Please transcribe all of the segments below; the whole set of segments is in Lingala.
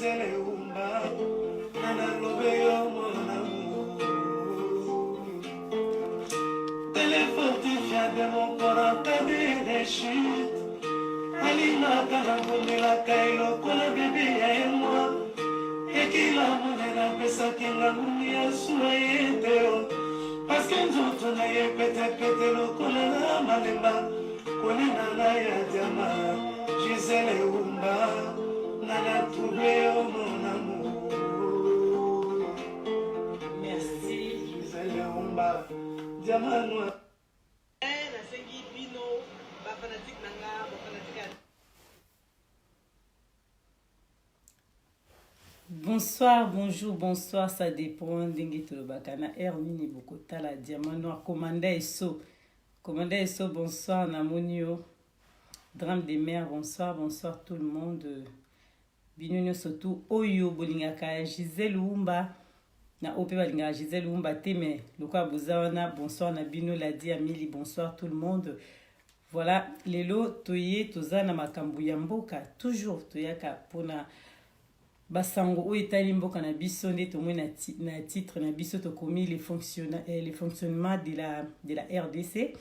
Gisele Umba, Nana Lobeyo mon amour. Téléphone de mon corps, t'as des chutes. Alina Kanabumi la Kailo, Kola bébé et moi. Et qui l'a monnaie la pesa qui l'a mouillé sous la parce que nous on a pété le Kola Malemba, Kola Naya Diama, Gisele Umba, Nana trouvé mon amour. Merci, Gisele Umba, Diama Noir. Bonsoir, bonjour, bonsoir, ça dépend d'engue tolobakana Hermine Bokota la Diamant Noir, Commanda Esso, bonsoir Namonio, Drame des mers, bonsoir tout le monde, Binonio surtout, Oyo Bolingaka, Gisèle Oumba, na Ope Balinga, Gisèle Oumba Teme, Lokwa Bouzawana, bonsoir Nabino Ladi Amili, bonsoir tout le monde. Voilà, Lelo, Toye, Tozana Makambu Yamboka, toujours Toyaka Pona. Basango o etali mboka na biso nde tomwe na titre na biso to commis les fonctionnements de la RDC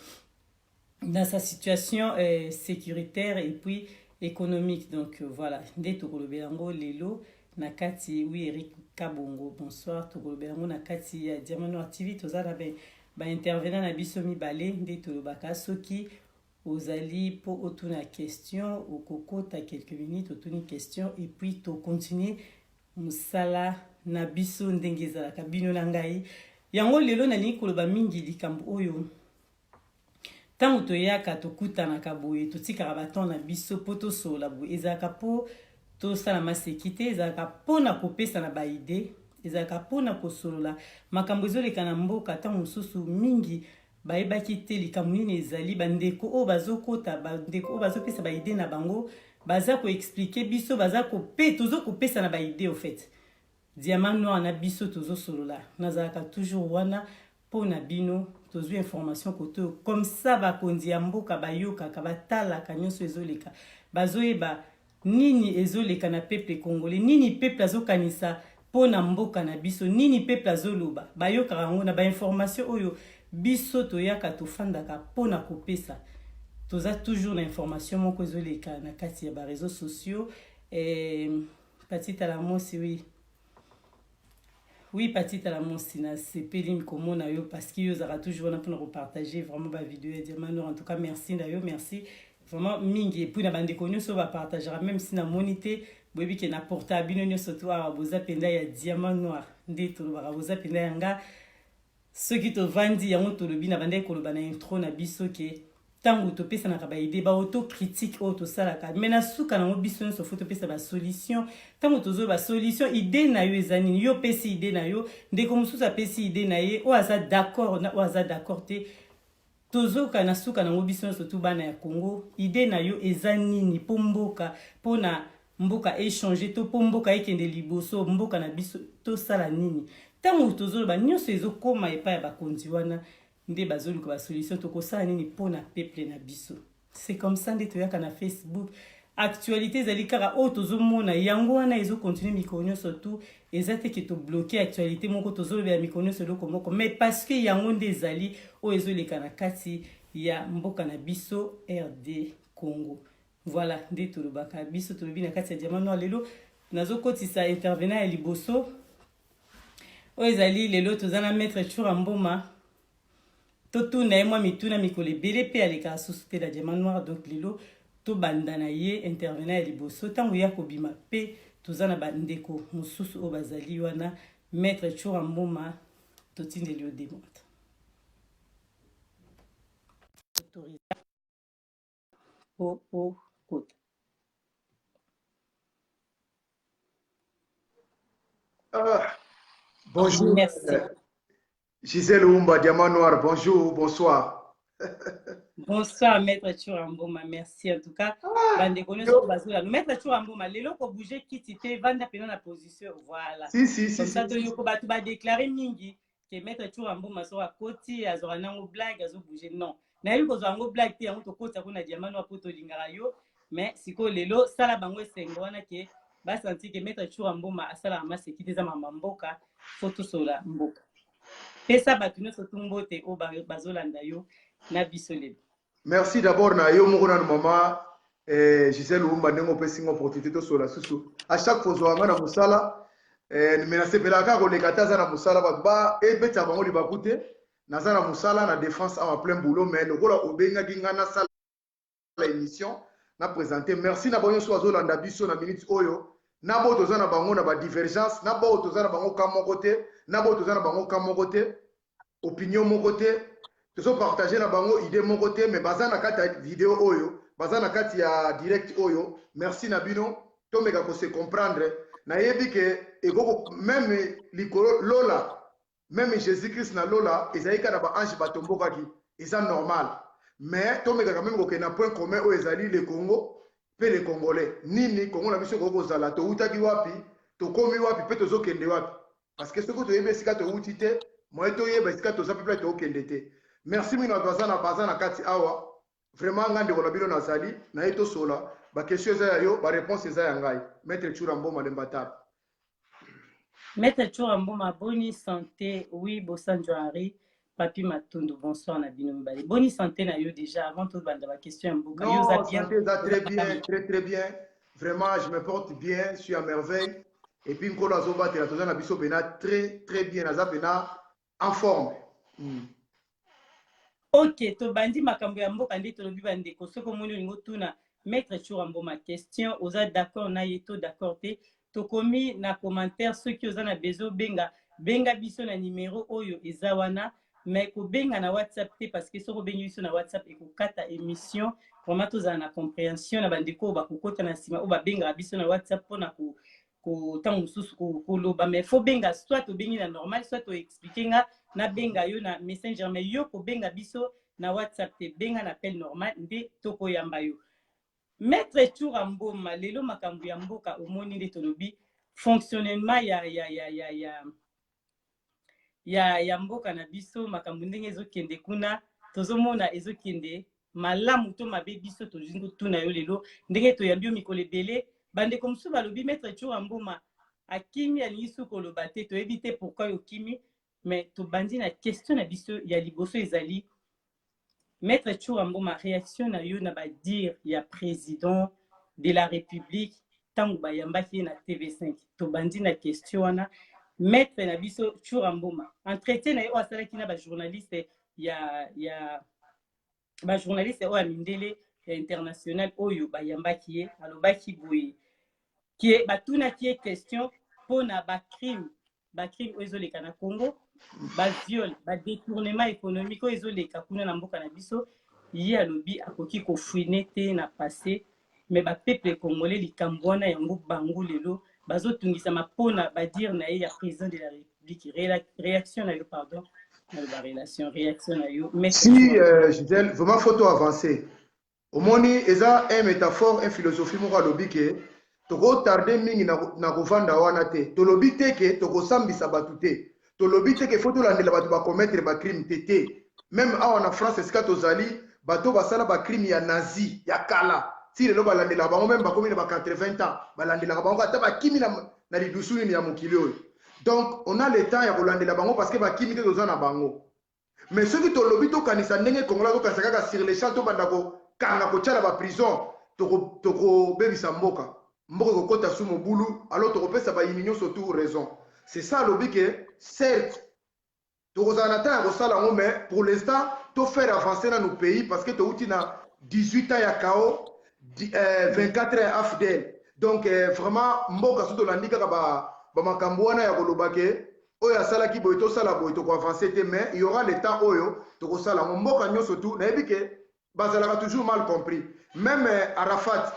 dans sa situation sécuritaire et puis économique. Donc voilà, nde to kolobelango lelo na kati oui Eric Kabongo, bonsoir to kolobelango na kati ya Diamant Noir TV tozala ba intervenant na biso mibale nde to lobaka soki ozali pour autour question au coco ta quelques minutes autour une question et puis to continuer musala na biso ndenge za kabino na ngai yango lelo na ni koloba mingi likambo oyo tango to yaka to kutana kaboye to tika baton na biso poto sola bo ezaka po to sala masekite ezaka pona kopesa na ba idée ezaka pona kosolola makambo ezoleka na mboka tango mususu mingi bayebaki te likambo nini ezali bandeko o bazokota bandeko o bazopesa ba idée na bango baza ko expliquer biso baza ko pe tozo kopesa na ba idée au fait Diamant Noir na biso tozo solola nazaka toujours wana pona bino tozo information koto comme ça ba kondi ya mboka bayoka ka batala kanyoso ezoleka bazoyeba nini ezoleka na peuple congolais nini peuple azokanisa pona mboka na biso nini peuple azoloba bayoka rango na ba information oyo biso toyaka tofandaka pona kopesa toza toujours na information moko ezoleka na kati ya ba réseaux sociaux Petite à la mosi oui Petite à la mosi na sepeli komona yo parce que yo zara toujours na pona repartager vraiment ba vidéo ya Diamant Noir en tout cas merci na yo merci vraiment mingi et puis na bande konyo so ba partagera même si na monité boyebi ke na porta bino nyo surtout a boza penda ya Diamant Noir ndito ba boza penda yanga ceux qui te vendent yango tolobi na bande koloba na intro na biso ke tango to pesa na ba idée ba auto critique auto salaka mais na suka na biso so photo pesa ba solution tango tozo ba solution idée na yo ezani yo pesi idée na yo ndeko mususu apesi idée na ye o aza d'accord na o aza d'accord te tozo kana suka na biso so tu bana ya Congo idée na yo ezani ni pomboka pona mboka échanger to pomboka ekende liboso mboka na biso to sala nini tango tozo ba nyonso ezokoma epa ya bakonzi wana nde bazoluka ba solution to kosala nini pona peuple na biso c'est comme ça nde toyaka na Facebook actualité ezali kaka o tozo mona yango wana ezo continuer mikonyo surtout ezate ke to bloquer actualité moko tozo be ya mikonyo solo komoko mais parce que yango nde ezali o ezoleka na kati ya mboka na biso RD Congo. Voilà nde tolobaka biso tolobi na kati ya Diamant Noir lelo nazokotisa intervenant ya liboso o ezali lelo tozana maître Chura Mboma totuna moi mituna mikole belé pe aleka société la Diamant Noir donc lelo to bandana ye intervenant ya liboso tango ya kobima pe tozana bandeko mususu o bazali wana maître Chura Mboma totindeli o démontre autorisé o côté. Bonjour. Merci. Gisèle Oumba, Diamant Noir, bonjour, bonsoir. Bonsoir, Maître Chura Mboma, merci en tout cas. Maître Chura Mboma, les locaux bouger qui t'étaient vanda pendant la position, voilà. Si. Comme ça, tu vas déclarer mingi que Maître Chura Mboma soit côté, azora nango blague, azo bouger, non. Na eu kozwa ngo blague te yango to kota kuna Diamant Noir poto lingara yo, mais siko lelo sala bango esengo wana ke basanti ke maître Chura Mboma asala maseki teza mama mboka foto sola mboka pesa bato nyonso tumbote o bazolanda yo na biso lelo. Merci d'abord na yo moko na mama Gisèle Oumba ndenge pesi ngo opportunité to sola susu à chaque fois zoanga na musala mais na sepelaka ko lekata za na musala ba ebeta bango libakute naza na musala na défense en plein boulot mais lokola obenga kinga na sala la émission na présenter merci na bonyo so azolanda biso na minute oyo na bo toza na bango na ba divergence na bo toza na bango ka moko te na bo toza na bango ka moko te opinion moko te tozo partager na bango idée moko te mais baza na kati ya vidéo oyo baza na kati ya direct oyo merci na bino tomeka ko se comprendre na yebi ke ekoko même likolo lola même Jésus-Christ na lola ezali ka na ba ange batombokaki eza normal mais tomeka quand même kokena point commun oyo ezali le Congo pe le Congolais nini Congo na biso kokozala toutaki wapi tokomi wapi pe tozokende wapi parce que soki toyebi esika touti te moi toyeba esika toza peuple tokende te merci mino baza na kati awa vraiment nga ndeko na bino nazali na ye tosola bakestion eza ya yo baréponse eza ya ngai maître Chura Mboma Lembataba. Maître Chura Mboma, bonne santé, oui, Bosanjoari, Papi Matundu, bonsoir na bino mbali. Bonne santé na yo déjà avant toute bande la question mboka. Non, santé ça très bien, très bien. Vraiment, je me porte bien, je suis à merveille. Et puis Nkola Zoba te la toza na biso bena très bien, naza bena en forme. Ok, to bandi makambo ya mboka ndi tolobi bande ko soko moni lingo tuna Maître Chura Mboma question, oza d'accord na yeto d'accord te. Tokomi na commentaire ceux qui osana bezo benga biso na numéro oyo ezawana mais ko benga na WhatsApp te parce que soko bengi biso na WhatsApp et ko kata émission vraiment tozana na compréhension na bandeko ba kokota na sima o ba benga biso na WhatsApp pona ko tango susu ko loba mais faut benga soit to bengi na normal soit to expliquer nga na benga yo na messenger mais yo ko benga biso na WhatsApp te benga na appel normal nde toko yamba yo. Maître Chura Mboma lelo makambo ya mboka omoni nde tolobi fonctionnement ya mboka na biso makambo ndenge ezokende kuna tozomona ezokende malamu to mabe biso tozingo tuna yo lelo ndenge toyambi yo mikolo ebele bandeko mosusu balobi Maître Chura Mboma akimi alingi suki koloba te toyebi te pourquoi okimi mais tobandi na question na biso ya liboso ezali Maître Chura Mboma, réaction na yo na ba dire ya président de la République tango ba yambaki na TV5. To bandi na question wana Maître na biso Chura Mboma. Entretien na yo asalaki na ba journaliste ba journaliste o amindele ya international oyo ba yambaki ye alobaki boye. Qui batuna qui question pona ba crime ezoleka na Congo. Ba viol, ba détournement économique ezoleka kuna na mboka na biso ye alobi akoki ko fouiner te na passé mais ba peuple congolais likambo wana yango bango lelo bazotungisa mapona ba dire na ye ya président de la République réaction na yo pardon na ba relation réaction na yo mais si Gisèle vraiment photo avancer omoni eza un métaphore un philosophie moko alobi ke toko tarder mingi na kovanda wana te tolobi te ke toko sambisa batu te tolobi te ke faut tolandela bato ba commettre ba crime te même awa na France esika tozali bato basala ba crime ya nazi ya kala si lelo balandela bango même bakomi na ba 80 ans balandela bango ata bakimi na lidusu nini ya mokili oyo donc on a le temps ya kolandela bango parce que bakimi te toza na bango mais soki tolobi tokanisa ndenge kongola tokanisa kaka sur les champs tobanda kokanga kotiala ba prison tokobebisa mboka kokota su mobulu alors tokopesa bayini nyonso tout raison. C'est ça le but que certes, tu as mais pour l'instant, tu faire avancer dans nos pays parce que tu as 18 ans à KO, 24 ans à FDL. Donc vraiment, mboka soto landika ba makambuana ya kolobake oyo asala ki boito sala boito ko avancer te mais il y aura le temps oyo to ko sala mboka nyoso tout na ebike bazala toujours mal compris. Même Arafat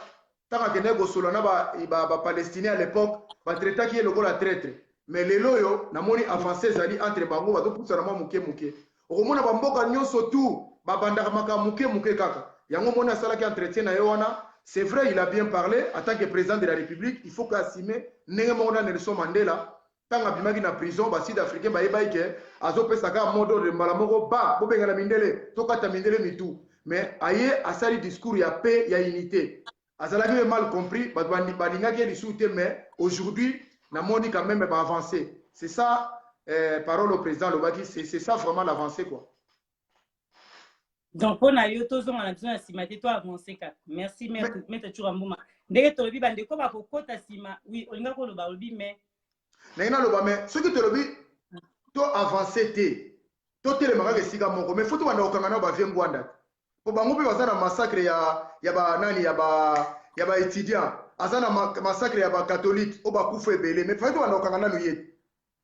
tant que nego solana ba palestinien à l'époque ba traita qui est le la traître. Mais les loyo namoni avancé zali entre bango bato pusana mwa muke okomona bamboka nyonso tu babandaka maka muke kaka yango mona asalaki entretien na yo wana c'est vrai il a bien parlé en tant que président de la République il faut qu'assime ndenge moko na Nelson Mandela tanga bimaki na prison ba sud africain bayebaki ke azopesaka modo de mbala moko ba bobengana mindele tokata mindele mitu mais aye asali discours ya paix ya unité azalaki mal compris balingaki lisu te, mais aujourd'hui namoni quand même avancé. C'est ça parole au président Lobaki, c'est ça vraiment l'avancée quoi. Donc, on a eu tous on a besoin de simater toi avancer cap. Merci maître Churambuma. Ndenge to lobi bande ko ba ko kota sima. Oui, olinga ko loba lobi mais na loba mais ce que to lobi to avancer te. To telemaka ke sika moko mais faut to banda okanga na ba vengwanda. Po bango pe bazana massacre ya ba nani ya ba étudiant. Azana massacre ya ba catholique o ba kufa ebele mais faut to banda okanga na nuye.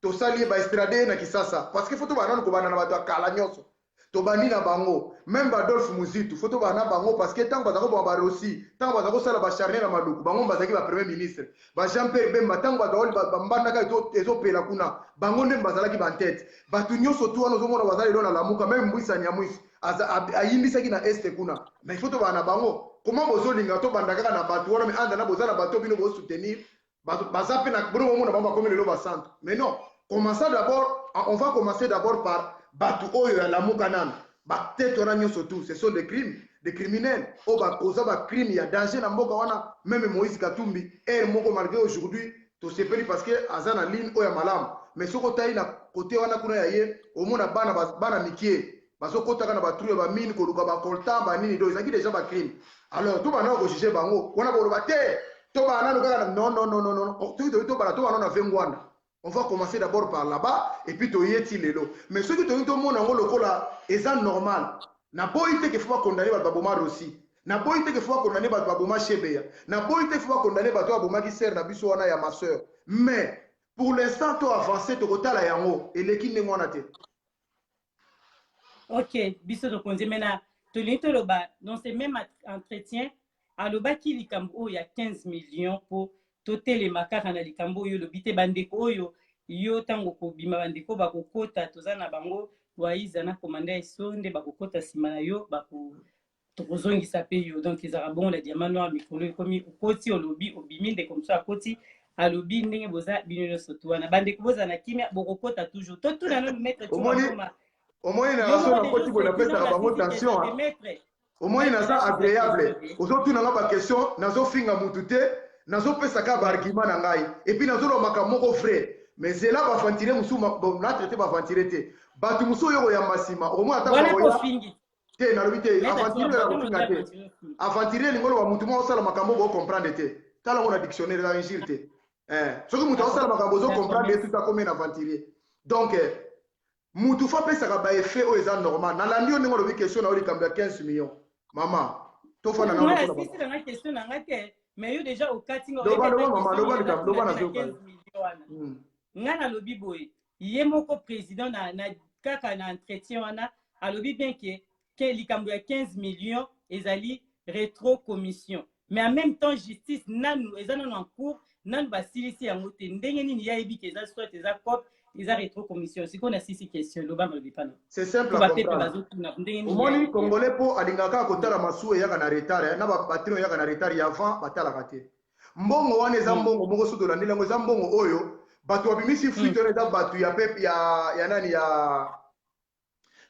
To sali ba estrade na kisasa parce que faut to banda ko bana na bato akala nyonso. Tobani na bango même Adolphe Muzitu faut to bana bango parce que tant bazako ba Rossi tant bazako sala ba charner na maluku bango bazaki ba premier ministre ba Jean-Pierre Bemba tant bazako ba mbanda ka ezo pela kuna bango nde bazalaki ba tête batu nyonso tu wana zomona bazali do na lamuka même Mbwisa Nyamwisi ayimbisaki na este kuna mais faut to bana bango comment bozolinga to banda kaka na batu wana mais anda na bozala bato bino bo soutenir bazape na bono mona bamba comme le loba centre mais non commençons d'abord on va commencer d'abord par batu oyo ya lamuka nana batete wana nyonso tout ce sont des crimes des criminels o bakoza ba crime ya danger na mboka wana même Moïse Katumbi moko malgré aujourd'hui to sepeli parce que azana ligne oyo ya malamu mais soko tayi na côté wana kuna ya ye omona bana mikie bazokotaka na batruye ba mine koluka ba coltan ba nini do ezaki déjà ba crime alors to bana ko juger bango wana boloba te to bana kaka non to bana to bana na vengwanda. On va commencer d'abord par là-bas et puis to yeti lelo. Mais ce que to yito mona ngolo kola eza normal. Na boite que faut condamner ba baboma Rossi. Na boite que faut condamner ba baboma Chebeya. Na boite faut condamner ba to baboma ki ser na biso wana ya ma sœur. Mais pour l'instant to avancer to kotala yango eleki ndengwana te. OK, biso to konzi mena to lito loba dans ces mêmes entretiens aloba ki likambo ya 15 millions pour totele makaka na likambo oyo lobite bandeko oyo yo tango kobima bandeko bakokota toza na bango waiza na komanda esonde bakokota sima na yo bako tokozongisa pe yo donc ezaka bon la diamant noir mikolo ekomi okoti olobi obimi ndeko mosu akoti alobi ndenge boza bino nyonso to wana bandeko boza na kimia bokokota toujours totuna no maître Chuma omoni na raso na koti bona pesa bango tension omoni na ça agréable ozotuna nga ba question nazofinga mutu te nazopesaka ba argument na ngai et puis nazolomaka moko vrai mais zela bafantire musu bon na traité bafantire te batu musu oyo ya masima au moins ataka boya te na lobi te avantire la kofinga te avantire lingolo ba mutu mo osala makambo bo comprendre te tala ngona dictionnaire la injile te soki mutu osala makambo zo comprendre tout à comme un avantire donc mutu fa pesaka ba effet o eza normal na landi on ngolo bi question na oli kamba 15 millions maman to fa na na question na ngate mais yo déjà au cutting ngana lobi boy ye moko président na kaka na entretien wana alobi bien que likambo ya 15 millions ezali rétro commission mais en même temps justice nanu ezana en cours nanu basilisi yango te ndenge nini ya yebi ke eza soit eza cop eza rétro commission siko na sisi question loba lobi pana c'est simple à comprendre omoni congolais po alingaka kotala masuwe yaka na retard na ba patron yaka na retard ya avant batala kate mbongo wana eza mbongo moko soto la ndelango eza mbongo oyo bato babimisi fuite eza bato ya pep ya nani ya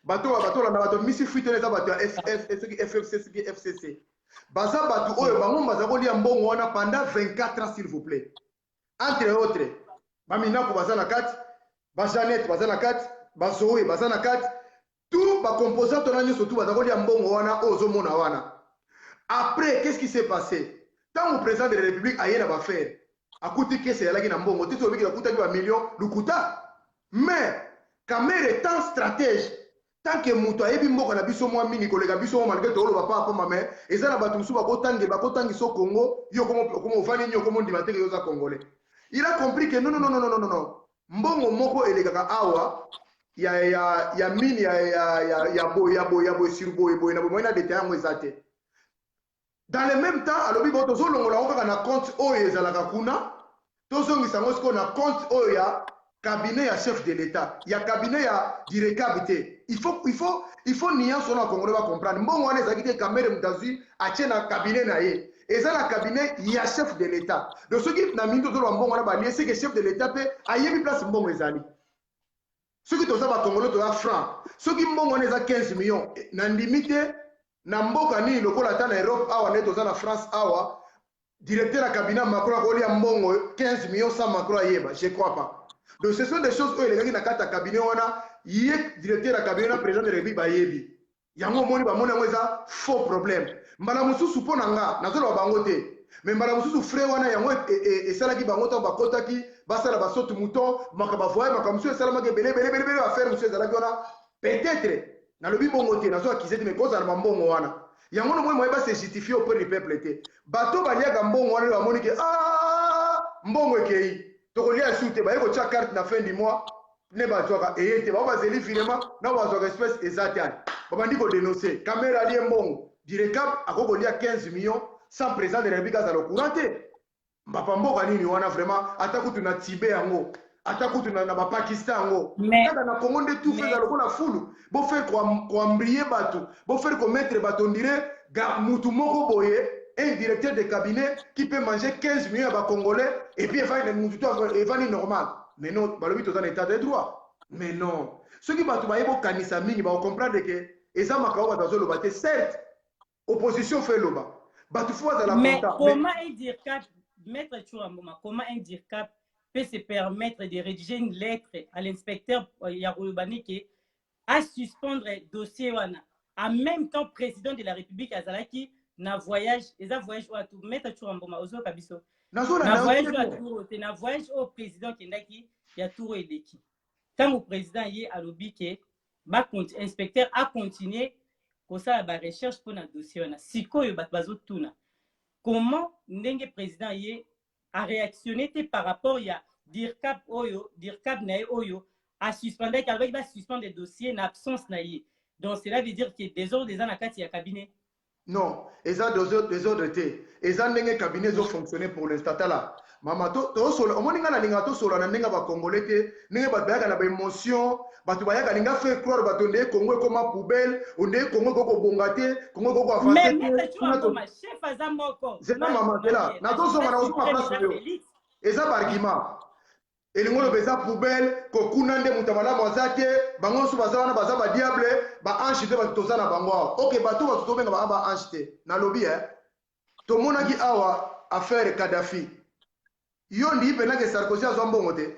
bato la na bato bimisi fuite eza bato ya FCC baza bato oyo bango baza kolia mbongo wana pendant 24 ans s'il vous plaît entre autres baminako baza na kati bajanete baza na kati bazoe baza na kati tout bacomposant tona nyonso tu baza kolia mbongo wana oyo ozomona wana après qu'est-ce qui s'est passé tant le président de la République a rien à faire a coûté que c'est là qui n'a bon tout le monde a millions le coûta mais quand même étant stratège tant que muto ayebi mboka na biso mwa mingi kolega biso malgré to lo papa mama ezala batu musu bakotangi so Congo yo comme vani nyo comme ndima te yo za congolais il a compris que non mbongo moko elegaka awa ya mini ya boy sur boy na boy na détail ngo ezate. Dans le même temps, alobi bo tozo longola okaka na compte oyo ezalaka kuna tozongisa ngo siko na compte oyo ya cabinet ya chef de l'État ya cabinet ya directeur. Il faut nuance na Congolais va comprendre mbongo wana ezaki te kamere mutazi ache na cabinet na ye eza na cabinet ya chef de l'État donc soki na minto tolo mbongo wana ba lié c'est que chef de l'État pe ayebi place mbongo ezali soki toza ba Congolais to ya franc soki mbongo wana eza 15 millions na ndimite na mboka nini lokola ta na Europe awa ne toza na France awa directeur à cabinet Macron a mbongo 15 millions sans Macron yeba, je crois pas. Donc ce sont des choses où les gars qui nakata cabinet wana yé directeur à cabinet na président de la République ba yebi. Yango moni ba moni ngweza faux problème. Mbala mususu pona nga nazolo bango te. Mais mbala mususu frère wana yango et sala ki bango to ba kota ki ba sala ba sotu mouton makaba voye makamusu sala ma ke belé ba faire monsieur sala ki wana peut-être na lobi bongo te nazo akizete mais koza na mbongo wana. Yango no moi ba se justifier auprès du peuple te. Bato baliaka mbongo wana ba moni ke mbongo ekei. Tokolia soute ba yeko tia carte na fin du mois ne ba toka eyete ba ba zeli finalement na ba toka espèce exactement. Babandi ko dénoncer caméra lié mbongo direcap akoko lia 15 millions sans président de la République à l'occurrence. Mbapa mboka nini wana vraiment atakutu na Tibet yango atakutu na ba Pakistan yango kada na Congo de tout fait dans le fulu bo faire ko embrier bateau bo faire ko mettre bateau dire ga mutu moko boye un directeur de cabinet qui peut manger 15 millions à Congolais et puis il va normal. Mais non, balobi dans l'état de droit. Mais non. Ceux qui battent baïbo kanisa mingi ba comprendre que eza makao ba dans le baté certes opposition fait loba. Batu fois à la mais comment dire cap maître Chouamboma, comment un DIRCAP peut se permettre de rédiger une lettre à l'inspecteur Yaroubani à suspendre le dossier wana en même temps président de la République Azalaki na voyage à tout maître Chouamboma ozo kabiso na voyage à tout na voyage au président Kendaki ya tout eleki tant au président y a lobby que ba inspecteur a continué pour ça la recherche pour un dossier wana sikoyo batbazo tuna. Comment ndenge président y a réactionné par rapport à DIRCAP oyo DIRCAP na oyo a suspendre car va suspendre des dossiers en absence na y. Donc cela veut dire que des ordres des anakati ya cabinet. Non, ils ont des ordres té. Ils ont des cabinets qui fonctionné pour l'instant là. Mama to solo omoninga na linga to solo na ninga ba congolais té, ninga ba bayaka na ba émotion, ba to bayaka linga fait croire ba to ndé Congo comme poubelle, ondé Congo koko bongaté, Congo koko avancer. Mais tu vois comme chef azamoko. C'est pas maman là. Na to so na so pa place yo. Eza ba argument. Elingolo beza poubelle ko kunande mutamala mwazate, bango so baza wana baza ba diable, ba ange te ba tozana bango. OK, ba to ba to benga ba ange te. Na lobby To mona ki awa affaire Kadhafi. Yo ndi pena ke Sarkozy azwa mbongo te.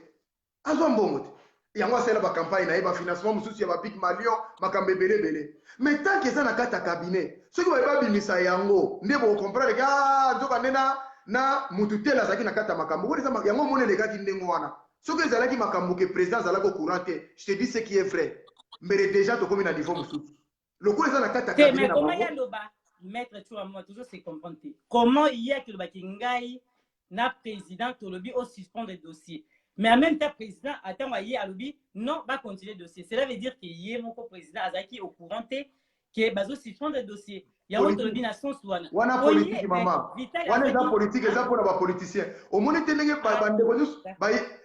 Azwa mbongo te. Yango asala ba campagne na ba financement mususu ya ba Big Malion makambe belé. Mais tant que ça na kata cabinet, ceux qui va bimisa yango, ndebo comprendre que nzoka nena na mututela zaki na kata makambo. Wodi sama yango mone le gaki ndengo wana. Ceux qui zalaki makambo ke président zalako couranté, je te dis ce qui est vrai. Mais déjà to komi na niveau mususu. Le coup ça na kata cabinet na bango. Mais comment yaloba maître Chouamboma toujours se comprendre. Comment hier que le bakingai na président to lobby au suspendre le dossier. Mais en même temps, président, attends, à lobby, non, va continuer le dossier. Cela veut dire que hier, mon président Azaki au courant que bazo suspendre le dossier. Il y a un lobby nation souana. Wana politique maman. Wana za politique, za pour les politiciens. Au moins était n'engé pas bande bonus.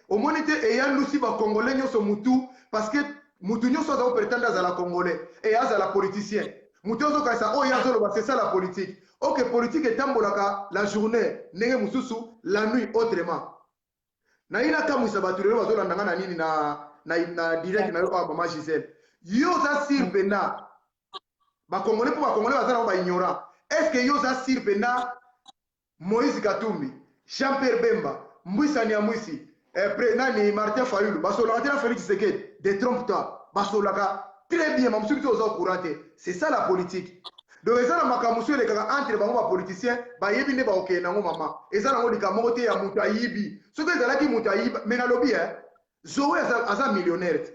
Au moins était ayant nous si ba congolais nyoso mutu parce que mutu nyoso za prétendre à la congolais et à la politicien. Mutu zo kaisa oh ya zo c'est ça la politique. OK, politique est tambolaka la journée, n'engé mususu la nuit autrement. Na ina kama isabatulelo bazolanda na nini na direct na yo kwa mama Gisèle. Yo za sirpena. Ba congolais pour ba congolais bazana ba ignorant. Est-ce que yo za sirpena Moïse Katumbi, Jean-Pierre Bemba, Mbwisa Nyamwisi, nani Martin Fayulu, basolaka tena Félix Tshisekedi, détrompe-toi. Basolaka très bien, mamsu biso ozo courante. C'est ça la politique. Donc ezana makamusu le kaka entre bango ba politiciens ba yebi ne ba oké nango mama ezana ngo likamoko te ya mutu ayibi soki ezalaki mutu ayiba mais na lobi Zoé aza millionnaire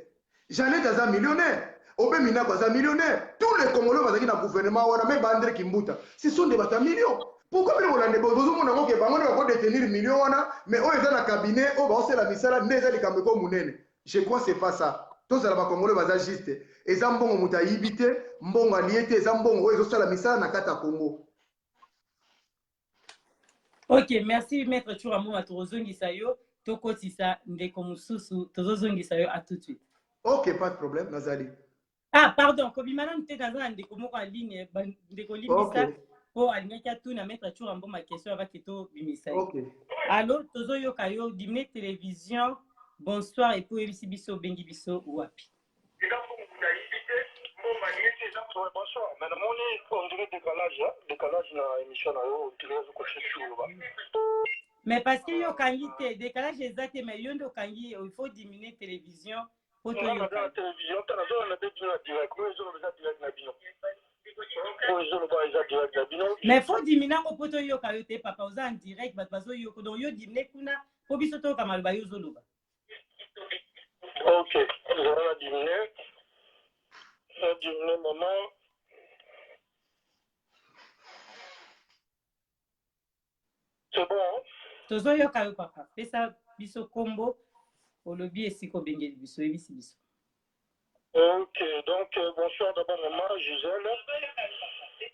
Janet aza millionnaire Obe Minako aza millionnaire tous les Congolais bazaki na gouvernement wana même André Kimbuta ce sont des bata millions pourquoi bien Hollande bozo mona ngo ke bango ne ba détenir millions wana mais o ezana cabinet o ba osela misala ndeza likameko munene je crois c'est pas ça. Tous les Congolais baza juste eza mbongo muta yibite mbongo aliete eza mbongo ezo sala misala na kata Congo. OK, merci maître Chouamboma tozongisa yo tokotisa ndeko mususu tozongisa yo à tout de suite. OK, pas de problème Nazali. Ah pardon, kobimana nte dans ndeko moko en ligne ndeko limisa po alingaki atuna maître Chouamboma question avec to bimisa. OK. Allô tozoyoka yo Dimné télévision. Bonsoir et pour Ebiso Bengi Biso Wapi. bonsoir. Mais on dirait décalage dans l'émission, on dirait que je suis mais parce que yo kangi te décalage exact mais yo ndo kangi il faut diminuer télévision pour to yo la télévision tu as on a des direct mais ils ont déjà direct na bino mais faut diminuer ko poto yo ka yo te papa oza en direct bat bazo yo ko donc yo diminuer kuna po biso to ka maloba yo zoloba OK on va diminuer maman. C'est bon hein? Tozo yo ka yo papa pesa biso kombo olobi esiko bengeli biso ebisi biso. OK, donc bonsoir d'abord maman Gisèle.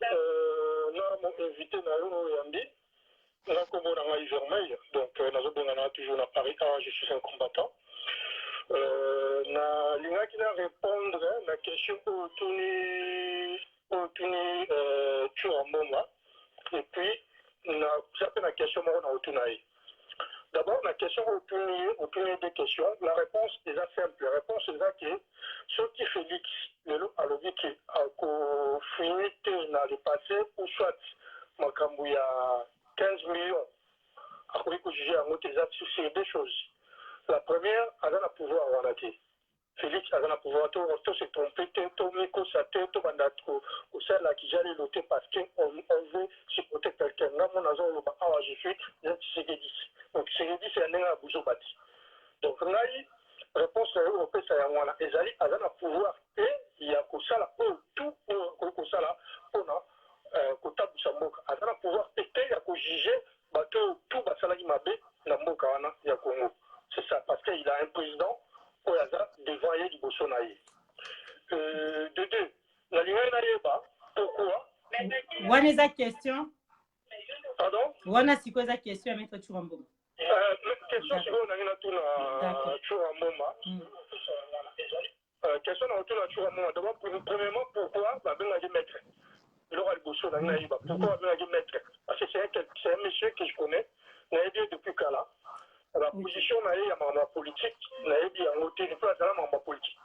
Là mon invité na yo Yambi. Là comme on a Vermeil, donc nazo toujours à Paris, je suis un combattant. Na linga qui na répondre à la question au tuni tu en moment et puis na certaines questions moi na otunaï. D'abord, la question au des questions, la réponse est assez simple. La réponse est que ce qui Félix, a le dit qu'il a fini dans le passé, ou soit, il y a 15 millions, à quoi il juger en c'est deux choses. La première, elle a le pouvoir à Wanati. Félix a le pouvoir, tout s'est trompé, tout micro, ça tout bandato, ou celle là qui j'allais noter parce qu'on veut supporter quelqu'un. Là, mon agent, j'ai fait, c'est donc, c'est un bougeot bâti. Donc, on a eu réponse à l'Europe, ça y a un ezali, à un pouvoir, et il y a que ça là, tout, que ça là, on a, que Samboka, à un pouvoir, et il y a que juger, tout, ça là, il m'a dit, Namboka, il y a Congo. C'est ça, parce qu'il a un président, pour devant il y a du Bolsonaro. De deux, la ligne n'est pas, pourquoi? Wana question? Pardon? Wana c'est quoi la question à mettre sur un bon? Question sur on a une tour à moment. Question à tour à moment. D'abord, premièrement, pourquoi ben a maître? Il aura le bosso dans la pourquoi ben a maître? Parce que c'est un monsieur que je connais, n'a aidé depuis Kala. La position n'a eu ma politique, n'a aidé en hauteur de place dans ma politique.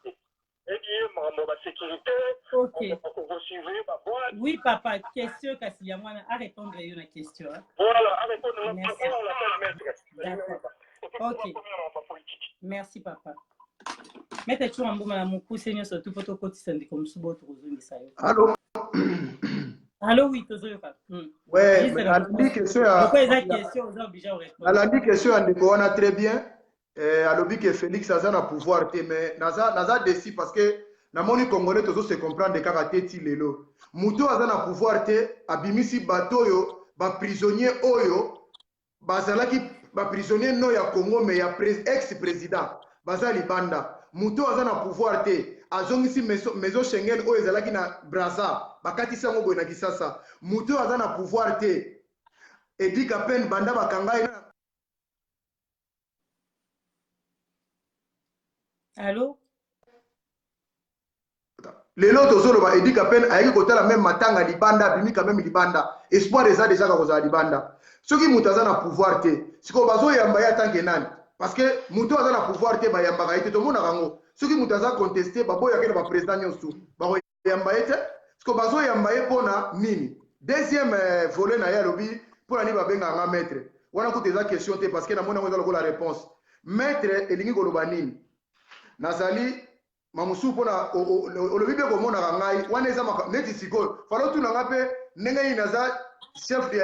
Ma sécurité, oui, papa, question Kassiamwana, à répondre à une question. Voilà, à répondre à la question, on l'appelle maître. Ok. Merci, papa. Maître Chouambo, madame Seigneur, surtout pour ton côté, c'est comme ce beau troisième. Allô? Allô, oui, toujours pas. Ouais, mais la question à la question à Ndeko très bien. Alobi que Félix a un pouvoir, mais naza décide parce que na moni congolais tous se comprendre de karaté ti lelo. Muto a un pouvoir te abimisi bato yo ba prisonnier oyo bazalaki ba prisonnier no ya Congo mais ya ex-président bazali banda. Muto a un pouvoir te azongisi maison Schengen oyo ezalaki na Brazza bakatisa ngo boy na Kisasa. Muto a un pouvoir te Edi Kapen banda bakangai. Allô? Les lots solo ba Edi Kapen ayeki kotala même matanga libanda bimi quand même libanda espoir eza déjà ka libanda soki mutu aza na pouvoir te siko bazo yamba ya tanke nani parce que mutu aza na pouvoir te ba yamba ka ite to mona rango soki mutu aza contester ba boya ke ba président nyonso ba yamba ite siko bazo yamba ye pona nini deuxième volet na ya lobi pona ni ba benga nga maître wana ko teza question te parce que na mona ngo la réponse maître elingi koloba nini nazali mamusu pona olobi be komona ngai wana eza neti sikoyo falo tuna ngape ndenge naza chef de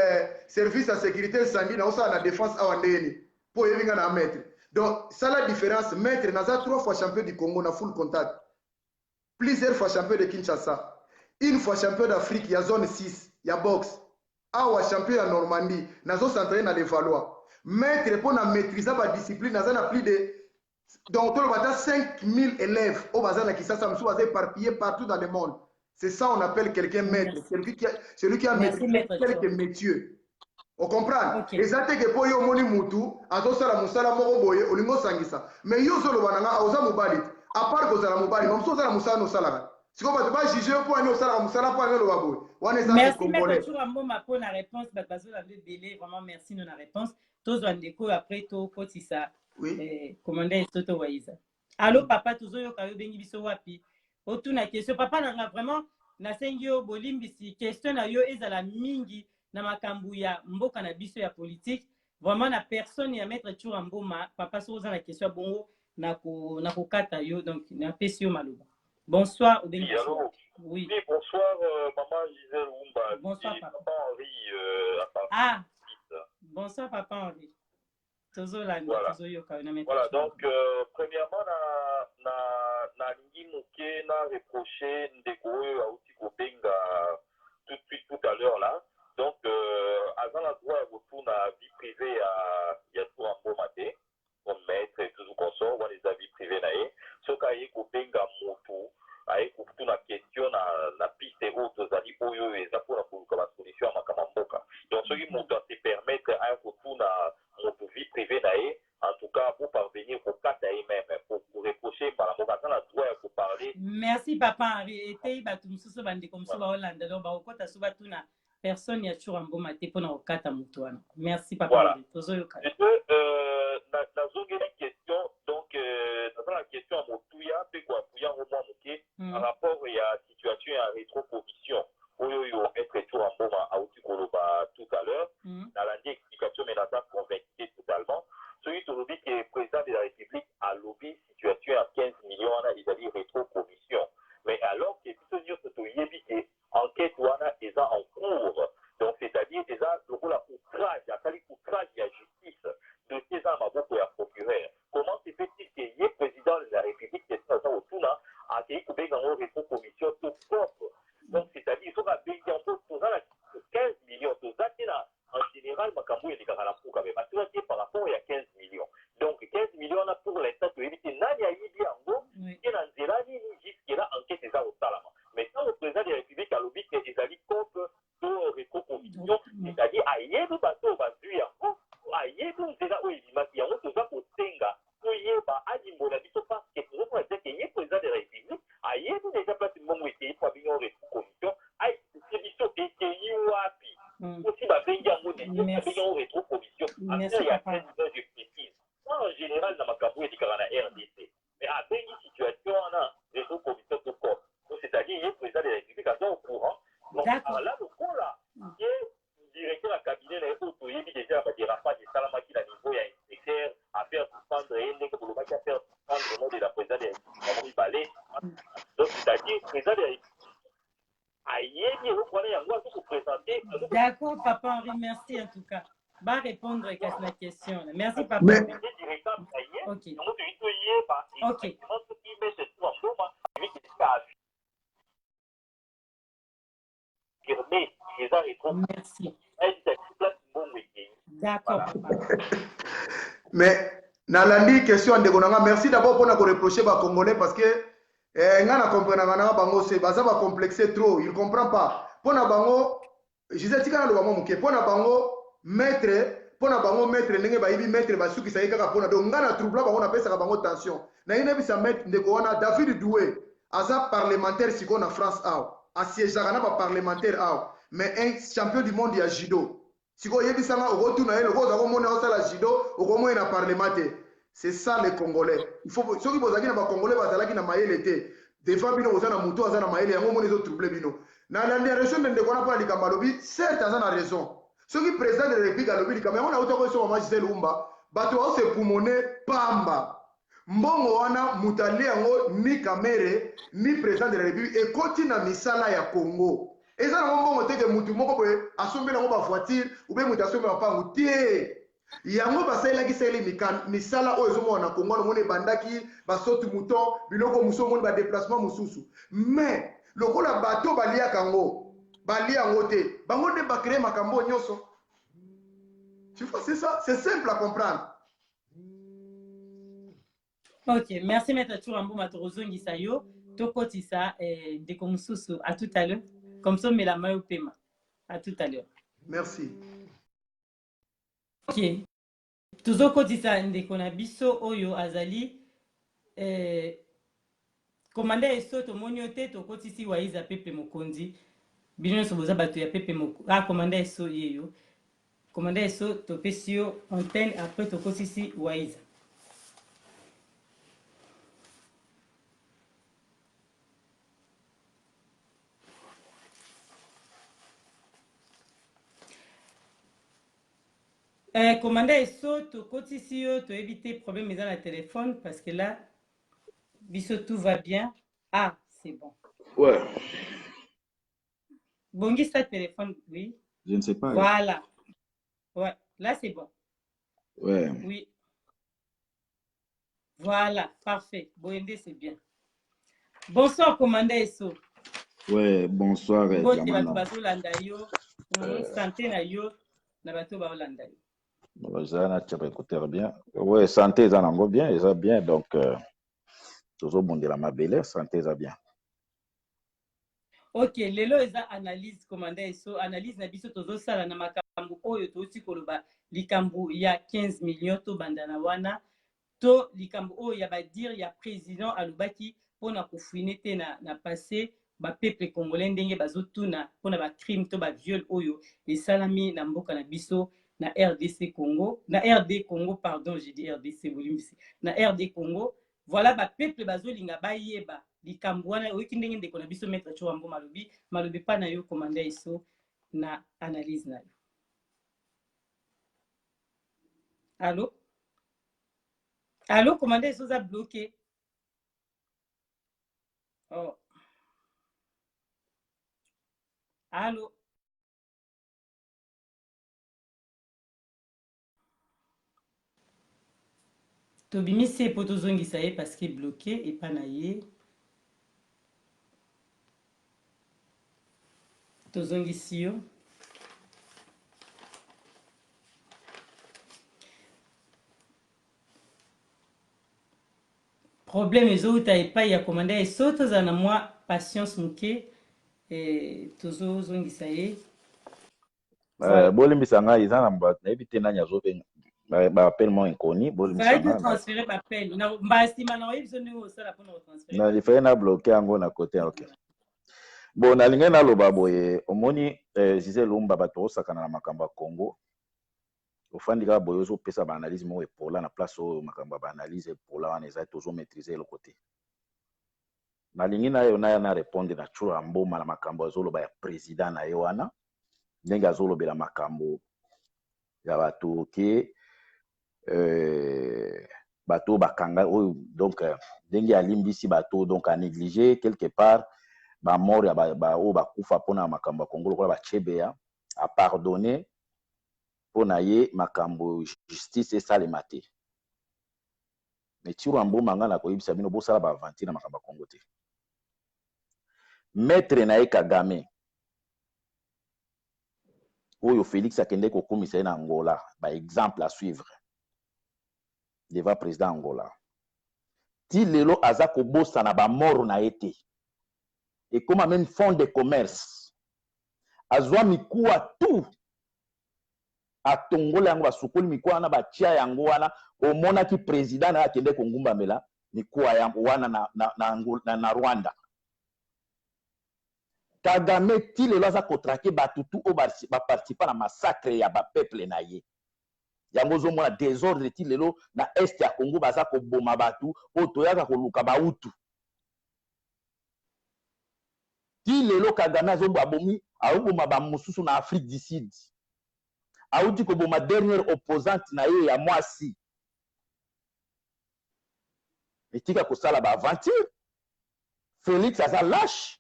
service à sécurité incendie na osala na défense awa ndeni po yevinga na maître donc ça la différence maître naza 3 fois champion du Congo na full contact plusieurs fois champion de Kinshasa une fois champion d'Afrique ya zone 6 ya boxe awa champion ya Normandie nazo s'entraîner na les Valois maître pona maîtriser ba discipline naza na plus de donc, on a 5000 élèves au bazar qui sont éparpillés partout dans le monde. C'est ça on appelle quelqu'un maître. Celui qui a maîtrisé quelques métiers. On comprend? Et ça, c'est que pour yo moni mutu, ato sala musala moko boye, olingo sangisa. Mais yo solo bananga, oza mobali. À part que sala mobali, même so sala musala no sala. Si on va juger pour un sala musala pour un lo baboy. Merci, maître Chouambo, pour la réponse. Parce que vous avez délai, vraiment merci de la réponse. Tous les déco après tout, c'est ça. Oui. Commandant Soto Waïza. Allô, papa, toujours yo kayo bengi biso wapi. Autour na question, papa n'a vraiment nasengi yo bolimbisi question na yo ezala mingi na makambo ya mboka na biso ya politique vraiment na personne ya maître Tchura Mboma papa so oza na question bongo na kokata yo donc na pesi yo maloba. Bonsoir Obengi. Oui. Oui, bonsoir maman Gisèle Oumba. Bonsoir papa Henri bonsoir papa Henri. Voilà, donc premièrement na lingi moke na reproché ndeko oyo auti kobenga tout de suite tout à l'heure là. Donc aza na droit ya kotuna vie privée ya Tchura Mboma te comme maître et tout consort wana eza vie privée na ye soki aye kobenga motu aye kotuna question na piste oyo tozali oyo eza mpona koluka basolution ya makambo ya mboka. Donc soki moto ase permettre aye kotuna motu vie privée na ye en tout cas pour parvenir kokata ye même pour reprocher mbala moko aza na droit ya koparler. Merci papa Henri etei bato mosusu bandeko mosusu baolanda donc bakokota so batuna personne ya Tchura Mboma te mpona kokata motu wana. Merci papa Henri tozoyoka. Nazongeli question donc naza na question ya motuya mpe koapuya ngo mwa moke par rapport ya situation ya rétroposition oyo maître Tchura Mboma auti koloba tout à l'heure nalandi explication mais naza convaincu totalement soki tolobi ke président de la république alobi situation ya 15 millions wana ezali rétroposition mais alors ke biso nyonso toyebi ke enquête wana eza en cours donc c'est-à-dire eza lokola outrage asali outrage ya justice dossier eza na maboko ya procureur. Comment se fait-il que ye président de la république question aza otuna akei kobenga ngo rétrocommission to propre donc c'est-à-dire soki abengi yango toza na 15 millions toza te na en général makambo oyo elekaka na mpuka me batoza te par rapport ya 15 millions donc 15 millions wana pour l'instant toyebi te nani ayibi yango te na nzela nini jusque là enquête eza kosalama mais tant le président de la république alobi ke ezali contre to rétrocommission c'est-à-dire ayebi bato oyo bazwi yango ayebi nzela oyo ebimaki yango toza kosenga toyeba alimbola biso parce que tozomona te ke ye président de la république ayebi déjà place mbongo ekei po abingi yango rétrocommission ayebisi biso ekei wapi osi babengi yango babengi yango rétrocommission affaire ya 15 ans je précise en général na makambo oyo elikaka na RDC mais abengi situation wana rétrocommission to corps donc c'est-à-dire ye président de la république aza au courant donc ala lokola ye directeur ya cabinet na ye oyo toyebi déjà badérapage esalamaki na niveau ya inspecteur affaire suspendre ye ndenge bolobaki affaire suspendre nom de la président de la république mibale donc c'est-à-dire président de la république ayebi eloko wana yango azo koprésente. D'accord papa Henri, merci en tout cas va répondre à la question merci papa. Ok. Ok. Merci. D'accord papa. Mais nalandi question ndeko nanga merci d'abord pour na ko reprocher ba congolais parce que nga na comprendre nga bango c'est baza ba complexer trop il comprend pas pona bango Gisèle tika na lo bango muke pona bango maître ndenge ba yibi maître ba suki sayi kaka pona donc nga na trouble bango na pesa ka bango tension na ine bisa maître ndeko wana David Doué aza parlementaire siko na France assiège na ba parlementaire mais un champion du monde ya judo siko yebisanga okotuna ele okoza komona osala judo okomona na parlementaire. C'est ça les Congolais. Il faut ceux qui posent na ba Congolais bazalaki na mayele te. Des fois bino ozana muto azana mayele yango moni zo trouble bino. Na la direction de ndeko na pa likamba lobi certes azana raison. Ceux qui président de la République alobi likamba on a auto ko so mama Gisèle Oumba bato o se pumone pamba. Mbongo wana mutali yango ni kamere ni président de la République et continue na misala ya Congo. Eza na mbongo te ke mutu moko boye asombela ngo ba voiture ou bien mutu asombela pangu tie. Yango basalaki sele misala oyo ezomona na Congo mone bandaki basotu mouton biloko muso mone ba déplacement mususu mais lokola bato balia kango balia ngote bango ne ba créer makambo nyoso. Tu vois c'est ça, c'est simple à comprendre. Ok, merci maître Tchura Mboma tozongisa yo tokotisa ndeko mususu à tout à l'heure comme ça mais la mayo pema à tout à l'heure. Merci. Ok. Tozokotisa ndeko na biso oyo azali commandant eso tomoni ote tokotisi Waiza Pepe Mokonzi bino so boza bato ya Pepe Mokonzi commandant eso yeyo commandant eso topesi yo antenne après tokotisi Waiza. Commandant Esso, to koti si yo, to éviter problème dans le téléphone parce que là, biso tout va bien. Ah, c'est bon. Ouais, Bongi ça téléphone, oui. je ne sais pas. Voilà. Ouais, là c'est bon. Ouais. Oui. Voilà, parfait. Boende, c'est bien. Bonsoir, commandant Esso. Ouais, bonsoir, Bote bato Diamano. bazolanda yo. Santé na yo, na bato baolanda yo. Ça, tu peux écouter bien. Ouais, santé, ça n'en bien, ça bien. Donc, toujours bon de la mabelle, santé, ça bien. Ok, lelo eza analyse commandant Esso, analyse na biso tozosala na makambo oyo touti koloba likambo ya 15 millions to bandana wana to likambo oyo ya badire ya président alobaki mpona kofuine te na passé bapeuple congolais ndenge bazotuna mpona bacrime to baviole oyo esalami na mboka na biso na RDC Congo, na RD Congo, pardon, j'ai dit RDC bolimbisi, na RD Congo. Voilà bapeuple bazolinga bayeba likambo wana oyiki ndenge ndeko na biso maître Chouambo malobi pa na yo commandant Esso na analyse na yo. Allô? Allô, commandant Esso a bloqué. Oh. Allô? Tobimisi po tozongisa ye parce qu'il est bloqué et pas na ye. Tozongisi yo. Problème ezouta epai ya commandant Esso tozala na mwa patience moke tozozongisa ye. Bolimbisa nga iza na mba nayebi te nani azobenga bappel mo inconi bolimbisa nga transférer bappel na mbasima na oyebi so ndenge osala mpona kotransférer na lifaye na bloqué yango na côté. Ok, bon nalingi naloba boye omoni Gisèle Lumba bato osakana na makambo ya Congo ofandi kaka boye ozopesa baanalyse moko epola na place oyo makambo ya baanalyse epola wana eza tozomaîtrise eloko te. Nalingi na yo na répondre na Chura Mboma na makambo azoloba ya président na ye wana ndenge azolobela makambo ya bato ke bato bakanga oyo donc ndenge alimbisi bato donc a négligé quelque part ba mort ya ba oyo bakufa mpona makambo ya Congo lokola bachebeya a pardonner mpona ye makambo justice esalema te. Mais Chura Mboma nga na koyebisa bino bosala baaventure na makambo ya Congo te. Maître na ye Kagame oyo Félix akende kokumisa ye na Angola ba exemple à suivre devant président Angola ti lelo aza kobosana ba mort na ye te ekoma même fond de commerce azwa mikuwa tout atongola yango basukoli mikuwa wana batia yango wana omonaki président na akende kongumbamela mikuwa yango wana na Rwanda. Kagame ti lelo aza kotrake batutu o baparticipa na massacre ya bapeuple na ye yango ozomona désordre ti lelo na est ya Congo baza koboma batu oyo toyaka koluka bautu. Ti lelo Kagame azoboma bamosusu na Afrique du Sud auti koboma dernière opposante na ye ya mwasi etika kosala baaventure. Félix aza lâche.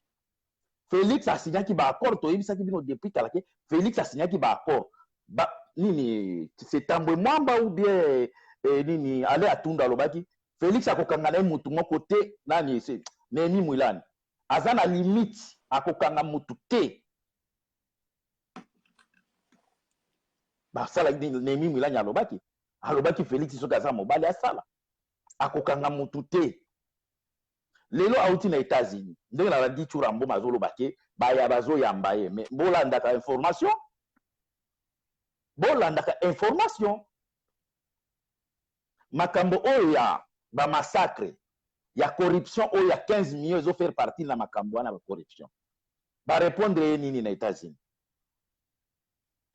Félix asignaki baaccord toyebisaki bino depuis kala ke Félix asignaki baaccord nini c'est Tambwe Mwamba ou bien nini ale atunda alobaki Félix akokanga na ye mutu moko te nani Nehemi Mwilani aza na limite akokanga mutu te basala Nehemi Mwilani alobaki Félix soki aza mobali asala akokanga mutu te. Lelo auti na États-Unis ndenge na badi Chura Mboma azoloba ke baya bazoyamba ye mais bolandaka information makambo oyo ya bamassacre ya corruption oyo ya 15 millions ezofaire partie na makambo wana bacorruption barépondre ye nini na États-Unis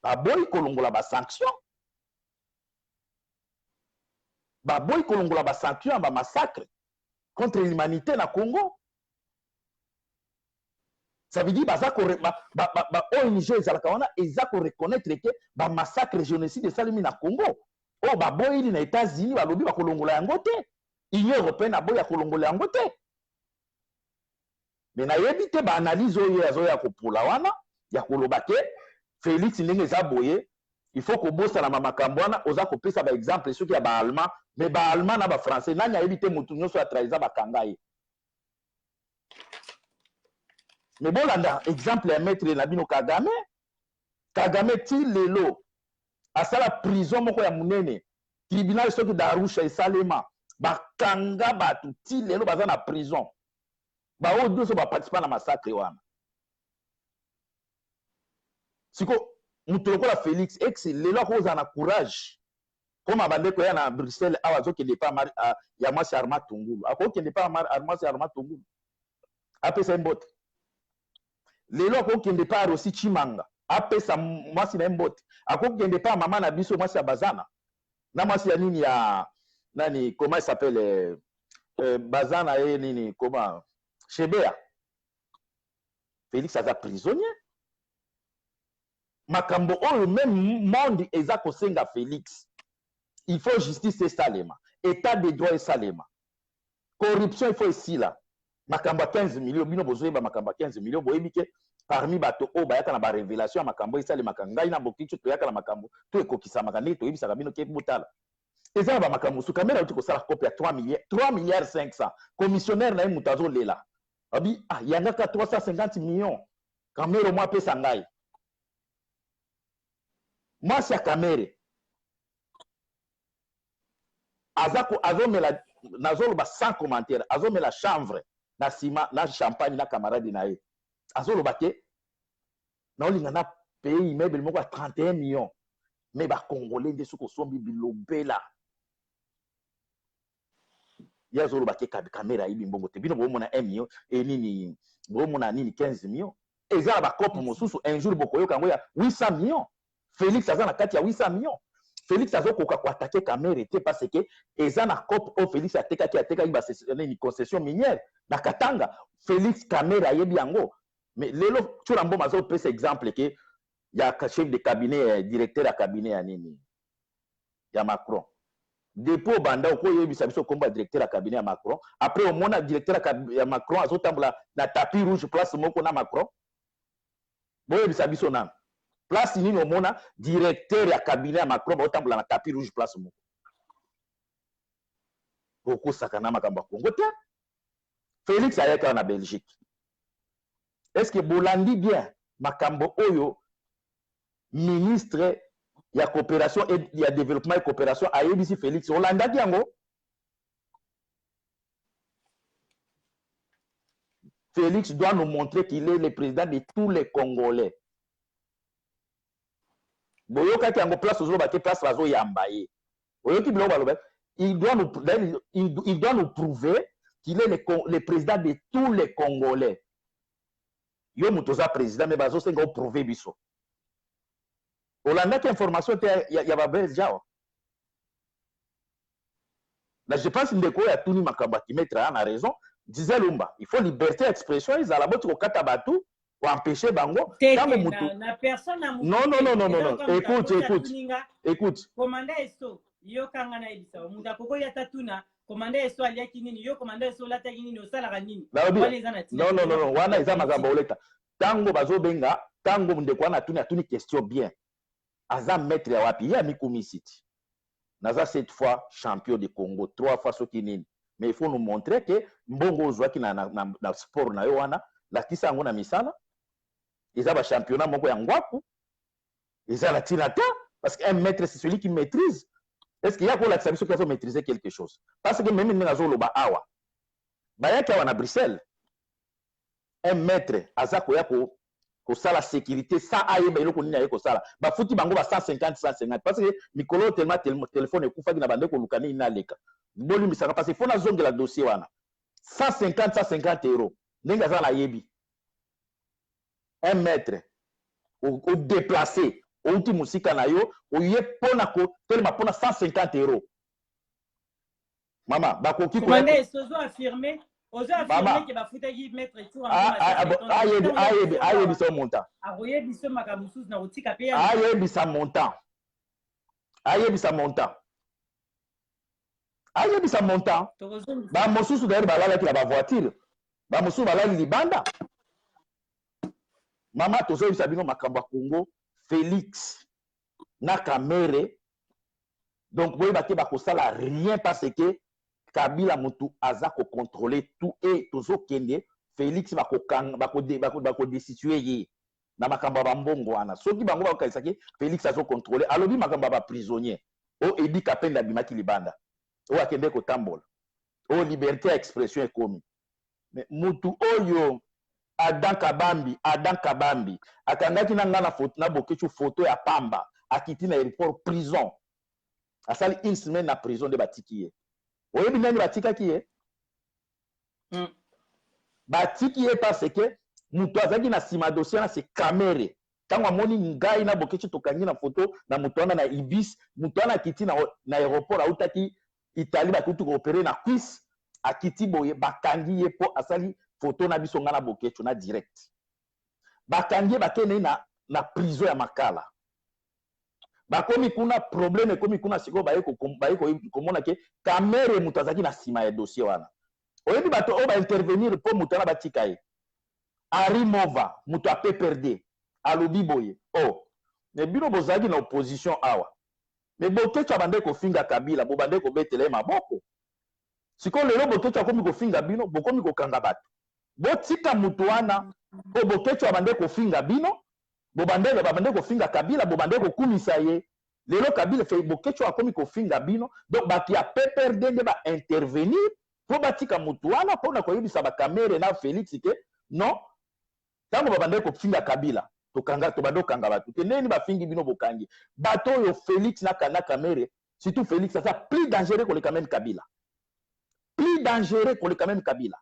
baboyi kolongola basanction ya bamassacre contre l'humanité na Congo. Ça veut dire que ONG ils ont reconnaître que le massacre génocide de Salimi na Congo. Oh, boy na États-Unis, balobi ba kolongola yango te. Union européenne a boya kolongola yango te. Mais na yebi te ba analyse oyo ya kopula wana ya koloba ke Félix ndenge eza boye, il faut que bossa na makambo wana oza kopesa ba exemple soki ya ba allemand, mais ba allemand na ba français nani ayebi te mutu nyonso ya trahisa ba kanga ye. Mais bon, là, exemple, un maître Nabino Kagame, Kagame ti lelo, à ça la prison, moko ya munene, tribunal soki d'Arusha et Salema, bakanga batu ti lelo baza na prison, ba o deux so ba participer na massacre wana. Siko mutoloko la Félix ex lelo ko za na courage, comme abande ko ya na Bruxelles awa zo kende pa ya mwasi Arma Tungulu, ako kende pa Arma Tungulu, apesa mbote. Lelo akokende pa Rossi Chimanga apesa mwasi na mbote akokende pa mama na biso mwasi ya Bazana na mwasi ya nini ya nani comment il s'appelle Bazana et nini comment Chebea. Félix aza prisonnier makambo oyo même monde eza kosenga Félix, il faut justice et salema, état de droit et salema, corruption il faut ici là. Makamba 15 millions, bino bozoyeba makamba 15 millions, boyebi ke parmi bato o bayaka na ba révélation makambo isale makanga ina bokicho to yaka na makambo to ekokisa makandi to yebisa bino ke botala. Eza ba makambo su kamera uti ko sala copie ya 3 milliards 500. Commissionnaire na mutazo lela. Abi yanga ka 350 millions. Kamera moi pesa ngai. Moi si ya kamera. Azomela nazoloba sans commentaire, azomela chanvre. Na sima na champagne na camarade na ye azoloba ke na olinga na pays immeuble moko 31 millions mais ba congolais nde soko sombi bilobela ya azoloba ke kamera ibi mbongo te bino bomona 1 million et nini bomona nini 15 millions eza ba kopo mosusu un jour bokoyoka ngo ya 800 millions. Félix azana kati ya 800 millions. Félix azokoka ko attaquer kamera te parce que eza na kopo o Félix ateka iba une concession minière na Katanga. Félix kamera yebi yango mais lelo tula mboma zo pesa exemple que ya chef de cabinet directeur ya cabinet ya nini ya Macron dépôt banda ko yebi sabiso komba directeur ya cabinet ya Macron après au mona directeur ya Macron azotambola na tapis rouge place moko na Macron boye yebi sabiso na place nini omona directeur ya cabinet ya Macron baotambola na tapis rouge place moko boko sakana makamba Congo te. Félix ayaka na Belgique. Est-ce que bolandi bien makambo oyo ministre ya coopération et ya développement et coopération ayebisi Félix Hollande yango? Félix doit nous montrer qu'il est le président de tous les Congolais. Boyoka ki yango place ozo bate place bazo yambaye. Boyoki bilo baloba, il doit nous prouver qu'il est le président de tous les Congolais. Yo mutoza président mais bazo senga prouver biso. Hollande qui information ya ba base jao. Là je pense ndeko ya tuni makamba qui mettre en raison, disait Lumba, il faut liberté d'expression, ils ala botu ko kata batu pour empêcher bango na personne na non, écoute. Commandant Esso yo kanga na ebisa muta koko ya tatuna commandant Esso aliaki nini yo commandant Esso lata nini osala ka nini non wana eza makambo oleta tango bazobenga tango ndeko wana atuni question bien aza maître ya wapi ya Mikumi City naza 7 fois champion de Congo 3 fois soki nini mais il faut nous montrer que mbongo ozwaki na sport na yo wana lakisa yango na misala eza ba championnat moko ya ngwaku eza la tinata parce qu'un maître c'est celui qui maîtrise. Est-ce qu'il y a pour la sabiso qui a maîtriser quelque chose? Parce que même dans zolo ba awa bayaki awa na Bruxelles un maître azako ya ko sala sécurité ça ayeba eloko nini ayeko sala ba futi bango ba 150 parce que mikolo tellement téléphone ekufaki na bande ko lukani ina leka boli misaka parce que faut na zonge la dossier wana 150 euros ndenge za la yebi un maître au déplacé outi musika na yo oye pona ko tellement pona 150 euros mama bakoki ko commandé sozo affirmé ozo affirmer que bafuta ki mettre tout en aye biso montant aroye biso makamusus na utika pe aye bisa montant ba mosusu d'ailleurs balala ki la ba voiture ba mosusu balali libanda mama tozo bisa bino makambo Congo Félix na Kamere donc boye ba ke ba kosala rien parce que Kabila mutu aza ko contrôler tout et tozo kende Félix bako destituer ye na makambo ba mbongo wana soki bango ba kaisa ke Félix azo contrôler alobi makambo ba prisonnier o Edi Kapenda bimaki libanda o akende ko tambola o liberté d'expression ekomi mais mutu oyo Adam Kabambi akangaki na ngana photo na bokechu photo ya pamba akiti na aéroport prison asali une semaine na prison de batiki ye oyebi nani batikaki ye batiki ye parce que mutu azaki na sima dossier na se Kamere tango amoni ngai na bokechu tokangi na photo na mutu wana na Ibis mutu wana akiti na aéroport autaki Italie bakutu ko opérer na cuisse akiti boye bakangi ye po asali photo na biso ngana bokechu na direct bakangi bakene na prison ya Makala bakomi kuna problème ekomi kuna siko baye komona ke Kamere mutu azaki na sima ya dossier wana oyebi bato o ba intervenir po mutu na batika ye Arimova mutu a PPRD alobi boye me bino bozalaki na opposition awa me bokechu abande kofinga Kabila bobande kobetela maboko siko lelo bokechu akomi kofinga bino bokomi kokanga bato botika mutu wana po bokechu abande kofinga bino babande kofinga Kabila bobande kokumisa ye lelo Kabila fe bokechu akomi kofinga bino donc baki ya PPRD nde ba intervenir po batika mutu wana po na koyebisa ba Kamere na Félix ke non tango babande kofinga Kabila tobande kokanga bato te neni bafingi bino bokangi bato oyo Félix na Kamere surtout Félix ça plus dangereux que le quand même Kabila plus dangereux que le quand même Kabila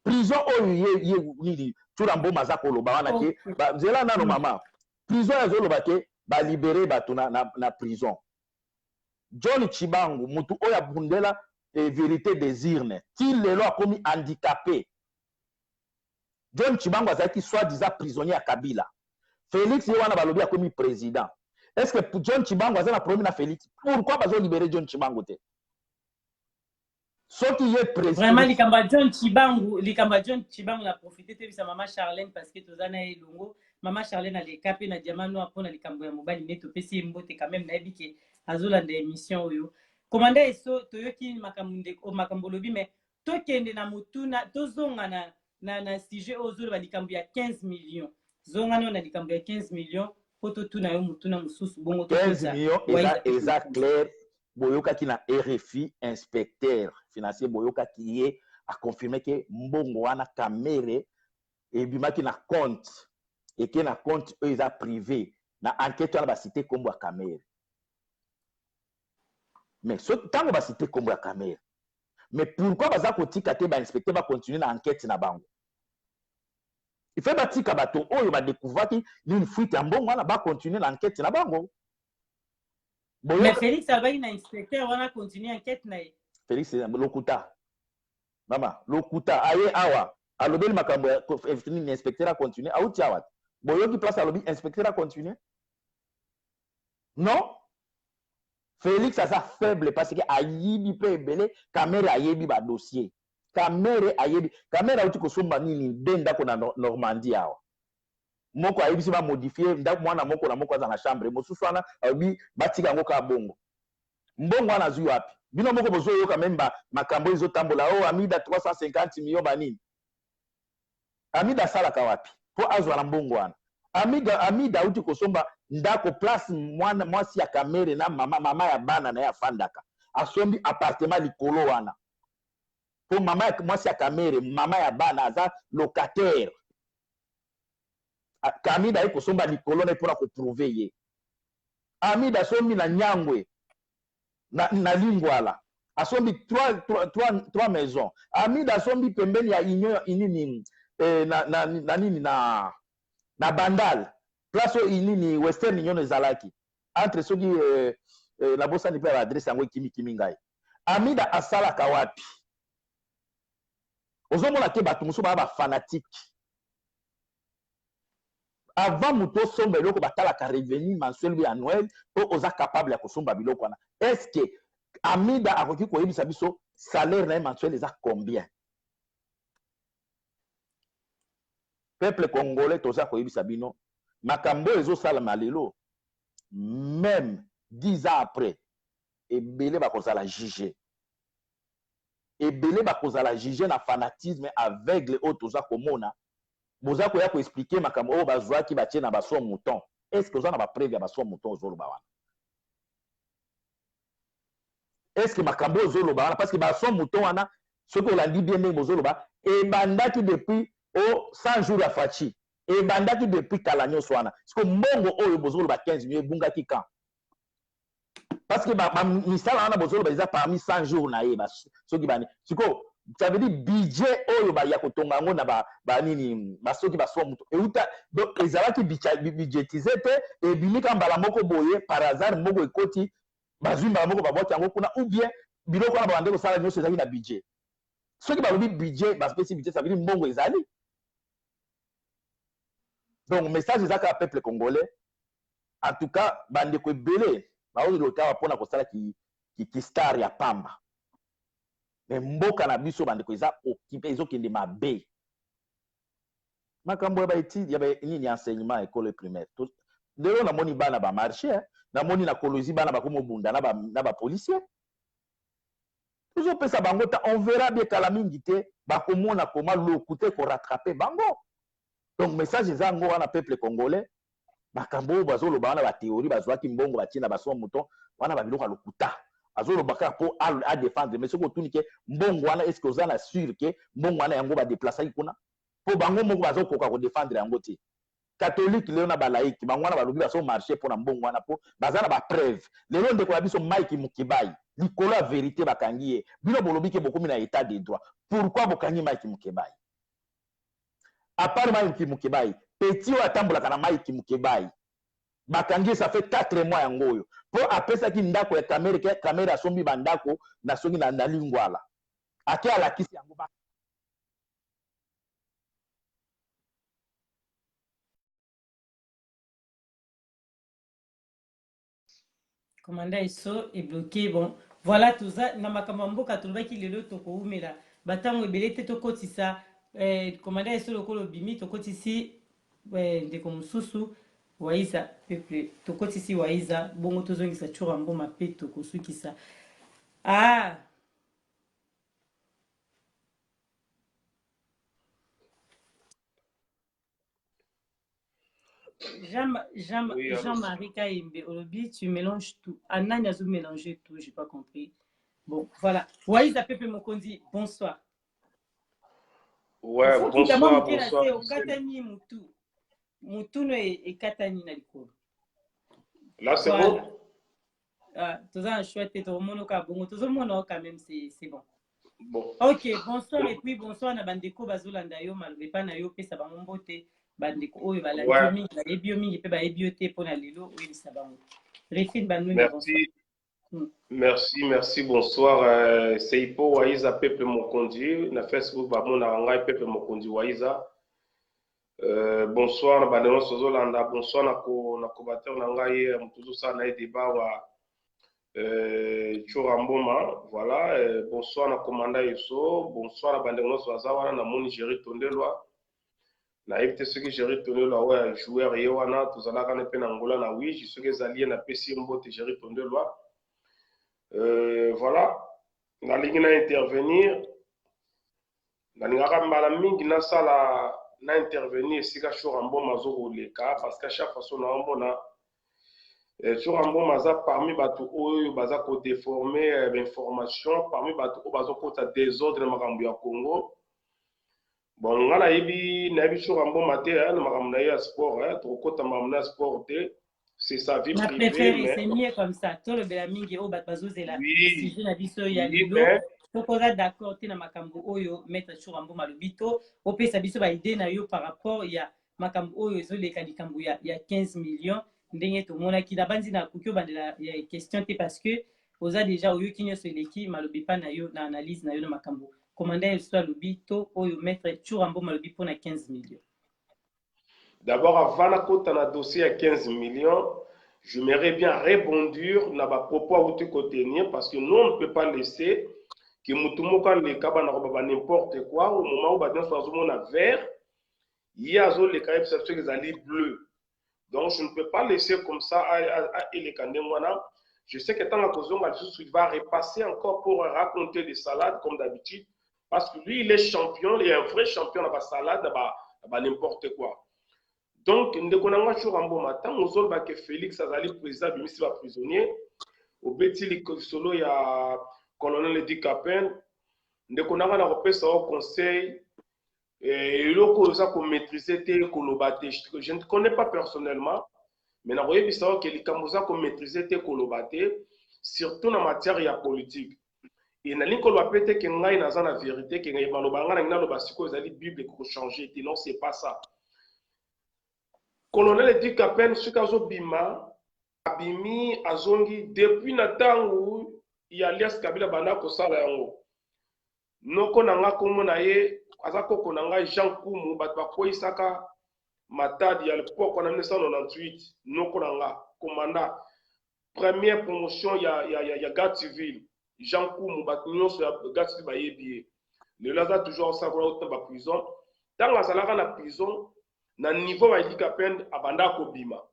prison oyo ye nini turambo mazako loba wana ke nzela nano mama prison ya zoloba ke ba libérer bato na prison John Chibangu mutu oyo abundela vérité des urnes ti lelo akomi handicapé John Chibangu azaki soi-disant prisonnier à Kabila Félix ye wana balobi akomi président est-ce que John Chibangu aza na problème na Félix pourquoi bazo libérer John Chibangu te soki ye président vraiment likamba John Chibangu na profiter te bisa mama Charlène parce que tozana elongo mama Charlène a lekapé na diamant noir pona likambo ya mobali neto pesi mbote quand même na ebike azolanda émission oyo commandant eso toyoki makambo lobi mais tokende na mutuna tozonga na sujet ozolo ba likambo ya 15 millions zonga na likambo ya 15 millions poto tuna yo mutuna mususu bongo to 15 millions eza clair boyoka ki na RFI inspecteur financier boyoka ki ye a confirmé que mbongo wana Kamere ebimaki na compte et que na compte eux eza privé na enquête wana ba cité kombo ya Kamere mais so tango ba cité kombo ya Kamere mais pourquoi baza kotika te ba inspecteur ba continuer na enquête na bango il fait batika bato oyo ba découvrir ki une fuite ya mbongo wana ba continuer na enquête na bango mais Félix Albaï na inspecteur wana continue enquête na ye Félix lokuta mama lokuta aye awa alobeli makambo ya inspecteur a continuer auti awa boyoki place alobi inspecteur a continuer non Félix aza faible parce que ayibi pe ebele Kamere ayebi ba dossier Kamere ayebi Kamere auti kosomba nini denda ko na Normandie awa moko ayebisi ba modifier ndako mwana moko na moko aza na chambre mosusu wana abi batika ngo ka bongo mbongo wana zui wapi bino moko bozo yoka memba makambo izo tambola Amida 350 millions banini Amida sala ka wapi po azwa na mbongo wana Amida uti kosomba ndako place mwana mwasi ya Kamere na mama ya bana na ya fandaka asombi appartement likolo wana po mama ya mwasi ya Kamere mama ya bana aza locataire Amida ekosomba likolo na pona ko prouver ye Amida sombi na Nyangwe na Lingwala asombi trois maisons Amida asombi pembeni ya union inini na nini na Bandal place inini Western Union ezalaki entre soki na bosa ni pe adresse yango kimi ngai Amida asala ka wapi ozomona ke bato mosusu baa bafanatique avant moto osomba eloko batalaka revenu mensuel ou annuel po oza capable ya kosomba biloko wana est-ce que Amida akoki koyebisa biso salaire na ye mensuel eza combien? Peuple congolais toza koyebisa bino makambo ezosalama lelo même 10 ans après ebele bakozala juge ebele bakozala juge na fanatisme aveugle oyo toza komona boza koya koexplike makambo oyo bazwaki batie na baso mouton. Est-ce que oza na bapreuve ya baso mouton ozoloba wana? Est-ce que makambo oyo ozoloba wana parce que baso mouton wana soki olandi bien ndenge bozoloba ebandaki depuis 100 jours ya faci ebandaki depuis kala nyonso wana siko mbongo oyo bozoloba 15 millions ebungaki quand? Parce que misala wana bozoloba eza parmi 100 jours na ye soki bani siko ça veut dire budget oyo ya kotonga yango na banini basoki baso moto euta donc ezalaki budgétisé te ebimika mbala moko boye par hasard moko ekoti bazwi mbala moko babwaki yango kuna ou bien biloko wana babande kosala nyonso ezalaki na budget. Soki balobi budget bapesi budget ça veut dire mbongo ezali. Donc message ezaka ya peuple congolais en tout cas bandeko ebele baoyoka mpona kosala ki star ya pamba mais mboka na biso bandeko eza occupé ezokende mabe makambo ya baétude ya nini enseignement école primaire lelo namoni bana bamarché namoni na kolozi bana bakomobunda na bapolicier tozopesa bango ta on verra bien kala mingi te bakomona koma loku te korattrape bango. Donc message eza yango wana peuple congolais makambo oyo bazoloba wana bathéorie bazwaki mbongo batie na baso mouton wana babiloko ya lokuta azolobaka mpo adéfendre mais soki otuni ke mbongo wana est ce que oza na sûr ke mbongo wana yango badéplasaki kuna mpo bango moko bazokoka kodéfendre yango te. Catholique lelo na balaïque bango wana balobi bazomarché mpo na mbongo wana mpo baza na bapreuve. Lelo ndeko na biso Mike Mukebai likolo ya vérité bakangi ye bino bolobi ke bokomi na état de droit. Pourquoi bokangi Mike Mukebai? À part Mike Mukebai petit oyo atambolaka na Mike Mukebai bakangi ça fait 4 mois yango oyo po apesaki ndako ya kamera asombi bandako na songi na lingwala ake alakisi yango Commandant Eso est bloqué. Bon, voilà tout ça. Na makambo mboka tolobaki lelo tokoumela batango ebele te tokotisa commandant Eso lokolo bimi tokotisi ndeko mususu waiza peuple tokotisi waiza bongo tozongisa chura mboma pe tokosukisa Jean-Marie Kaimbe, Olobi, tu mélanges tout. Anna Niazou mélanger tout, j'ai pas compris. Bon, voilà. Waiza Pepe Mokondi, bonsoir. Ouais, bonsoir, bonsoir. Katani Moutou. Moutou et Katani Naliko. Là, c'est bon? Tout ça, chouette, et tout le monde, quand même, c'est bon. Bon. Ok, bonsoir, et puis bonsoir, Nabandeko, Bazolanda, yo, Malvepa, Nayo, Pesa, Bambote. Bandeko oyo bala biomingi ba ebiomingi pe ba ebiote pona lelo oyo sabango refine banu merci bonsoir c'est Ipo Waiza Peuple Mokondi na Facebook ba mona ngai Peuple Mokondi Waiza bonsoir na bandeko sozolanda bonsoir na kobateur na ngai mutuzu sa na débat wa Choramboma voilà bonsoir na commandant Eso bonsoir na bandeko sozawana na moni Géry Tondelwa na éviter ce que j'ai retenu là ouais joueur yewana tozala kana pe na ngola na oui je suis que allié na PC mbote j'ai retenu là voilà na lingi na intervenir na ngaka mbala mingi na sala na intervenir sika Chorambo mazoko leka parce qu'à chaque façon na mbona Chorambo maza parmi batu oyo baza ko déformer l'information parmi batu o bazo kota désordre na makambo ya Congo. Bon, on a eu Chorambo maté, na makambo na sport, to kota makambo sport te, c'est sa vie privée. Mais c'est mieux comme ça. Tout le belamingi o batbazozela. Si je na biso ya lilo, tokoza d'accord te na makambo oyo mettre Chorambo malobito, o pesa biso ba idée na yo par rapport ya makambo oyo ezoleka likambo ya 15 millions ndenge to mona ki na bandi na kokyo bandela ya question te parce que oza déjà oyo kinyo seleki malobi pa na yo na analyse na yo na makambo commandant soit lobito oyo maître Churambo malobi pour na 15 millions. D'abord, avant la cote dans le dossier à 15 millions, j'aimerais bien rebondir dans ma propos à vous tenir parce que nous, on ne peut pas laisser que Moutoumouka les cabas n'importe quoi au moment où on a vert, il y a les cabas qui sont les bleus. Donc, je ne peux pas laisser comme ça les candémoina. Je sais que tant la cause, il va repasser encore pour raconter des salades comme d'habitude parce que lui, il est champion, il est un vrai champion dans la salade, dans n'importe quoi. Donc, nous avons toujours un bon matin. Nous avons que Félix Azali, président du ministère prisonnier. Au Bétil, solo, il y a colonel Edi Capen. Nous avons repris au conseil. Et il y a maîtriser Kolobate. Je ne connais pas personnellement, mais nous avons vu que les Kamouza maîtriser Kolobate, surtout en matière de politique. Et nous avons dit que nous avons la vérité, que nous avons la Bible pour changer. Non, ce n'est pas ça. Colonel Edi Capen, ce kazo bima, abimi azongi depuis natangu ya alias Kabila banda kosala yango. Noko nanga komo na ye, azako konanga Jean Kumu batba koisaka matadi ya l'époque en 1998. Noko nanga commandant première promotion ya garde civile. Jean Kumu batnyonso ya garde civile ba yebié. Le laza toujours savoir autant ba prison. Tant azalaka na prison na niveau va Edi Capen abanda ko bima.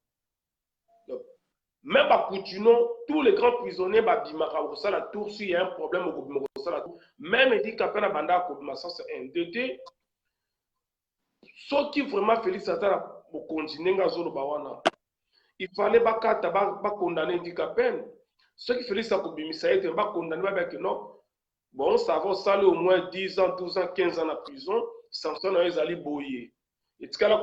Même à Coutino, tous les grands prisonniers babima ka la tour s'il y a un problème au bima la tour. Même Edi Capen abanda ko bima, ça c'est un DD. Ce qui vraiment Félix Atala au continent ngazolo bawana. Il fallait pas condamner Edi Capen. Ce qui Félix a bimisa était pas condamné avec non. Bon, ça va saler au moins 10 ans, 12 ans, 15 ans en prison, sans ça on les allait boyer. Et ce cas-là,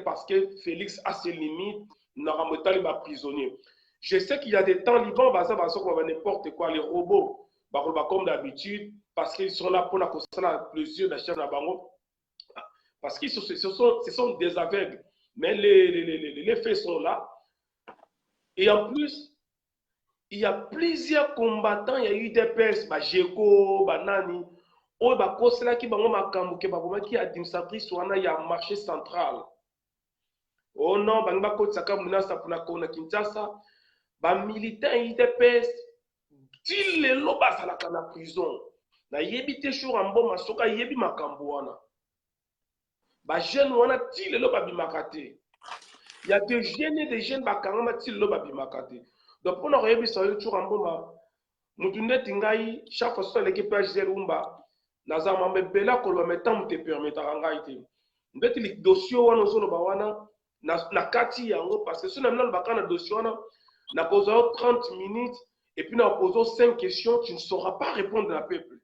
parce que Félix a ses limites, n'a pas les prisonniers. Je sais qu'il y a des talibans, n'importe quoi, les robots, comme d'habitude, parce qu'ils sont là pour les yeux de la chaîne à Bango. Parce que ce sont des aveugles. Mais les faits sont là. Et en plus, il y a plusieurs combattants, il y a eu des perses, Jeko, Banani. Oh, bah, cela qui qui administratrice wana ya marché central. Oh non, bangba ko tsaka munasa puna kona Kinshasa, ba militant IDPS, til le loba sala kana prison. Na yebite jour ambo masoka yebi makambo wana. Ba jeune wana til le loba bimakate. Il y a des jeunes bakanga til le loba bimakate. Donc pour nous yebi sa jour ambo ma mutunde tingai chaque fois l'équipe AGL Umba. Nazama mbela kolwa metam te permettre ngaite ndeti li dossier wana zolo bawana na kati yango parce que si on a bakana dossier wana na poser 30 minutes et puis na poser 5 questions tu ne sauras pas répondre à peuple.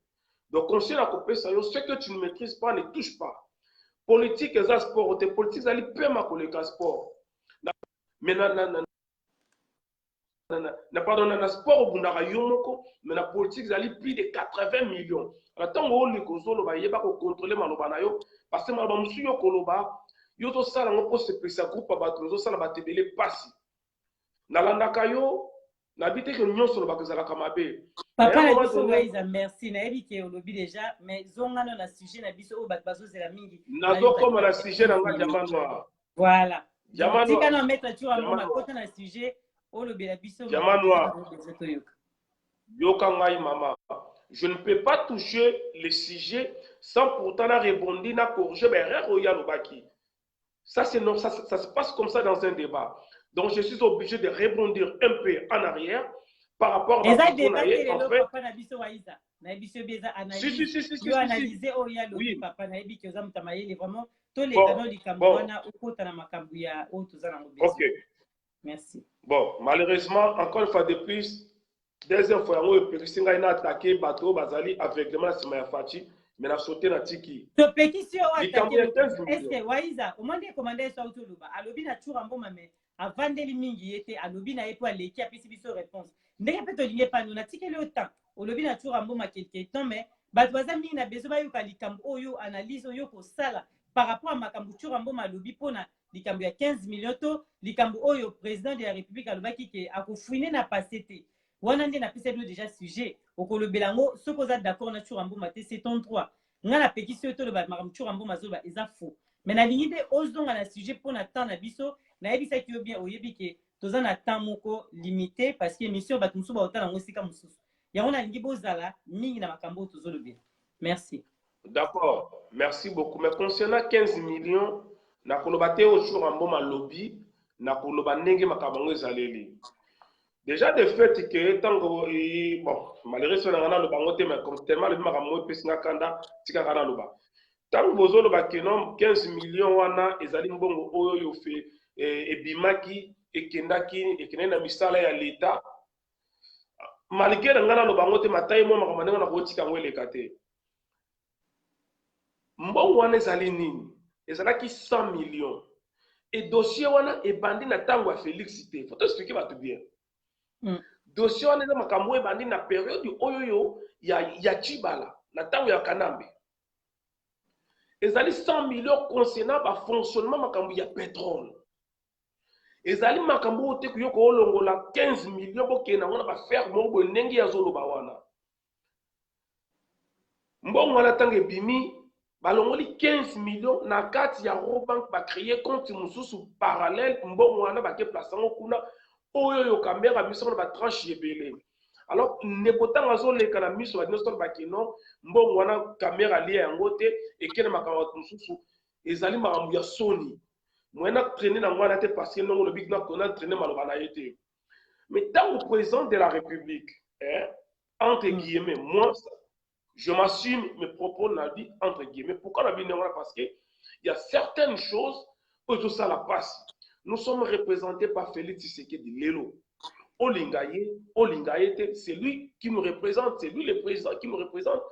Donc conseil la copé ça yo ce que tu ne maîtrises pas ne touche pas. Politique et sport te politique ali peu ma collègue sport. Mais pardon, na sport bundaka yomoko mais na politique ali plus de 80 millions. Attends on les kozolo ba yeba ko contrôler maloba na yo parce que maloba musu yo koloba yo to sala ngo po se pesa groupe ba to sala ba tebele pasi. Na landaka yo na bité que nyonso lo ba kozala kamabe. Papa na biso Waiza merci na ebike olobi déjà mais zonga na sujet na biso o ba bazo zela mingi. Na zo comme na sujet na nga jamano. Voilà. Jamano. Tika na mettre tu à mon côté na sujet olobi la biso. Jamano. Yoka ngai mama. Je ne peux pas toucher les sujets sans pourtant la rebondir, la corriger, mais ça, non, ça se passe comme ça dans un débat. Donc, je suis obligé de rebondir un peu en arrière par rapport à ce qu'on a fait. Ok. Merci. Bon, malheureusement, encore une fois de plus, deuxième fois, on a attaqué bateau Bazali avec le Sima Fati, mais on a sauté dans Tiki. Ce pétition est-ce que Waiza, au moins des commandants sont autour alobi na turambo mame, avant de mingi était alobi na étoile qui a pu subir réponse. N'est pas de ligne pas nous na tiki le temps. Olobi na turambo ma quelque temps mais batwaza mingi na besoin yo kalikambo oyo analyse oyo ko sala par rapport à makambo turambo malobi pona likambo ya 15 millions to likambo oyo président de la République alobaki ke akofouiner na passé. wana nde napesa bino déjà sujet okolobela yango soki oza d'accord na Churamboma te c'est ton droit nga na pétition toloba makambo Churamboma azoloba eza faux mais nalingi nde ozonga na sujet mpo na temps na biso nayebisaki yo bien oyebi ke toza na temps moko limité parce que émission bato mosusu baotala yango esika mosusu yango nalingi bozala mingi na makambo oyo tozolobela merci. D'accord, merci beaucoup. Mais concernant 15 millions, na koloba te au Churamboma lobby, na koloba ndenge makabango ezaleli. Déjà de fait que tant que bon, malheureusement on a le bango te mais comme tellement le makambo pesinga kanda tika kana loba. Tant que bozo loba que non 15 millions wana ezali mbongo oyo yo fait ebimaki ekendaki ekenena misala ya l'état. Malgré ngana lo bango te matai mo makambo ndenge na kotika ngwele kate. Mbongo wana ezali nini ezalaki 100 millions et dossier wana ebandi na tango ya Félix te faut expliquer bato bien dossier wana eza makambo ebandi na période oyo ya Chibala na tango ya Kanambe ezali 100 millions concernant ba fonctionnement makambo ya pétrole ezali makambo te ko yoko olongola 15 millions bokena ngona ba faire moko ndenge ya zolo ba wana mbongo wana tango ebimi balongoli 15 millions na kati ya Robank ba créer compte mususu parallèle mbongo wana ba ke plaçango kuna oyo yo caméra biso na ba tranche yebele alors ne potanga zo leka na miso ba nostal ba kino mbongo wana caméra lia yango te ekena makambo mususu ezali makambo ya Sony mwena traîner na ngwana te parce que non le big na kona traîner maloba na yete mais tant au président de la République entre guillemets moi je m'assume mes propos n'a dit entre guillemets. Pourquoi la vie parce que il y a certaines choses où tout ça la passe. Nous sommes représentés par Félix Tshisekedi Lelo. Olingaye, c'est lui qui nous représente, c'est lui le président qui nous représente.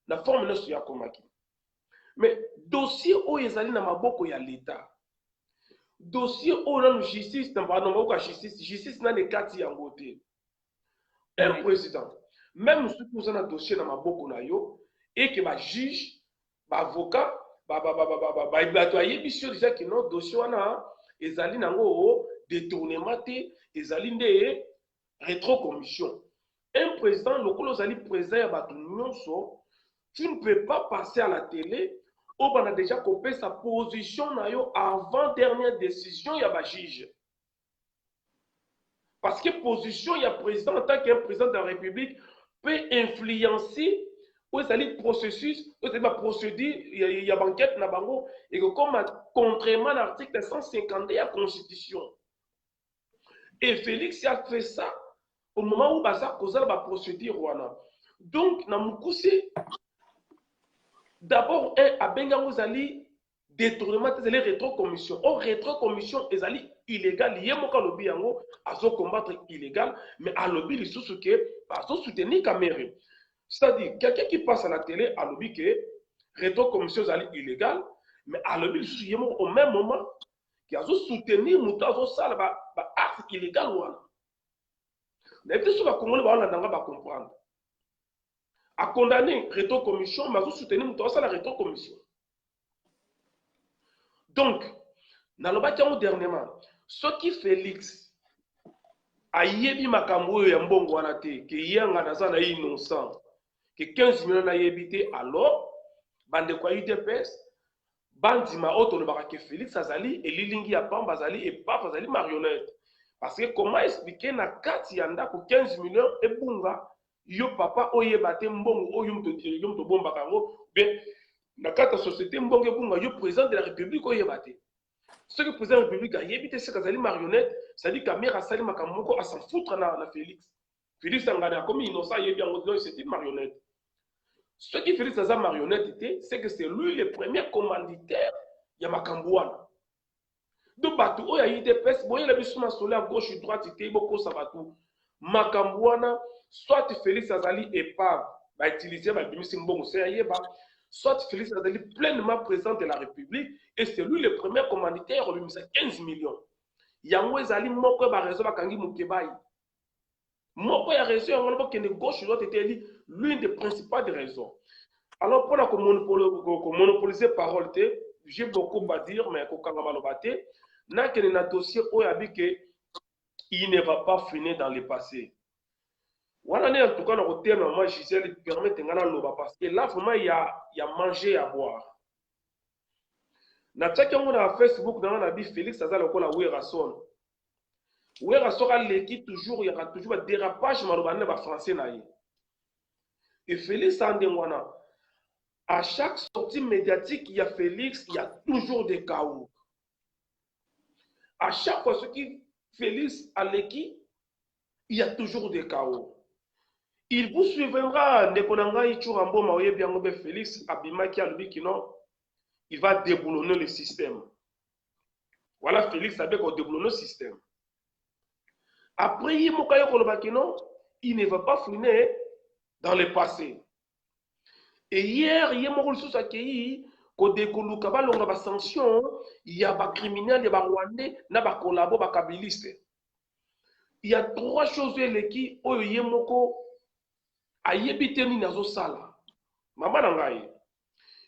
La forme ne soit Komaki. Mais dossier où ils allaient dans ma boko ya l'État. Dossier où la justice, pardon, justice n'a les quatre yangoté. Un président. Même si vous avez un dossier dans ma boko na yo et que ma juge, ma avocat, déjà que non dossier wana ezali nango détournement te ezali nde rétrocommission. Un président lokolo zali président ya bato nyonso, tu ne peux pas passer à la télé on a déjà coupé sa position na yo avant dernière décision ya ba juge. Parce que position ya président en tant qu'un président de la République peut influencer où est le processus, où est la procédure, il y a banquette na bango et que comme contrairement à l'article 150 de la Constitution. Et Félix a fait ça au moment où Baza causait la procédure wana. Donc na mukuse d'abord a benga uzali détournement des rétrocommission. Or rétrocommission ezali illégal, yemoka lobby yango azo combattre illégal mais à lobby li sous que azo soutenir caméra. C'est-à-dire quelqu'un qui passe à la télé à lobby que rétrocommission ezali illégal mais à lobby li sous yemoka au même moment qui azo soutenir muto azo sala ba acte illégal wana. Na été sur la congolais ba ndanga ba comprendre. A condamner rétrocommission mais azo soutenir muto azo sala rétrocommission. Donc, dans le bâtiment dernièrement, ce qui Félix a yebi makambo ya mbongo wana te, que yanga naza na innocent, que 15 millions na yebité, alors, bande kwa UDPS, bandima auto ne baka que Félix azali, et lilingi ya pamba azali, et papa azali marionnette. Parce que comment expliquer na kati yanda ko 15 millions et bunga, yo papa oyebate mbongo oyum to bomba kango, bien, dans la société, le président de la République est ce que le président de la République a évité, c'est qu'il marionnette, c'est-à-dire qu'il a sali makamoko à s'en foutre na Félix. Félix a comme innocent, il c'est une marionnette. Ce qui Félix a marionnette, c'est que c'est lui le premier commanditaire de Makambouana. Donc, il y a eu des personnes, il y a eu des à gauche et droite, il y a eu beaucoup de Makambouana, soit Félix Azali épave, va utiliser ma bimisimbongo, c'est soit Félix Azali pleinement président de la République et c'est lui le premier commanditaire au 15 millions. Yango Azali moko ba raison ba kangi mukebai. Moko ya raison yango que ne gauche droite était l'une des principales raisons. Alors pour la monopoliser parole j'ai beaucoup à dire mais ko kanga malobate na que na dossier o yabi que il ne va pas finir dans le passé. Voilà, en tout cas, dans le terme, moi, Gisèle, permettez de l'eau parce que là, vraiment, il y a manger à boire. Na tchaki on a Facebook, dans la vie, Félix, ça a la Werason. Werason a l'équipe toujours, il y aura toujours un dérapage, malheureusement, dans français. Et Félix, à chaque sortie médiatique, il y a Félix, il y a toujours des chaos. À chaque fois que Félix a l'équipe, il y a toujours des chaos. Il vous suivra, Nekonanga Ichurambo Maoye Biangobe Félix, Abimaki Alubikino, il va déboulonner le système. Voilà, Félix savait qu'on déboulonne le système. Après, il ne va pas fouiner dans le passé. Et hier, il y a un ressource accueilli, qu'on découle, qu'on a des sanctions, il y a des criminels, il y a des Rwandais, il y a des collabos, des kabilistes. Il y a trois choses qui ont été ayebiteni nazo sala. Maman nangaye.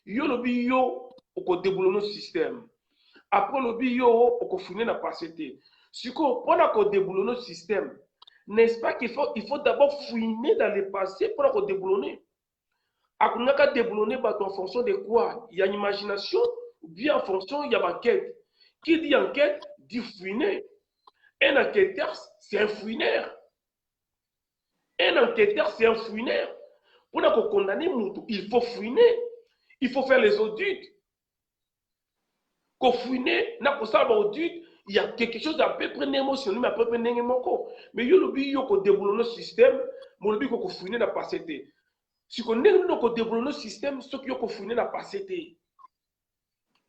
Yo lobi yo oko déboulonner le système. Après lobi yo oko fouiner na passé. Si ko pona ko déboulonner le système, n'est-ce pas qu'il faut d'abord fouiner dans le passé pour ko déboulonner. Akunaka déboulonner en fonction de quoi? Il y a une imagination ou bien en fonction il y a une enquête. Qui dit enquête dit fouiner. Un enquêteur c'est un fouineur. Un enquêteur, c'est un fouineur. Pour condamner Moutou, il faut fouiner. Il faut faire les audits. Quand fouiner, il y a quelque chose à peu près émotionnel, mais à peu près émotionnel. Mais il y a le déboulonner le système, mais il y a le fouiner n'a pas été. Si on déboulonner le système, ce qui est fouiner n'a pas été.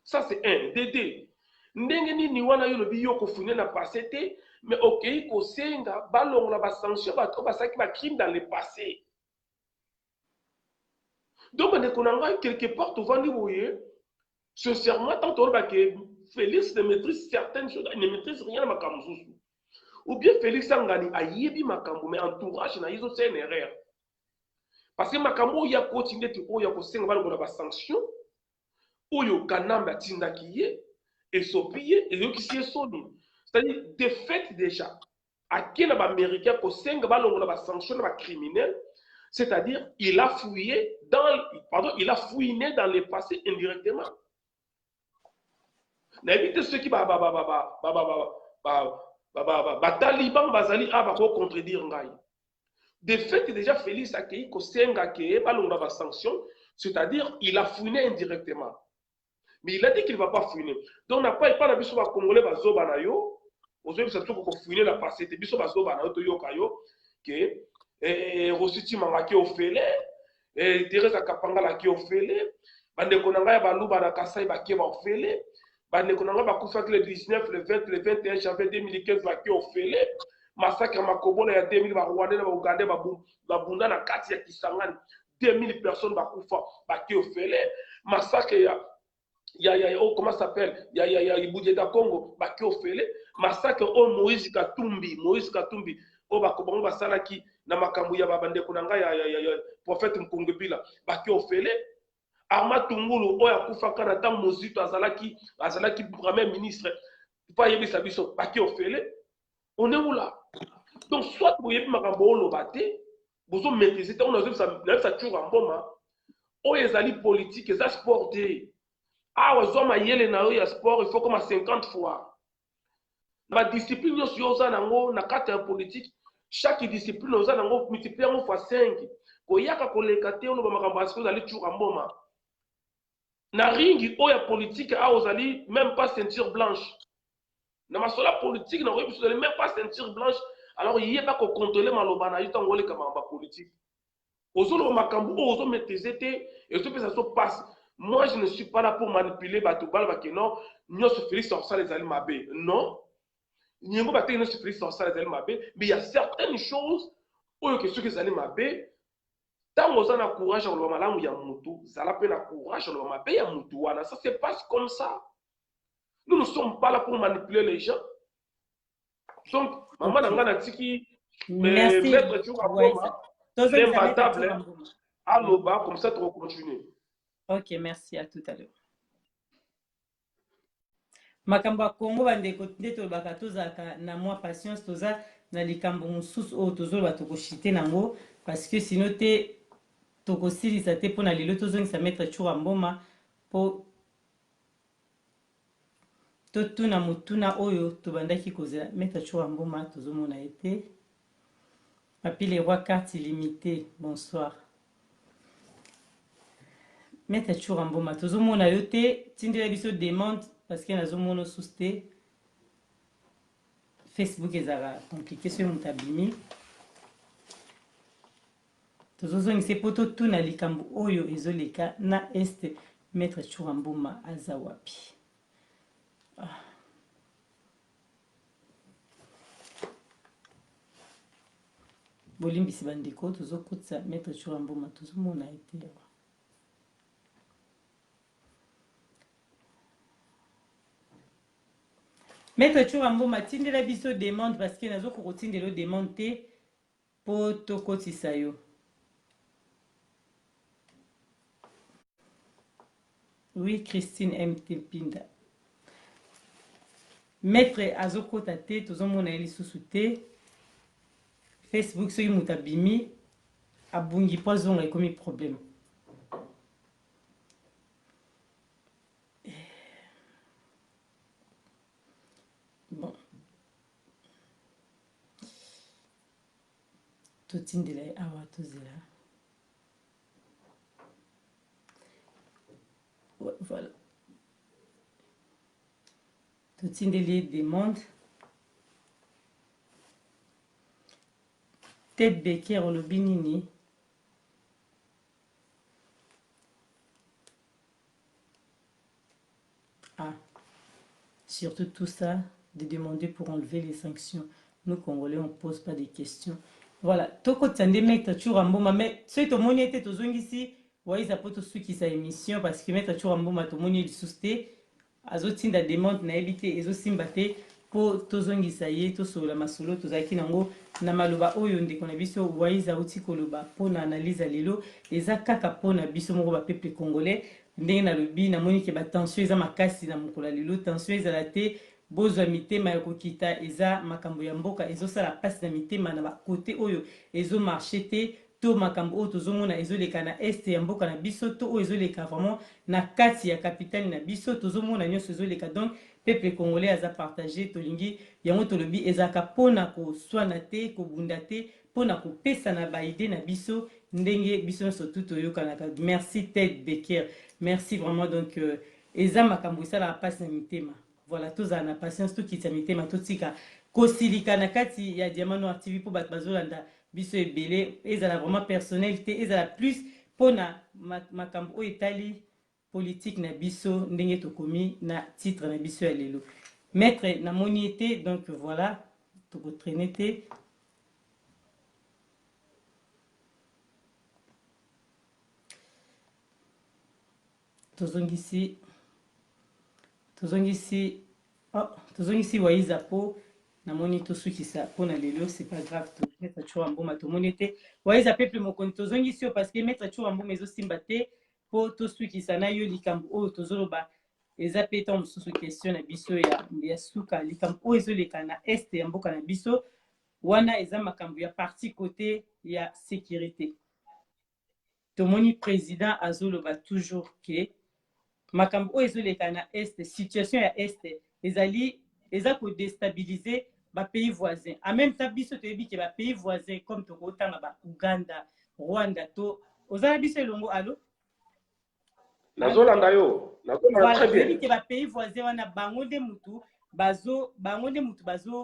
Ça, c'est un. Dédé. Ndengeni ni wana yo lobi yo ko fouiner na passé mais ok ko senga balong la ba sanction ba to ba saki ba crime dans le passé. Donc on est konanga quelque part to vandi boye sincèrement tant to ba que Félix ne maîtrise certaines choses, il ne maîtrise rien à makamzusu. Ou bien Félix Angani a yebi makambo mais entourage na iso c'est une erreur. Parce que makambo ya continuer to ya ko senga balong la ba sanction oyo kanamba tindakiye et sopier et qui s'y soni. C'est-à-dire, de fait déjà, à quel Américain qui a sanctionné les criminels, c'est-à-dire, il a fouillé il a fouiné dans le passé indirectement. N'évitez ceux qui Taliban bazali contredire ngai. De fait déjà, Félix a accueilli que senga ke balonga ba sanction, c'est-à-dire, il a fouiné indirectement. Mais il a dit qu'il ne va pas fouiner. Donc, on n'a pas la biso va congolais va zoba na yo. Aujourd'hui, ça trouve qu'on fouiner la passé. Biso va zoba na yo to yo kayo que Rositi Mangaki au félé, Teresa Kapangala qui au félé, bande konanga ba luba na Kasai ba ki ba au félé, bande konanga ba kufa le 19, le 20, le 21 janvier 2015 ba ki au félé, massacre Makobola ya 2000 ba Rwanda na Uganda ba bunda na kati ya Kisangani, 2000 personnes ba kufa ba ki au félé, massacre comment ça s'appelle? Il y a Boudjeda Congo, Baki Ofele, massacre Moïse Katumbi, Bakobango Basalaki, Namakambu ya Babande Kunanga, ya prophète Mkongobila, Baki Ofele, Arma Tungulu, Oya Kufa Kanata, Mozito, Azalaki, premier ministre, pas Yebi Sabiso, Baki Ofele, on est où là? Donc, soit vous Yebi Makambo Lobate, vous maîtrisez, on a vu ça toujours en boma, Oya Zali politique, ça sporté. Ah, ouais, yele na ya sport, il faut comme 50 fois. La discipline, si on a na carte politique, chaque discipline, on a multiplié fois 5. Ko yaka ko lekate on ba makamba ce que vous allez toujours en moment. Na ringi oya politique, ah, vous allez même pas ceinture blanche. Na masola politique, na vous allez même pas ceinture blanche. Alors, il y a pas qu'on contrôler maloba na yuta ngole kamamba politique. Ozolo makambu, ozo maîtriser et tout ça se passe. Moi, je ne suis pas là pour manipuler Batoubal, non, nous sommes Félix Sorsa les Alimabé. Non, nous sommes Félix Sorsa les Alimabé, mais il y a certaines choses où il y a ceux qui sont Alimabé. Tant qu'on a courage à l'homme, il y a Moutou, ça a peine à courage à l'homme, il y a Moutou. Ça se passe comme ça. Nous ne sommes pas là pour manipuler les gens. Donc, maman n'a tiki, mais mettre toujours à Boma, c'est imbattable, à l'Oba, comme ça, tu vas continuer. Ok, merci, à tout à l'heure. Makamba Congo bandeko nde tolobaka tozalaka na mwa patience toza na likambo mosusu oyo tozoloba tokoshite nango parce que sinon te tokosilisa te mpona lelo tozongisa maître Chura Mboma mpo totuna motuna oyo tobandaki kozela maître Chura Mboma tozomona ye te. Papi les rois carte illimitée, bonsoir. Maître Chura Mboma tozomona yo te tindela biso demande parce que nazomona susu te. Facebook ezala compliqué sur moto abimi tozozongisa mpo totuna likambo oyo ezoleka na este maître Chura Mboma aza wapi. Bolimbisi bandeko tozokutisa maître Chura Mboma tozomona ete maître Chura Mboma tindela biso demande parce que nazo kokotindela demande te po tokotisa yo. Oui, Christine MT Pinda. Maître azokota te tozomona ye lisusu te. Facebook soki moto abimi abungi po azonga ekomi problème. Bon. Totindela ye awa tozela. Voilà. Totindeli demande. Tête Becker olobi nini. Ah. Surtout tout ça, de demander pour enlever les sanctions. Nous, Congolais, on ne pose pas de questions. Voilà. Toko tande maître Chura Mboma. Mais ce to moni était tozongi ici. Voyez, ça peut tout ce qui sa émission parce que maître Chura Mboma to moni du sousté. Azotinda demande na ebité ezo simbate po tozongi sa ye to sola masolo tozaki nango na maloba oyo ndeko na biso waiza uti koloba po na analyse lelo eza kaka po na biso moko ba peuple congolais ndenge na lobi na moni ke ba tension eza makasi na mokola lelo tension eza la te bozwa mitema ya kokita eza makambo ya mboka ezo sala pasi na mitema na ba côté oyo ezo marché te to makambo oyo tozomona ezoleka na este ya mboka na biso to oyo ezoleka vraiment na kati ya capitale na biso tozomona nyonso ezoleka donc peuple congolais aza partagé tolingi yango tolobi ezaka pona koswana te kobunda te pona kopesa na baide na biso ndenge biso nyonso tu toyokanaka. Merci Ted Becker, merci vraiment. Donc eza makambo esalaka mpasi na mitema. Voilà, tozala na patience tokitisa mitema totika kosilika na kati ya Diamant Noir TV po bato bazolanda biso ebele ezala vraiment personnalité ezala plus pona makambo oyo etali politique na biso ndenge tokomi na titre na biso ya lelo. Maître na moni ete donc voilà tokotraîner te. Tozongisi waiza po namoni tosukisa po na lelo c'est pas grave to maître Chura Mboma tomoni ete waiza peuple mokoni tozongisi parce que maître Chura Mboma ezosimba te po tosukisa na yo likambo oyo tozoloba eza pe ta mosusu question na biso ya suka likambo oyo ezoleka na este ya mboka na biso wana eza makambo ya parti côté ya sécurité. Tomoni président azoloba toujours que makambo oyo ezoleka na este situation ya este eza ko déstabiliser ba pays voisins. En même temps biso toyebi ke ba pays voisins comme tokotanga ba Uganda, Rwanda to ozala biso elongo allo nazolanda yo nazolanda très bien ke ba pays voisins wana bango nde mutu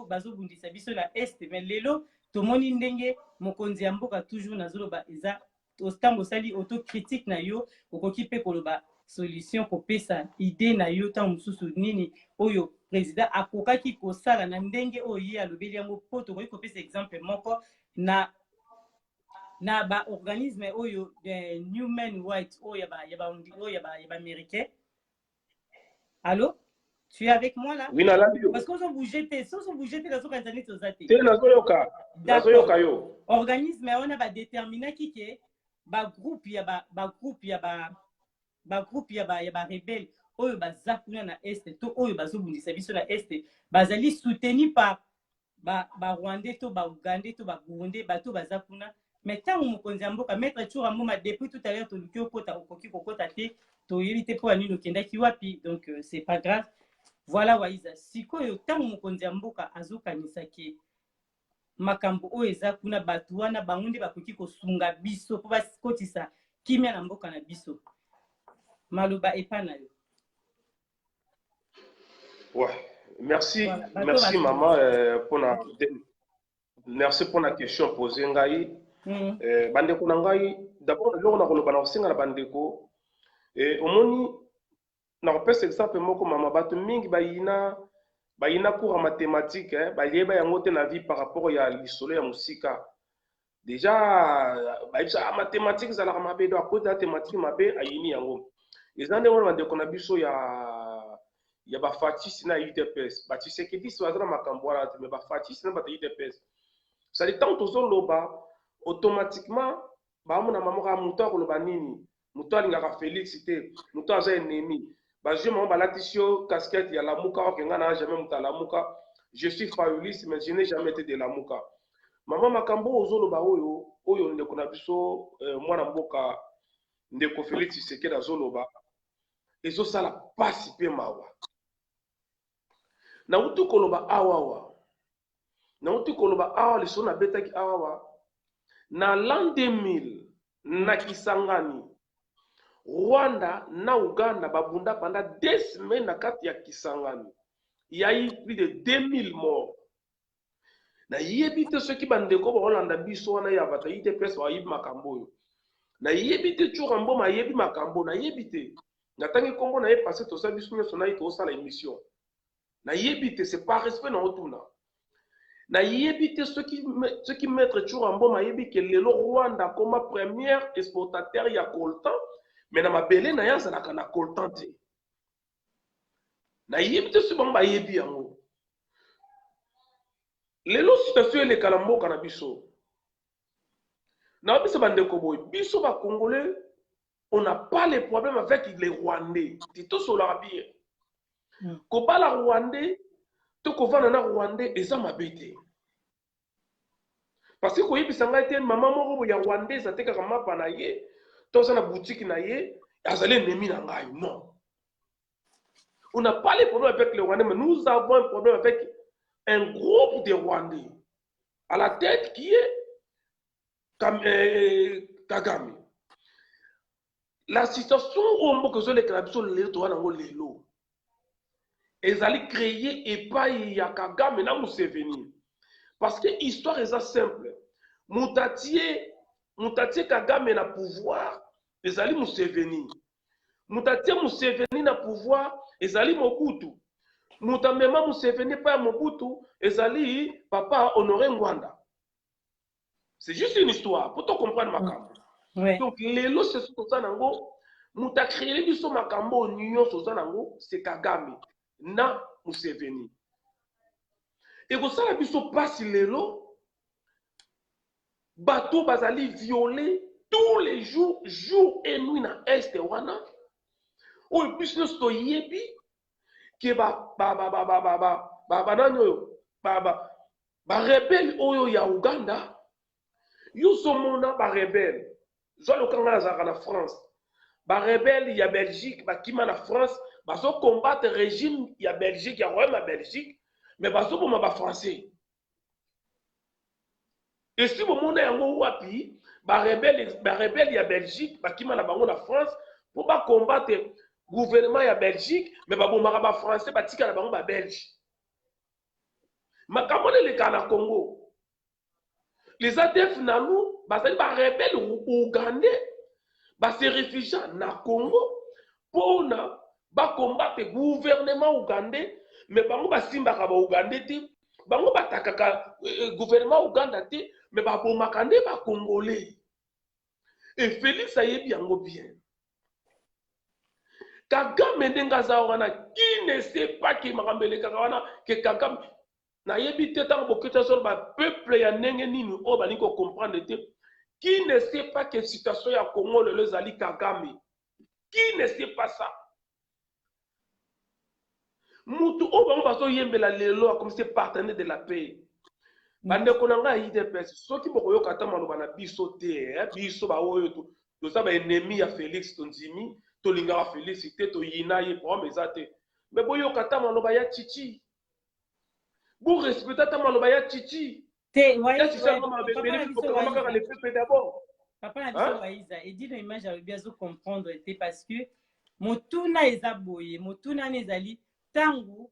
bazobundisa biso na este mais lelo tomoni ndenge mokonzi ya mboka toujours nazoloba eza ntango osali autocritique na yo okoki mpe koloba solution kopesa idée na yo ntango mosusu nini oyo président akokaki kosala na ndenge oyo ye alobeli yango po tokoki kopesa exemple moko na ba organisme oyo human rights oyo ya ba américain. Allô, tu es avec moi là? Oui, parce qu'on s'en bougeait dans son internet aux athées. Nazoyoka yo. Organisme on a ba déterminer qui ke ba groupe ya ba rebelle oyo baza kuna na este to oyo bazobundisa biso na este bazali soutenu par Rwandais to Ougandais to Burundais bato baza kuna mais ntango mokonzi ya mboka maître Tchura Mboma depuis tout à l'heure toluki okota okoki kokota te toyebi te mpo ya nini okendaki wapi donc c'est pas grave voilà Waiza sikoyo ntango mokonzi ya mboka azokanisa ke makambo oyo eza kuna bato wana bango nde bakoki kosunga biso mpo bakotisa kimia na mboka na biso maloba epa na yo. Ouais, merci, Voilà, merci maman merci pour la question posée ngai. Bandeko na ngai d'abord eloko na koloba na kosenga na bandeko omoni na kopesa exemple moko mama bato mingi bayina cours en mathématiques bayeba yango te na vie par rapport ya lisolo ya musika déjà bayebisa mathématiques ezalaka mabe do akote ya thématique mabe ayini yango eza nde wana bandeko na biso ya bafatisi na UDPS batisekedisi baza na makambo wana te me bafatisi na bato ya UDPS sali ntango tozoloba automatiquement baamona mamoka moto akoloba nini moto alingaka Félix te moto aza ennemi bazwi mamo balatisi yo casquette ya lamuka okenga na jamais moto alamuka je suis Fayulis mais je n'ai jamais été de lamuka mama makambo ozoloba oyo ndeko na biso mwana mboka ndeko Félix Tshisekedi azoloba ezosala pasi mpe mawa nauti koloba awawa nauti koloba awa liso nabetaki awawa na l'an 2000 na Kisangani Rwanda na Uganda babunda pendant 2 semaines na kati ya Kisangani il y a eu plus de 2000 morts na yebi te soki bandeko baolanda biso wana ya bato yite pesa bayibi makambo oyo na yebi te Tchura Mboma yebi makambo na yebi te natangi kombo na ye passé to sa biso nyonso na ito osala émission na yebi te c'est pas respect na otuna na yebi te soki maître Tchura Mboma yebi ke lelo Rwanda koma première exportateur ya coltan mais na mabele na yazalaka na coltan te na yebi te soki bango bayebi yango lelo situation elekala mboka na biso na biso bandeko boy biso ba congolais on n'a pas les problèmes avec les Rwandais tito sola bien ko bala Rwandais to ko vana na Rwandais eza mabete parce que ko yebisa ngai te mama moko ya Rwandais atekaka mapa na ye to za na boutique na ye azali ennemi na ngai non on n'a pas les problèmes avec les Rwandais mais nous avons un problème avec un groupe de Rwandais à la tête qui est Kagame. La situation où on peut que les Kalabiso les lelo ils allaient créer et pas il y a Kagame na Museveni parce que histoire est simple mutatie Kagame na pouvoir ils allaient Museveni na pouvoir ils allaient Mobutu mutamema Museveni pas Mobutu ils allaient papa Honoré Ngwanda. C'est juste une histoire pour te comprendre makambo. Ouais. Donc les lots c'est tout ça nango muta créer biso makambo union soza nango c'est Kagame na Museveni. Et ko sala biso passe les lots bateau bazali violer tous les jours jour et nuit na est wana. O business to yebi ke ba rebelle oyo ya Uganda. Yo somona ba rebelle zo lokanga za na France ba rebelle ya Belgique ba kima na France bazo combattre régime ya Belgique ya royaume ya Belgique mais bazo boma ba français et si vous mona yango wapi ba rebelle ya Belgique ba kima na bango na France pour ba combattre gouvernement ya Belgique mais ba bomaka ba français ba tika na bango ba Belge makamone le kana Congo. Les ADF nanou, bazali ba rebelle ougandais, ba se réfugiés na Congo pour na ba combattre gouvernement ougandais, mais bango ba simbaka ba ougandais te, bango ba takaka gouvernement ouganda te, mais ba bomakande ba congolais. Et Félix ayebi yango bien. Kagame ndenga za wana qui ne sait pas que makambele kaka que Kagame na yebi te tango boketa sur ba peuple ya ndenge nini o bani ko comprendre te qui ne sait pas que situation ya Congo le zali Kagame qui ne sait pas ça mutu o bango bazo yembela lelo comme c'est partenaire de la paix bandeko na ngai IDPS soki bokoyoka ata maloba na biso te biso baoyo toza baennemi ya Félix Tonzimi tolingaka Félix te toyina ye problème eza te mais boyoka ata maloba ya Chichi borespecte ata maloba ya Chichi te le peuple d'abord papa na biso Waiza edi na image alobi azo comprendre te parce que motuna eza boye motuna wana ezali ntango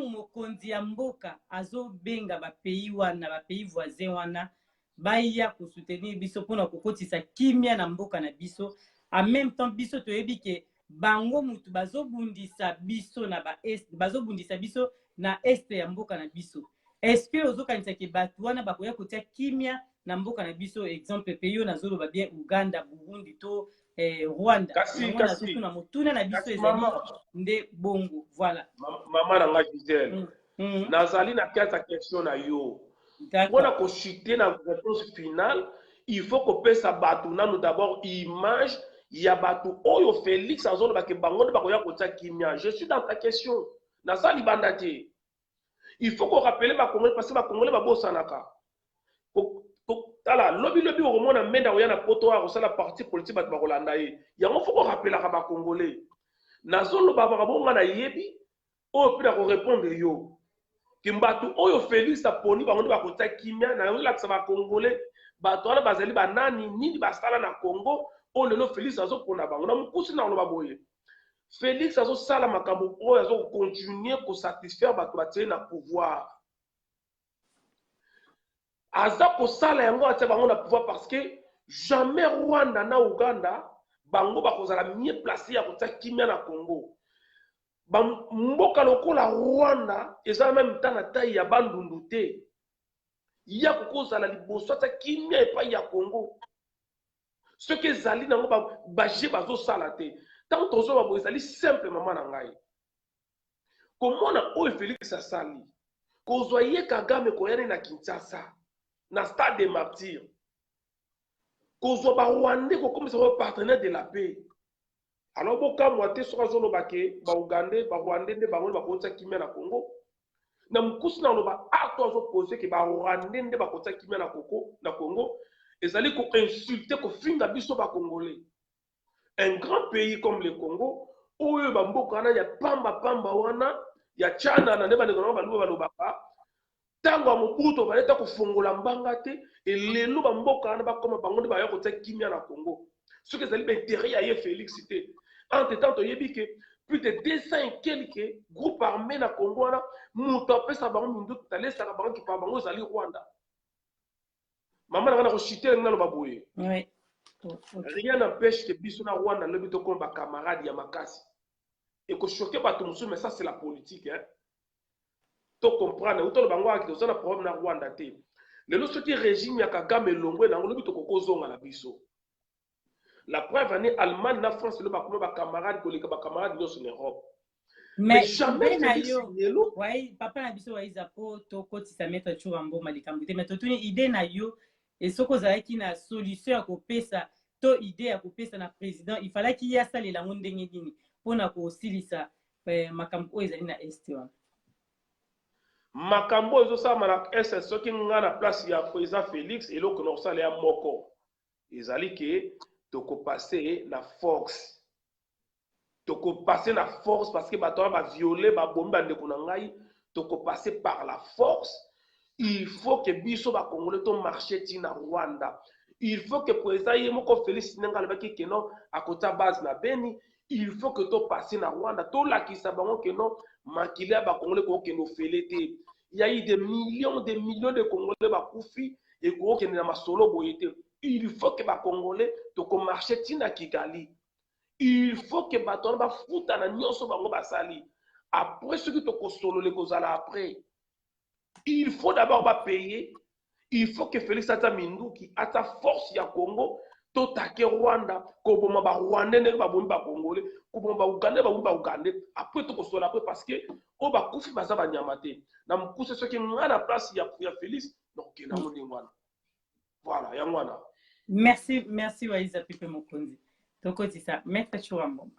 mokonzi ya mboka azobenga bapays wana bapays voisin wana baya kosoutenir biso mpona kokotisa kimia na mboka na biso en même temps biso toyebi ke bango mutu bazobundisa biso na bazobundisa biso na este ya mboka na biso. Est-ce que ozokanisa ke bato wana bakoya kotia kimia na mboka na biso exemple pays nazoloba bien Uganda, Burundi to Rwanda kasi na motuna na biso ezali nde bongo voilà mama na nga Gisèle nazali na kati question na yo mpona kochite na réponse finale il faut kopesa bato nanu d'abord image ya bato oyo Félix azoloba ke bango nde bakoya kotia kimia. Je suis dans ta question nazali banda te il faut qu'on rappelle bakongolais parce que bakongolais babosanaka tala lobi okomona menda oya na poto a kosala parti politique bato bakolanda ye yango faut qu'on rappelaka bakongolais nazoloba bakabonga na yebi oyo mpe na korépondre yo ke bato oyo Félix aponi bango nde bakotia kimia na yango elakisa bakongolais bato wana bazali banani nini basala na Congo oyo lelo Félix azopona bango na mokusi na oloba boye Félix azosala makambo oyo azokontinue kosatisfaire bato batie na pouvoir aza kosala yango atia bango na pouvoir parce que jamais Rwanda na Uganda bango bakozala mieux placé ya kotia kimia na Congo mboka lokola Rwanda eza même temps na taille ya bandundu te ya kokozala liboso atia kimia epai ya Congo ce que ezali nango baje bazosala te tant tozoba boye ezali simple mama na ngai komona oyo Félix asali kozwa ye Kagame koyane na Kinshasa na stade des martyrs kozwa barwandais kokomisa ba partenaire de la paix alors bokamwa te soki azoloba ke baugandais barwandais nde bango bakotia kimia na Congo na mokusi na loba acte azopose ke barwandais nde bakotia kimia na Congo ezali koinsulte kofinga biso bakongolais un grand pays comme le Congo oyo bamboka wana ya pamba wana ya Tchana na nde bandeko na baluba balobaka tango mobuto baleta kofongola mbanga te elelo bamboka wana bakoma bango nde baya kotia kimia na Congo soki ezali baintérêt ya ye Félix te entre temps toyebi ke plus de 200 et quelques groupes armés na Congo wana moto apesa bango minduki talesaka bango kipa bango ezali Rwanda mama nanga na kochite nanga loba boye rien n'empêche que biso na Rwanda lobi to komba camarade ya makasi et ko choquer bato musu mais ça c'est la politique hein to comprendre ou to loba ngwa ki to na problème na Rwanda te lelo soki régime ya Kagame longwe na lobi to kokozonga na biso la preuve année Allemagne na France le ba komba ba camarade ko leka ba camarade yo sur l'Europe mais jamais lelo ouais papa na biso Waiza po to kotisa mettre Chouambo malikambo te mais to tuni idée na yo et ce qu'on a qui na solution à kopesa to idée à kopesa na président il fallait qu'il y a ça les langues ndenge nini pona ko silisa makambo ezali na est makambo ezo sa mara est ce qui ngana place ya président Félix et loko no sala ya moko ezali ke to ko passer na force parce que bato ba violer ba bomba ndeko na ngai to ko passer par la force. Il faut que biso ba congolais to marché tina Rwanda. Il faut que président yemoko Félix Nenga lebaki que non à côté base na Beni, il faut que to passer na Rwanda to la ki sabango que non makile ba congolais ko que no felete. Il y a eu des millions de congolais ba kufi et ko que na masolo boyete. Il faut que ba congolais to ko marché tina Kigali. Il faut que bato ba futa na nyonso bango basali. Après ce que to ko solo le kozala après. Il faut d'abord payer. Il faut que Félix Minduki a sa force ya Congo, to take Rwanda, ko boma ba Rwandais ne ba bomba Congolais, ko boma ba Ugandais ba bomba Ugandais. Après to ko sola après parce que o ba kufi baza ba nyamate. Na mkuse ce qui ngana place ya Félix, donc na mo ngwana. Voilà, ya ngwana. Merci Waiza Pipe Mokonzi. Toko tisa, maître Chouambo.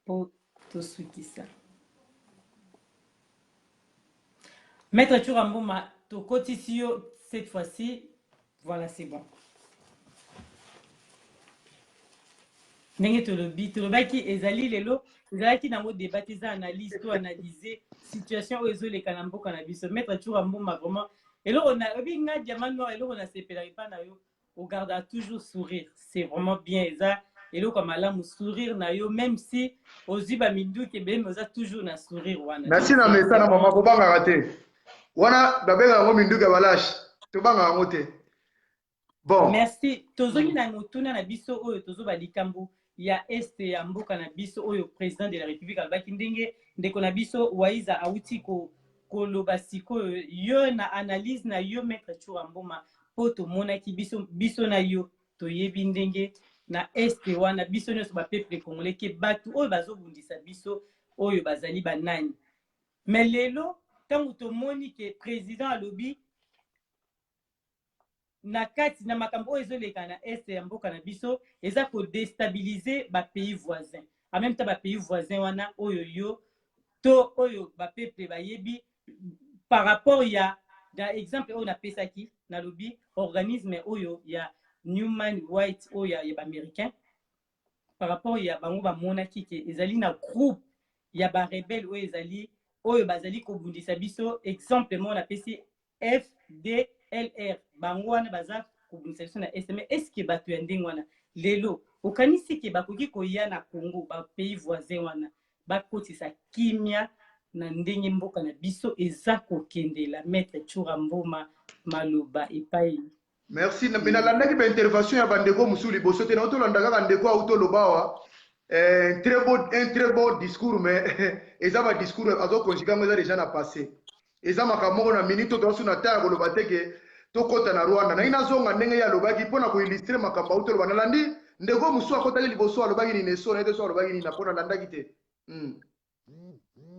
Pour tout ce qui ça. Maître Churambuma, to kotisio cette fois-ci, voilà, c'est bon. Ndenge tolobaki ezali lelo ezalaki nango débat eza analyse to analyser situation oyo ezoleka na mboka na biso. Maître Churambuma vraiment eloko na obi nga diamant noir eloko na sepelaki pa na yo o garde toujours sourire. C'est vraiment bien eza eloko malamu sourire na yo même si ozwi ba minduki be mais oza toujours na sourire wana. Merci na mesa na mama ko banga raté. Wana dabenga ngo minduki balash. To banga ngo te. Bon. Merci. Tozongi na motuna na biso oyo tozo ba likambo ya este ya mboka na biso oyo président de la République alobaki ndenge ndeko na biso Waiza auti koloba sikoyo yo na analyse na yo Maître Churambuma po tomonaki biso na yo toyebi ndenge na este wana biso nyonso ba peuple congolais ke batu oyo bazobundisa biso oyo bazali banani. Mais lelo tango tomoni ke président alobi na kati na makambo oyo ezoleka na este ya mboka na biso eza ko déstabiliser ba pays voisins en même temps ba pays voisins wana oyo yo to oyo ba peuple bayebi par rapport ya exemple oyo na pesaki na lobi organisme oyo ya Human Rights oyo ya ba américain par rapport ya bango ba monaki ke ezali na groupe ya ba rebelle oyo ezali oyo bazali ko bundisa biso exemple mo na pesi FDLR bango wana baza kobundisa biso na SM. Est-ce que bato ya ndenge wana lelo okanisi ke bakoki koya na Congo ba pays voisin wana bakotisa kimia na ndenge mboka na biso eza kokendela Maître Churambuma maloba epai. Merci na landaki ba intervention ya bandeko musuli bosote na otolandaka ka ndeko auto lobawa un très beau discours mais eza ba discours azo conjuguer eza déjà na passé eza makamoko na minute to suna ta koloba teke tokota na Rwanda na inazonga ndenge ya lobaki pona ko illustrer makambo auto loba na landi ndeko musu akotaki liboso alobaki ni neso na ete so alobaki ni na pona landaki te.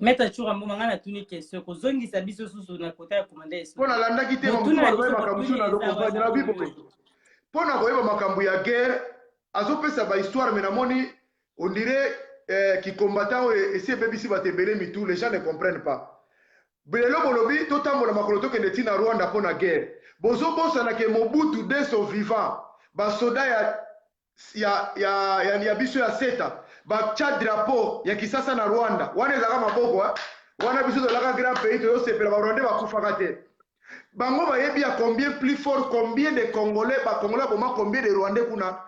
Maître Churambuma ngana tuni question ko zongisa biso susu na kota ya commandant eso pona landaki te musu alobaki makambo suna do compagnie na bibo pona ko yeba makambo ya guerre azopesa ba histoire mais na moni on dirait qui combattant et c'est BBC va te belé mitou les gens ne comprennent pas. Belelo bolobi totambola makoloto ke netina Rwanda pona guerre. Bozo bosa na ke Mobutu dès son vivant. Ba soda ya biso ya seta. Ba cha drapeau ya kisasa na Rwanda. Wana zaka maboko wana biso de la grand pays to yosepela ba Rwanda ba kufaka te. Bango ba yebi ya combien plus fort combien de Congolais ba Congolais boma combien de Rwandais kuna.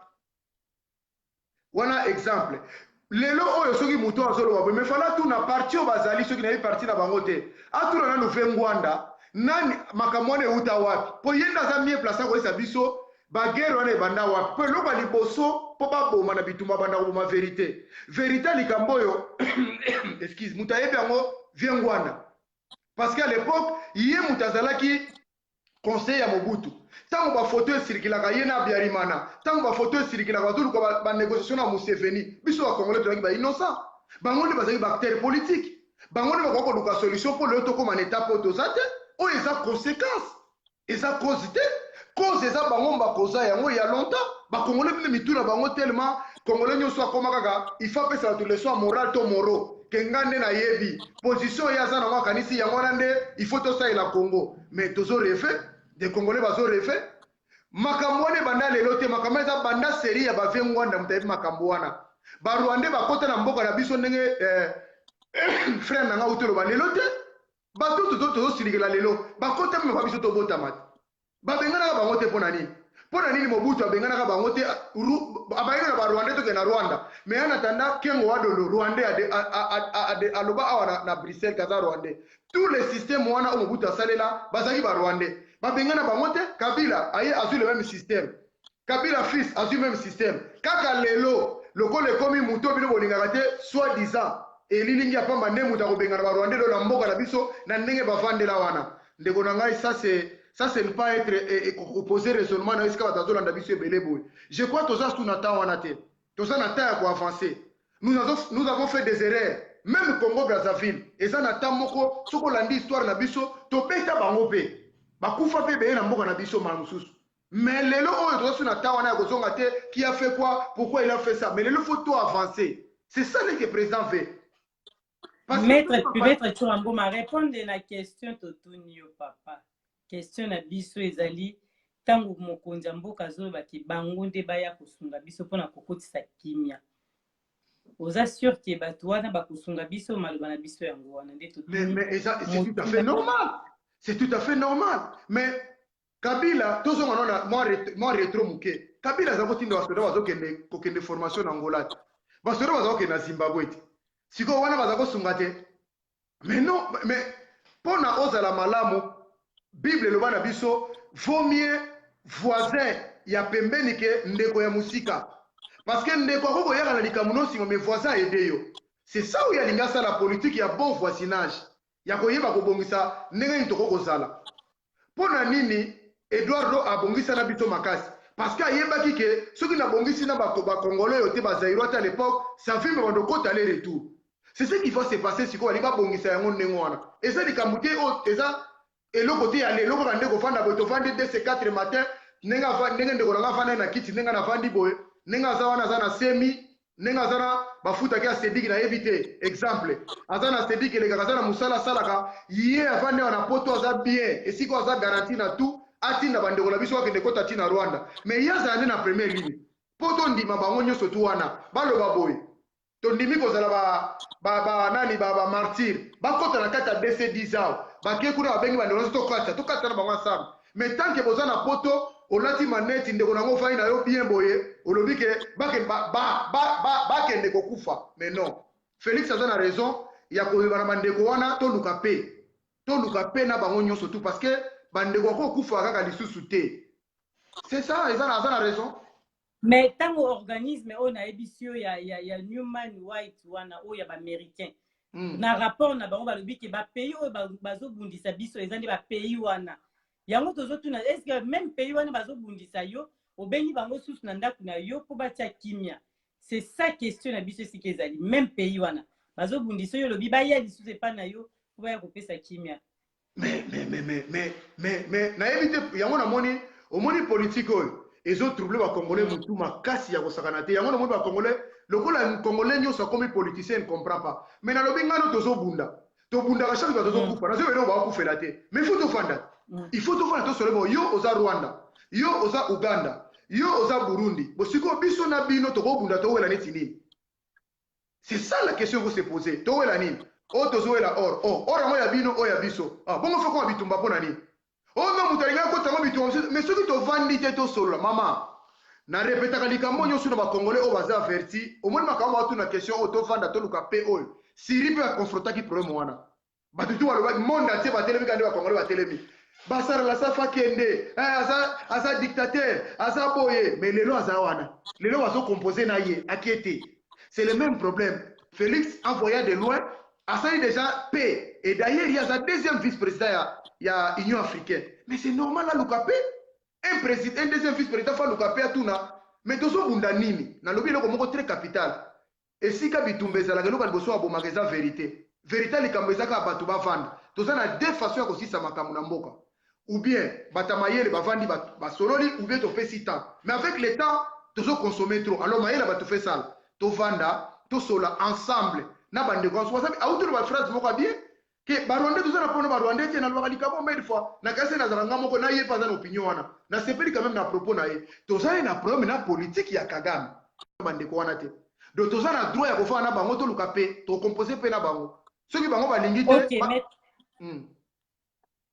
Wana exemple. Lelo oyo soki muto azolo ba me fala tu na parti o bazali soki na parti na bango te. Atuna na Luvengwanda nani makamone uta wapi. Po yenda za mie place ko esa biso ba guerre wana banda wapi. Po lo ba liboso po ba boma na bituma banda ko ma vérité. Vérité likamboyo excuse mutayebi yango Vengwanda. Parce qu'à l'époque, yé mutazalaki conseil ya Mobutu. Tango ba photo circulaka yena Biarimana, tango ba photo circulaka tulu ko ba négociation na Museveni, biso ba Congolais to ba innocent. Bango ne bazali ba acteur politique. Bango ne ba ko luka solution pour le to comme en état poto zate, o eza conséquence. Eza cause te, cause eza bango ba koza yango ya longtemps. Ba Congolais bi mituna bango tellement Congolais nyoso akoma kaka, il faut pesa toutes les soins moral to moro. Kengande na yebi, position ya za na makanisi yango nande, il faut to ça la Congo. Mais tozo refait des Congolais bazo refait makambo wana banda lelo te makambo eza banda série ya bavengwanda mutayebi makambo wana ba Rwandais bakota na mboka na biso ndenge frère nanga utoloba lelo te bato tozo silikela lelo bakota me ba biso tobotama babenganaka bango te mpona nini Mobutu abenganaka bango te abayena ba Rwandais toke na Rwanda mais en attendant kengo wadolo Rwandais aloba awa na Bruxelles kaza Rwandais tous les systèmes wana Mobutu asalela bazaki ba Rwandais babengana bango te Kabila aye azui le même système Kabila fils azui le même système kaka lelo lokole komi muto bino bolingaka te soi-disant elilingi apamba nde mutu akobengana ba Rwandais na mboka na biso na ndenge bavandela wana ndeko na ngai ça c'est ne pas être opposé raisonnement na esika batazolanda biso ebele boye je crois toza sous na temps wana te toza na temps ya koavancer nous avons fait des erreurs même Congo Brazzaville eza na temps moko soko landi histoire na biso tobeta bango pe bakufa pe beye na mboka na biso mamususu mais lelo oyo toza sous na temps wana ya kozonga te qui a fait quoi pourquoi il a fait ça mais lelo faut tout avancer c'est ça que le président veut Maître Chouambo m'a répondu à la question Totunio papa. Question na biso ezali tango mokonzi ya mboka azolobaki bango nde baya kosunga biso mpona kokotisa kimia. Oza sûr que bato wana bakosunga biso maloba na biso yango wana nde Totunio. Mais c'est tout à fait normal. C'est tout à fait normal. Mais Kabila, tous on a moi rétro muke. Kabila zako tindo basoda bazokende kokende formation na Angola. Basoda bazokende na Zimbabwe. Siko wana bazako sunga te. Mais non, mais pona ozala malamu Bible loba na biso vaut mieux voisin ya pembeni ke ndeko ya musika. Parce que ndeko akoko yaka na likamuno singo mes voisins aider yo. C'est ça où il y a l'ingasa la politique, il y a bon voisinage. Il y a koyeba kobongisa ndenge ntoko kozala. Pona nini Eduardo abongisa na biso makasi. Parce que ayebaki ke soki na bongisi na ba congolais yote ba zaïrois à l'époque, ça fait me rendre compte aller retour. C'est ce qui va se passer si quoi liba bongisa yango ndenge wana. Et ça likamute o eza eloko te aller eloko ka ndeko fanda boto fandi de ces 4 matin nenga va ndenge ndeko na fanda na kiti nenga na fandi boye nenga za wana za na semi nenga za na bafuta kia sediki na éviter exemple azana sediki le kaka na musala salaka yé afande wana poto aza bien et si quoi aza garantie na tout atinda bandeko na biso wakende kota tina Rwanda mais yaza ane na première ligne poto ndima bango nyonso tu wana baloba boye tondimi kozala ba nani ba martyr bakota na kata DC 10 ans bakie kuna babengi bandeko to kata na bango ensemble mais tant que bozana poto olati maneti ndeko nango fai na yo bien boye olobi ke bakende kokufa mais non Félix aza na raison ya koyeba na bandeko wana toluka pe na bango nyonso tout parce que bandeko kokufa kaka lisusu te c'est ça eza na raison. Mais tant organisme on a ébissio ya Human Rights wana o ya ba américain na rapport na bango balobi ke ba pays o bazobundisa biso ezandi ba pays wana yango tozotuna est-ce que même pays wana bazobundisa yo obengi bango susu na ndako na yo po batia kimia. C'est ça question na biso sike ezali même pays wana bazobundisa yo lobi baya lisusu epa na yo po baya kopesa kimia. Mais na éviter yango na moni omoni politique oyo ezo troubler ba congolais mutu makasi ya kosakana te yango na moni ba congolais lokola congolais nyoso comme politicien ne comprend pas mais na lobi ngano tozobunda ka chaque fois tozokufa na zo ero ba kufela te mais il faut tofanda to solo yo oza Rwanda yo oza Uganda yo oza Burundi bosiko biso na bino tokobunda towela neti nini. C'est ça la question que se poser towela nini o tozowela or yango ya bino o ya biso bongo fo ko bitumba pona nini o no mutalinga ko tango bitumba mais soki tovandi te to solo mama na répétaka likambo nyonso na bakongolais oyo baza averti omoni makambo batu na question oyo tovanda toluka pe oyo siri mpe baconfrontaki problème wana bato tu balobaki monde atie batelemi kandi bakongolais batelemi basala sa fakende aza dictateur aza boye mais lelo aza wana lelo bazo composer na ye akiete c'est le même problème. Félix envoyé de loin asali déjà paix et d'ailleurs il y a sa deuxième vice-président ya Union africaine mais c'est normal là lukape un deuxième vice-président fa lukape atuna mais tozo bunda nini na lobi loko moko très capital et si ka bitumbeza la loka liboso abo magaza vérité likambo ezaka bato bavanda toza na deux façons ya kosisa makambo na mboka ou bien batamayele bavandi basololi ou bien topesi temps mais avec le temps tozo consommer trop alors mayele bato fait ça tovanda tosola ensemble na bandeko en soi autre ba phrase moko bien que barwandais toza na pona barwandais te na lobaka likabo mais fois na kasi na zalanga moko na ye pas na opinion wana na sepeli quand même na propos na ye toza na problème na politique ya Kagame bandeko wana te donc toza na droit ya kofana na bango to luka pe to composer pe na bango soki bango balingi te OK maître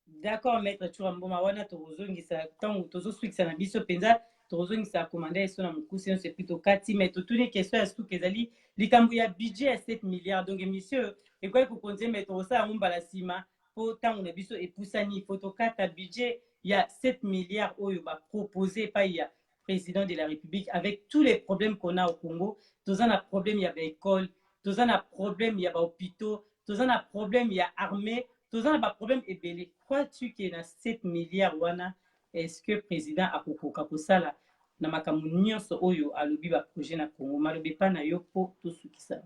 d'accord maître Chouambo wana tozongisa tango tozoswikisa na biso penza tozongisa commandant eso na mukusi c'est plutôt kati mais toutes les questions est-ce que ezali likambo ya budget à 7 milliards donc monsieur et quoi que konze mettre ça on bala sima pour tango na biso epusani photokata budget il y a 7 milliards oyo ba proposé par ya président de la République avec tous les problèmes qu'on a au Congo tous un problème il y a école tous un problème il y a hôpitaux tous un problème il y a armée tous un problème ebele crois-tu qu'il y a 7 milliards wana est-ce que président akokoka kosala na makambo nyonso oyo alobi ba projet na Congo malobi pa na yo po to sukisa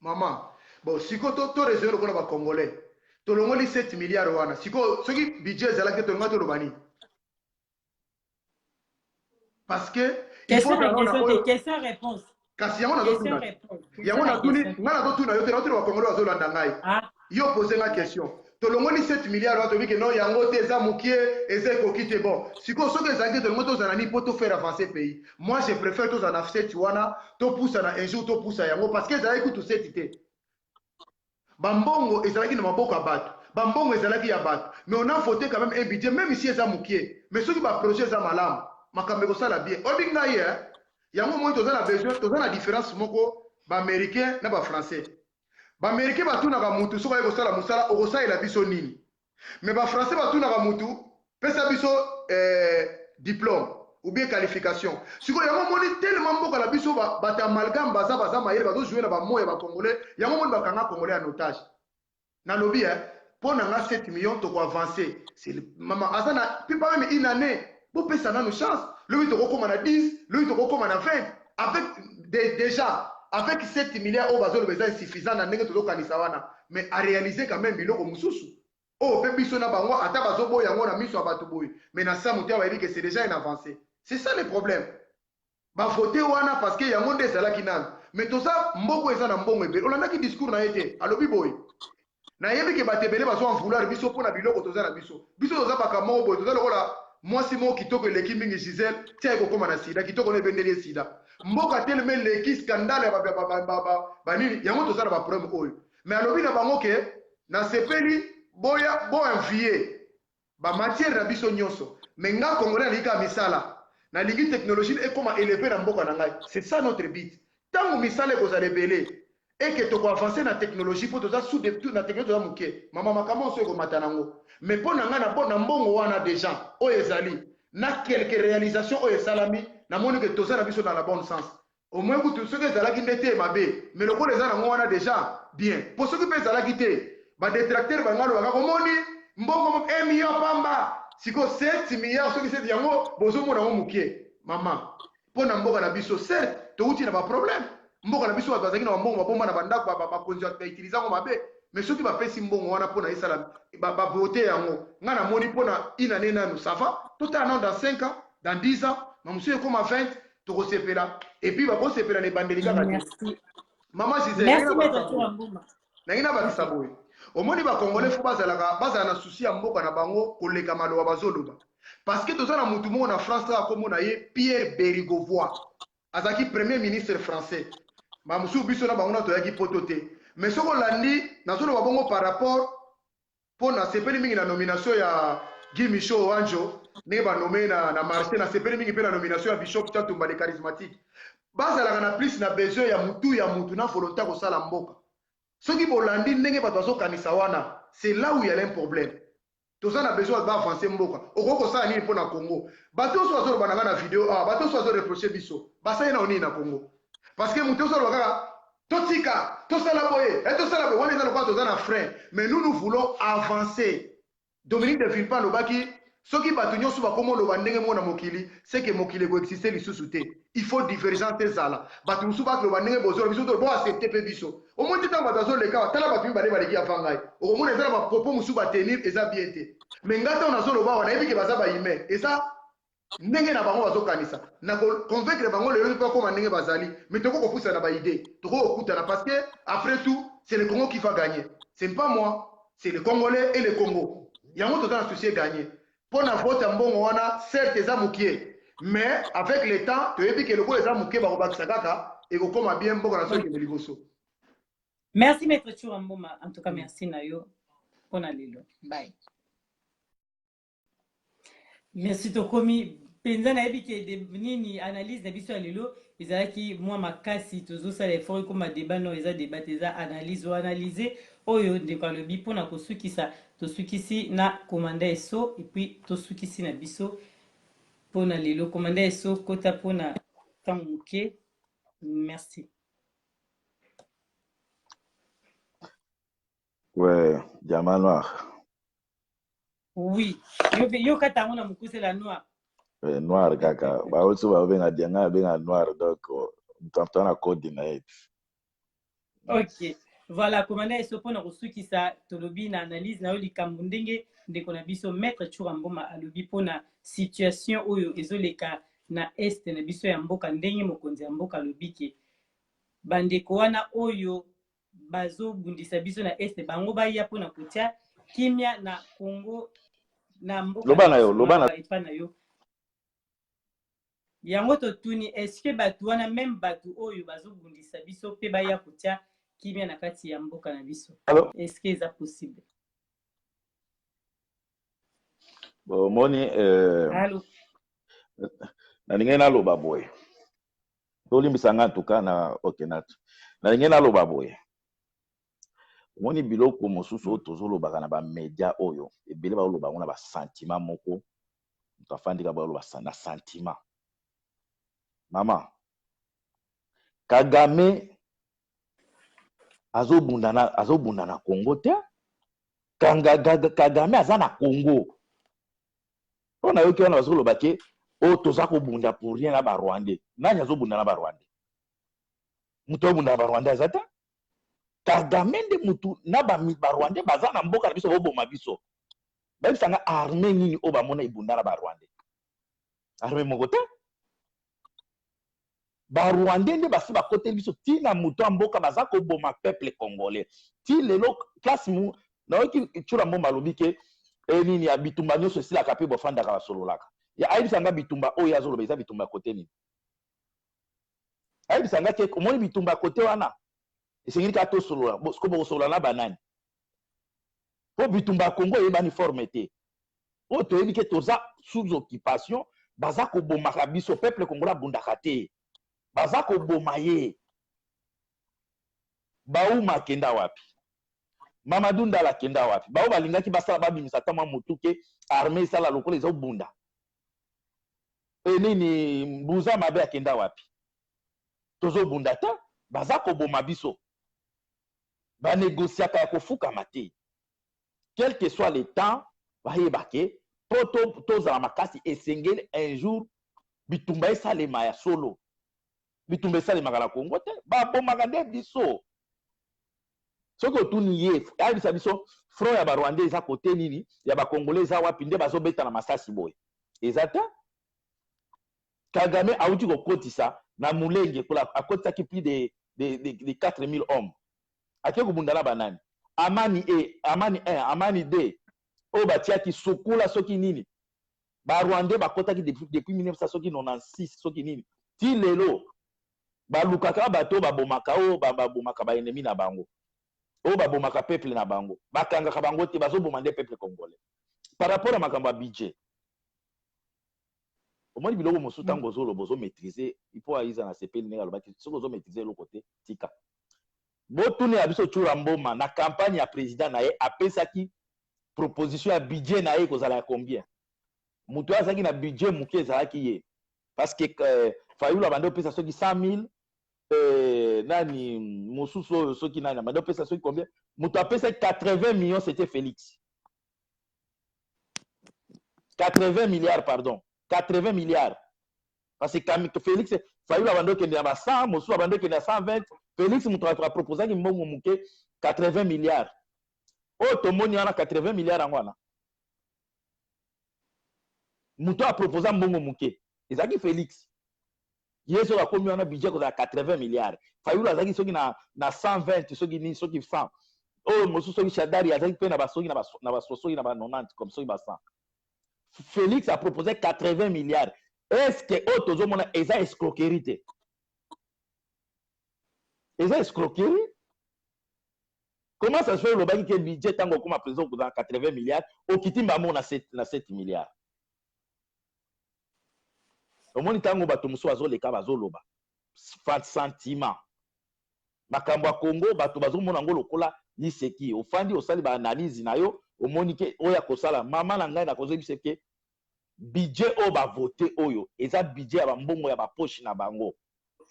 maman bon siko to réserve ko na ba congolais to longoli 7 milliards wana siko soki budget zala ke to ngato lobani parce que il faut question réponse kasi yango nazotuna yango natuni nga nazotuna yo te natuni bakongole bazolanda ngai yo pose nga question tolongoli 7 milliards wato bike non yango te eza mokie eza ekoki te bon sikoyo soki ezalaki te tolongo tozala nini mpo tofaire avancer pays moi je préfère tozala na 7 wana topusana un jour topusa yango parce que ezalaki kutu 7 te bambongo ezalaki na maboko ya bato bambongo ezalaki ya bato mais on a voté quand même un budget même ici eza mokie mais soki baprojet eza malamu makambo ekosala bien oyebi ngai yango moi toza na besoin toza na différence moko baaméricain na bafrançais baaméricain batunaka mutu soki aye kosala mosala okosalela biso nini mais bafrançais batunaka mutu pesa biso diplôme ou bien qualification sikoyo yango moni tellement mboka na biso bato amalgame baza mayele bazojouer na bamoya bacongolais yango moni bakanga congolais en otage nalobi mpo na nga 7 millions tokoavance mama aza na pipa meme une année bopesa nano chance lobi tokokoma na 10 lobi tokokoma na 20 avec déjà avec 7 milliards oyo bazoloba eza insuffisant na ndenge tozokanisa wana mais aréaliser quand même biloko mosusu oyo mpe biso na bango ata bazoboya yango na miso ya bato boye mais na sa moto bayebi ke c'est déjà une avancée c'est ça le problème bavote wana parce que yango nde ezalaki nano mais toza mboko eza na mbongo ebele olandaki discours na ye te alobi boye nayebi ke bato ebele bazwa vouloir biso mpo na biloko toza na biso toza baka moko boye toza lokola mwasi moko kitoko eleki mingi Gisèle tia ekokoma na sida kitoko na ebendeli ye sida mboka teleme eleki skandale ya banini yango toza na baproblème oyo mais alobi na bango ke nasepeli boinvie bamatière na biso nyonso mais nga congolais nalingika misala nalingi technologie ekoma élevé na mboka na ngai c'est ça notre but ntango misala ekozala ebele eke tokoavance na technologie mpo toza sous de tout na technologie toza moke mama makambo nyonso ekomata nango mais mpo na ngai na mbongo wana déjà oyo ezali na quelque réalisation oyo esalami namoni ke toza na biso dans la bonne sens au moins kutu soki ezalaki nde te mabe mais lokola eza nango wana déjà bien mpo soki mpe ezalaki te badetracteur bangalo baka komoni mbongo 1 million pamba siko 7 milliards soki 7 yango bozomona yango moke mama mpo na mboka na biso certes touti na baproblème mboka na biso bato bazalaki na bambongo babomba na bandako bakonzi bautilize yango mabe mais soki bapesi mbongo wana mpo na esala bavote yango ngai namoni mpo na une année nanu ça va totala nano dans 5 ans dans 10 ans mamosu ekoma 20 tokosepela et puis bakosepela na ebandeli kaka te mama Gisèle nangi na bakisa boye omoni bakongolais fo bazala na susi ya mboka na bango koleka maloba bazoloba parce que toza na mutu moko na France kaka komona ye Pierre Bérigovoy azalaki premier ministre français bamosusu biso na bango na toyaki poto te mais soko olandi nazoloba bongo par rapport mpo nasepeli mingi na nomination ya Guy Michaud Wanjo ndenge banome na Marseille nasepeli mingi mpe na nomination ya Bishop Chatumba de charismatique bazalaka na plus na besoin ya mutu na volonté kosala mboka soki bolandi ndenge bato bazokanisa wana c'est là où il y a un problème toza na besoin baavancer mboka okoki kosala nini mpo na Congo bato oso bazoloba na nga na video bato oso bazoreproche biso basali na nini na Congo parce que moto oso aloba kaka totika tosala boye tosala boye wana eza lokola toza na frein mais nous voulons avancer. Dominique de Villepin alobaki soki bato nyonso bakoma oloba ndenge moko na mokili c'est que mokili ekoexiste lisusu te il faut divergence ezala bato mosusu bakoloba ndenge bozoloba biso bo accepte mpe biso omoni te ntango bato bazoleka tala bato mibale baleki afa ngai okomona eza na bapropos mosusu batenir eza bien te mais ngai ntango nazoloba awa nayebi ke baza bahumain eza ndenge na bango bazokanisa na convaincre bango lelo mpe bakoma ndenge bazali mais toko kopusa na baidée toko kokutana parce que après tout c'est le Congo qui va gagner c'est pas moi c'est le Congolais et le Congo yango toza na souci gagner mpo na vote ya mbongo wana certes eza mokie mais avec le temps toyebi ke lokola eza mokie bakobakisa kaka ekokoma bien mboka na soki ekende liboso. Merci maître Churamboma, en tout cas merci na yo mpona lelo bye. Merci tokomi penza nayebi ke nini analyse na biso ya lelo ezalaki mwa makasi tozosala effort ekoma débat no eza débat eza analyse o analyser oyo ndeko alobi mpona kosukisa tosukisi na komanda eso et puis tosukisi na biso mpona lelo komanda eso kota mpona ntango moke merci. Ouais, diamant noir. Oui, yo kata ngona mukusela noir. Noir kaka. Ba oso ba benga dianga benga noir donc mtanto na code na it. OK. Voilà, komanda eso pona kosukisa tolobi na analyse na yo likambo ndenge ndeko na biso maître Churamboma alobi pona situation oyo ezoleka na est na biso ya mboka ndenge mokonzi ya mboka alobi ke bandeko wana oyo bazobundisa biso na este bango baya mpona kotia kimia na Congo na mboka loba na yo epa na yo yango totuni eske bato wana meme bato oyo bazobundisa biso mpe baya kotia kimia na kati ya mboka na biso eske eza possible? Moni Allô nalingi naloba boye tolimbisa nga ntuka na okenat nalingi naloba boye omoni biloko mosusu oyo tozolobaka na bamedia oyo ebele bazoloba ngo na basentiment moko moto afandika bazoloba na sentiment. Mama Kagame azobunda na Congo te. Kagame aza na Congo. On a eu qui on a le baquet. Oh, toza ko bunda pour rien na ba Rwandais. Nani azobunda na ba Rwandais? Muto bunda na ba Rwandais azata? Kagame de mutu na ba Rwandais baza na mboka na biso bo boma biso. Ba bisanga armée nini o ba mona ibunda na ba Rwandais. Armée moko te. Ba Rwandais nde basi ba côté biso ti na mutu mboka baza ko boma peuple congolais. Ti lelo classe mu na oki chura mo malobi ke nini ya bitumba nyonso esila kape bofanda ka basololaka. Ya ayibisanga bitumba oyo azoloba eza bitumba kote nini. Ayibisanga ke omoni bitumba kote wana esengeli ka to solola ko bosolola na banani. Po bitumba Congo ebani forme te. O to yebi ke toza sous occupation baza ko bomaka biso peuple congolais bundaka te. Baza ko boma ye. Bauma kenda wapi? Mamadou Ndala kenda wapi? Bao balingaki basala babimisa tama mutuke armée sala lokolo ezo bunda. Nini Mbuza mabe akenda wapi? Tozo bunda ta baza ko boma biso. Ba négociaka ya kofuka mate. Quel que soit le temps, ba yebake to za makasi esengeli un jour bitumba esalema ya solo. Bitumba esalema kala Congo te ba bomaka nde biso. Soko tuni ye ayibisa biso front ya ba Rwandais eza kote nini ya ba Congolais eza wapi nde bazobeta na masasi boye. Ezata Kagame auti kokotisa na mulenge kula akotisaki plus de 4000 hommes. Ake kubunda na banani. Amani 1, Amani 2. O batiaki sukula soki nini. Ba Rwandais bakotaki depuis 1996 soki nini. Ti lelo ba lukaka bato babomaka o babomaka ba ennemi na bango. O babomaka peuple na bango. Bakangaka bango te bazoboma nde peuple congolais. Par rapport à makambo budget. Omoni biloko mosu tango bozo maîtriser, il faut aiza na CP ne aloba ki soko zo maîtriser le côté tika. Botune ya biso chura mboma na campagne ya président na ye apesaki proposition ya budget na ye kozala ya combien. Mutu azaki na budget muke ezalaki ye. Parce que Fayulu bande opesa soki 100 000 nani mosusu soki nani bande opesa soki combien? Mutu apesa 80 millions c'était Félix. 80 milliards pardon. 80 milliards. Parce que Félix, Fayulu abando kende ya 100, Mosu abando kende ya 120, Félix mutu a proposé ki mbongo muke 80 milliards. O tomoni wana 80 milliards angwana. Mutu a proposé mbongo muke. Ezaki Félix. Yeso ba komi wana budget ko za 80 milliards. Fayulu azaki soki na 120, soki ni soki 100. O Mosu soki Shadari azaki pe na basoki na basoki na ba 90 comme soki ba 100. Félix a proposé 80 milliards. Est-ce que autres hommes ont une escroquerie? Ils ont escroquerie? Comment ça se fait que le budget tant qu'on a présenté 80 milliards, au Kitimba on a 7 milliards? Au moins, tant qu'on a tout le les cas bazoloba. Sentiment. Makamba Congo, bato bazomona ngolo kola ni seki. Au fandi au sali ba analyse na yo, au monike oya kosala mama na ngai na kozebi seke. Budget o ba voté oyo eza budget ya mbongo ya ba poche na bango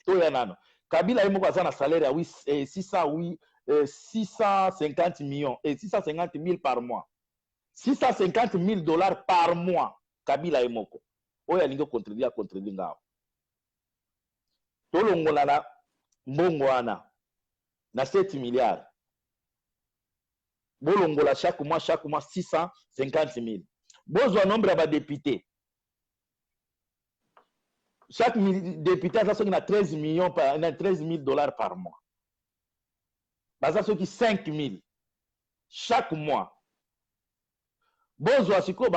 to ya nano Kabila yemo kwa na salaire ya 650 millions et 650 000 par mois, 650 000 dollars par mois. Kabila yemoko oyo alingi contribuer ngao to longola na mbongo wana na 7 milliards bolongola chaque mois 650 000. Bozwa nombre ya ba député. chaque député a 13 millions par 13 000 $ par mois. Baza ceux qui 5 000 chaque mois. Bonjour, c'est quoi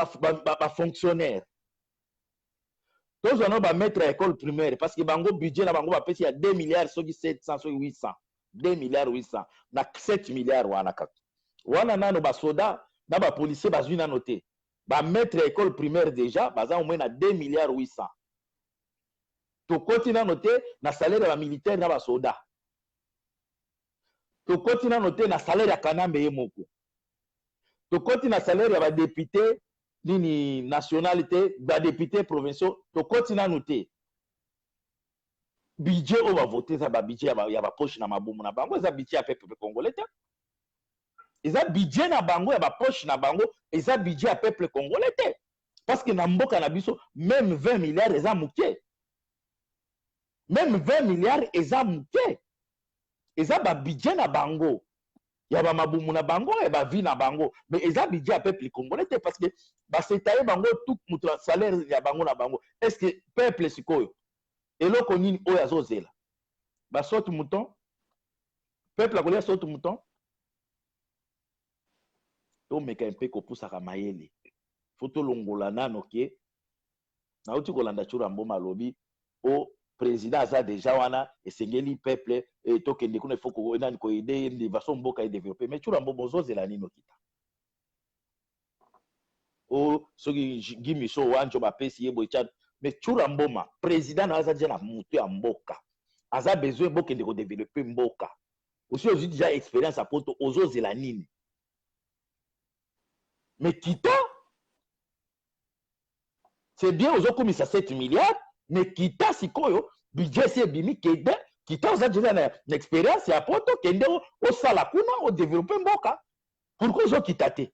fonctionnaire. Tous on va mettre à l'école primaire parce que bango budget na bango va payer à 2 milliards ceux qui 700 ceux 800 2 milliards 800 na 7 milliards wana kaka. Wana nano ba soda na ba policier bazui na noté. Ba mettre à l'école primaire déjà baza au moins na 2 milliards 800. To continue noté na salaire ya militaire na ba soda. To continue noté na salaire ya kanambe yemoko. To continue na salaire ya ba député nini nationalité ba député provinciaux to continue noté. Budget on va voter ça ba budget ya ba poche na mabumu na bango za budget ya peuple congolais. Eza budget na bango ya ba poche na bango eza budget ya peuple congolais te. Parce que na mboka na biso même 20 milliards eza muke. Même 20 milliards eza muke. Eza ba budget na bango. Ya ba mabumu na bango e ba vie na bango. Mais eza budget ya peuple congolais te parce que ba setaye bango tout mutu salaire ya bango na bango. Est-ce que peuple sikoyo eloko nini oyo azozela? Ba sorte mouton. Peuple a kolia sorte mouton. Tomeka mpe kopusaka mayele. Foto longola nano ke na uti kolanda chura mboma lobi o président aza déjà wana esengeli peuple et tokende kuna foko nani ko aider ndi baso mboka e développer mais chura mbomo zozela nino kita o soki gimiso wanjo bapesi yebo chat mais chura mboma président aza déjà na mutu ya mboka aza besoin bokende ko développer mboka aussi ozi déjà expérience à poto ozozela nini mais kita c'est bien ozokomisa 7 milliards mais kita sikoyo budget c'est bimi kede kita oza déjà na expérience ya poto kende o sala kuna o développer mboka pourquoi ozo kita te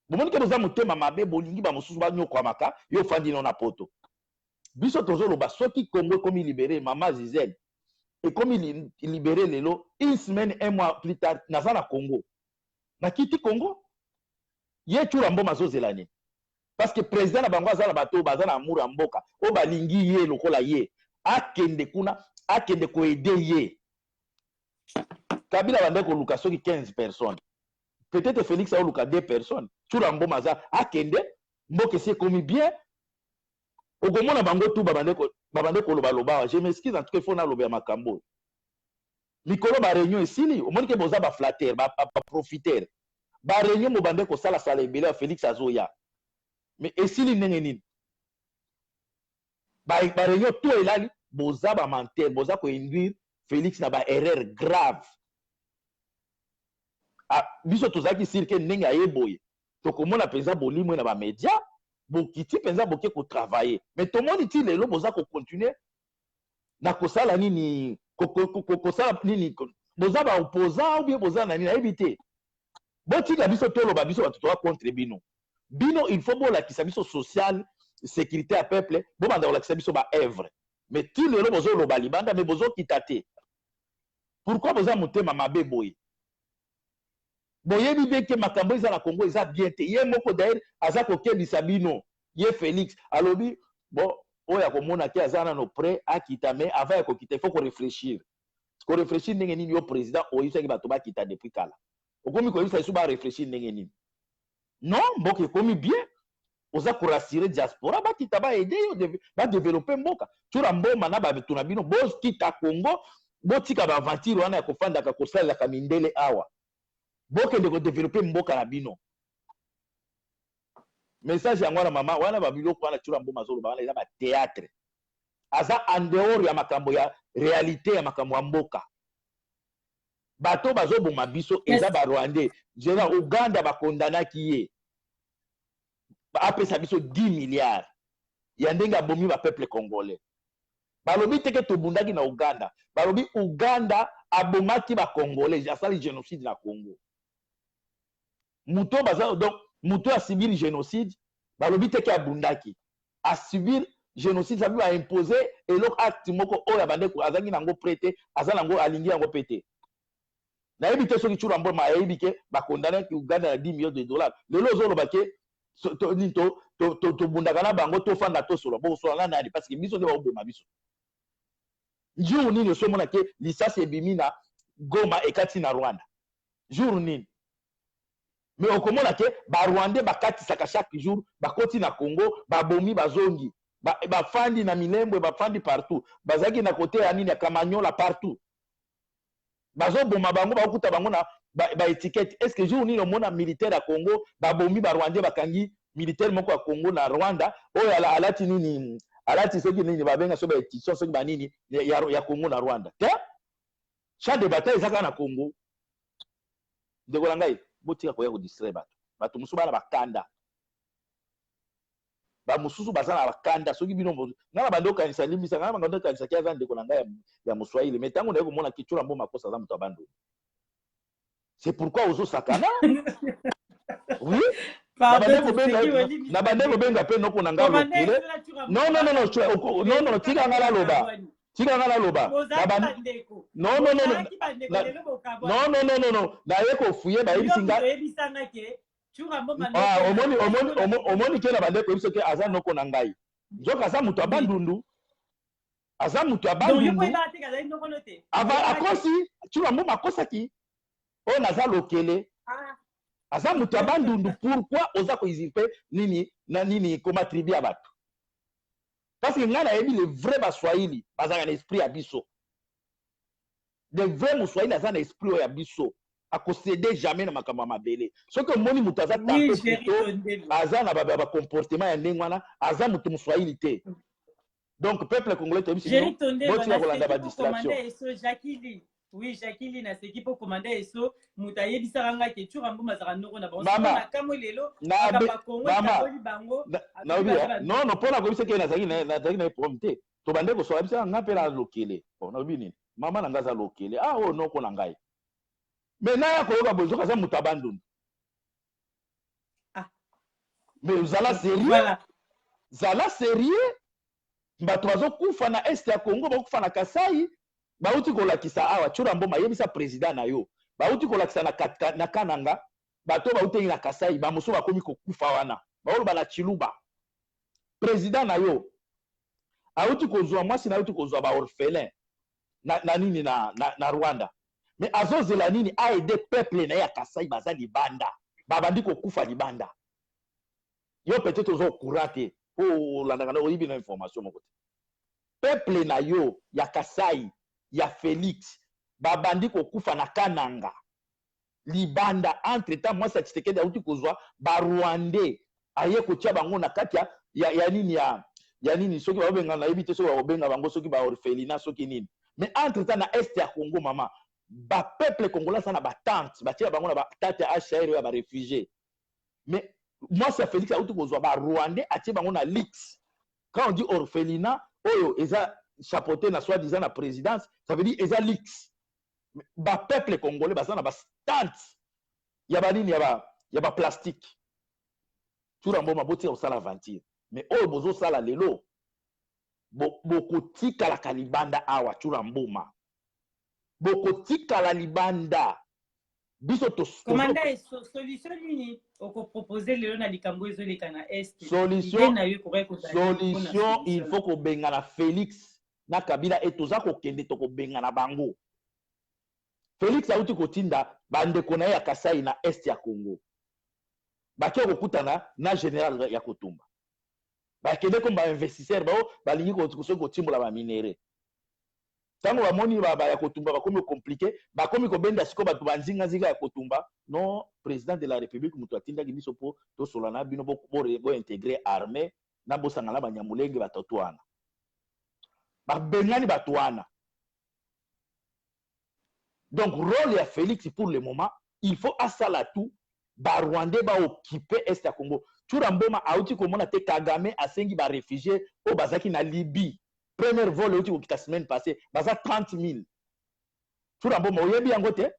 bomoni ke boza motema mabe bolingi ba mosusu ba nyoko amaka yo fandi na poto biso tozoloba soki Congo komi libéré mama Zizel et comme il libéré lelo une semaine un mois plus tard naza na Congo na kiti Congo ye chura mboma zozelani parce que président na bango azala bato bazana amour ya mboka o balingi ye lokola ye akende kuna akende ko aider ye Kabila bande ko luka soki 15 personnes peut-être Félix a luka 2 personnes chura mboma za akende mboka c'est comme bien okomona bango tout babande ko loba loba je m'excuse en tout cas faut na loba makambo mikolo ba réunion esili omoni ke boza ba flatteur ba profiteur ba réunion mo bande ko sala sala ebele Félix azoya mais esili ndenge nini ba réunion tout elali boza ba menteur boza ko induire Félix na ba erreur grave a biso tozaki sirke ndenge ayeboye to komona penza bolimo na ba média bokiti penza boke ko travailler mais to moni ti lelo boza ko continuer na ko sala nini ko sala nini boza ba opposant ou bien boza na nini na éviter botika biso toloba biso batu to contre bino il faut bola ki sabiso social sécurité à peuple bo banda bola ki sabiso ba œuvre mais ti lelo bozo loba libanda mais bozo kitate pourquoi boza motema mabe boye boyebi bien que makambo eza na Congo eza bien te ye moko d'ailleurs aza ko kebisa bino ye Félix alobi bon oya ko mona ki azana no prêt akita mais avant ya ko kita il faut ko réfléchir ndenge nini yo président oyisa ki bato ba kita depuis kala okomi ko yisa su ba réfléchir ndenge nini non mboka komi bien oza ko rassurer diaspora ba kita ba aider yo ba développer mboka chura mboma na ba bituna bino bo kita Congo bo tika ba aventure wana ya ko fanda ka ko sala ka mindele awa bokende ko développer mboka na bino message yango na mama wana ba biloko wana chura mboma zolo bana eza ba théâtre aza en dehors ya makambo ya réalité ya makambo ya mboka bato bazoboma biso eza ba Rwandais jena Uganda ba kondanaki ye apesa biso 10 milliards ya ndenge abomi ba peuple congolais balobi teke tobundaki na Uganda balobi Uganda abomaki ba congolais asali génocide na Congo muto baza donc muto a subir génocide balobi teke abundaki a subir génocide ça veut imposer et l'autre acte moko oya bande ko azangi nango prêter azanango alingi yango pété na ebité soki chura mboma ebike ba condamner ki Uganda na 10 millions de dollars lelo zolo bake tobundaka na bango tofanda tosola bosola na nani parce que biso nde baoboma biso jour nini osomona ke lisasi ebimi na Goma ekati na Rwanda jour nini mais okomona ke barwandais bakatisaka chaque jour bakoti na Congo babomi bazongi bafandi na Minembwe bafandi partout bazaki na kote ya nini ya Kamanyola partout bazoboma bango bakuta bango na ba étiquette est-ce que jour nini omona militaire ya Congo babomi barwandais bakangi militaire moko ya Congo na Rwanda oyo alati nini alati soki nini babenga so ba étiquette soki banini ya Congo na Rwanda te champ de bataille ezaka na Congo ndekola ngai botika koya ko distraire bato mususu bana bakanda ba mususu bazana bakanda soki bino ngana bando kanisa limisa ngana bando kanisa kiaza ndekola ngai ya Moswahili mais tango ndeko mona kichura mboma kosa za muto abando c'est pourquoi ozo sakana oui na bande kobenga pe noko na ngalo kile non tika ngala loba tika ngala loba non na yeko fuye ba ibisinga omoni ke na bande ko ibiso ke aza noko na ngai nzoka aza muto abandundu ava akosi chura mboma akosaki o naza lokele aza muto abandundu pourquoi oza ko usurper nini na nini koma tribu ya bato parce que ngana yebi le vrai baswahili bazanga na esprit ya biso le vrai muswahili aza na esprit ya biso akosede jamais na makambo mabele soki omoni muto aza tanto plutôt aza na ba comportement ya ndenge wana aza muto muswahili te donc peuple congolais to biso botika kolanda ba distraction oui, Jacqueline a séqué pour commander et so, Moutaye Bissaranga qui est toujours en bon mazara no na bon. Na kamolelo, na Congo, bango. Non, pour la commission qui est na prompté. To bande ko so abisa ngapela lokele. Bon, na bini. Mama na ngaza lokele. Ah oh non ko na ngai. Mais na ya ko yoka bozo kaza mutabandun. Ah. Mais vous allez sérieux? Voilà. Zala sérieux? Bato bazo kufa na est ya Congo, ba kufa na Kasai. Bauti kolakisa awa chura mboma yebisa president na yo bauti kolakisa na Kananga bato bauti na Kasai ba muso bakomi kokufa wana baolo bana chiluba president na yo auti kozwa mwasi na auti kozwa ba orphelin na nini na Rwanda mais azozela nini a aider peuple na ya Kasai baza libanda babandi kokufa libanda yo peut-être ozo courante o landanga na oyibi na information moko peuple na yo ya Kasai ya Félix babandi kokufa na Kananga libanda entre temps moi ça Tshisekedi auti kozwa ba Rwandais aye kotia bango na kati ya nini soki babenga na yebite soki babenga bango soki ba orphelina soki nini mais entre temps na est ya Congo mama ba peuple congolais sana ba tante batia bango na ba tante HR ya ba réfugiés mais moi ça Félix auti kozwa ba Rwandais atia bango na Lix quand on dit orphelinat oyo eza chapeauté na soi-disant la présidence, ça veut dire Ezalix. Ba peuple congolais basa na ba stand. Ya nini ya ba plastique. Tura mboma boti au sala aventure. Mais oyo bozo sala lelo. Bokotika la kalibanda awa tura mboma. Bokotika la libanda. Biso to commanda solution nini oko proposer lelo na likambo ezoleka na est. Solution il faut ko benga na Félix na Kabila etoza kokende to kobenga na bango. Félix auti kotinda bandeko na ya Kasai na est ya Congo. Bakio kokutana na général ya Kotumba. Bakende ko ba investisseur bao balingi ko timbola ba minere. Tango bamoni baba ya Kotumba bakomi compliqué, bakomi ko benda siko batu banzinga zinga ya Kotumba. Non, président de la République mutu atinda ki biso po to solana bino bo intégrer armée na bosanga na banyamulenge batotwana. Bengani batwana. Donc rôle ya Félix pour le moment, il faut asala tout ba Rwandais ba occuper est ya Congo. Chura mboma auti komona te Kagame asengi ba réfugiés au bazaki na Libye. Premier vol auti okita semaine passée, baza 30 000. Chura mboma oyebi yango te?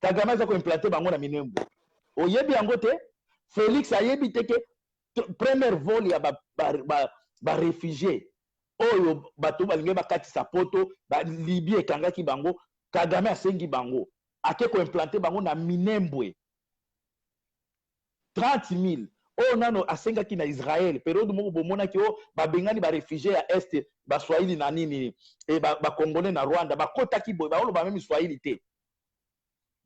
Kagame za ko implanter bango na Minembwe. Oyebi yango te? Félix ayebi te ke premier vol ya ba réfugiés oyo bato balingi bakatisa poto ba Libye ekangaki bango Kagame asengi bango ake ko implanter bango na Minembwe 30 000 Oh nano asengaki na Israël période moko bomonaki o babengani ba réfugiés ya est ba Swahili na nini et ba Congolais na Rwanda bakotaki boy ba oloba même Swahili te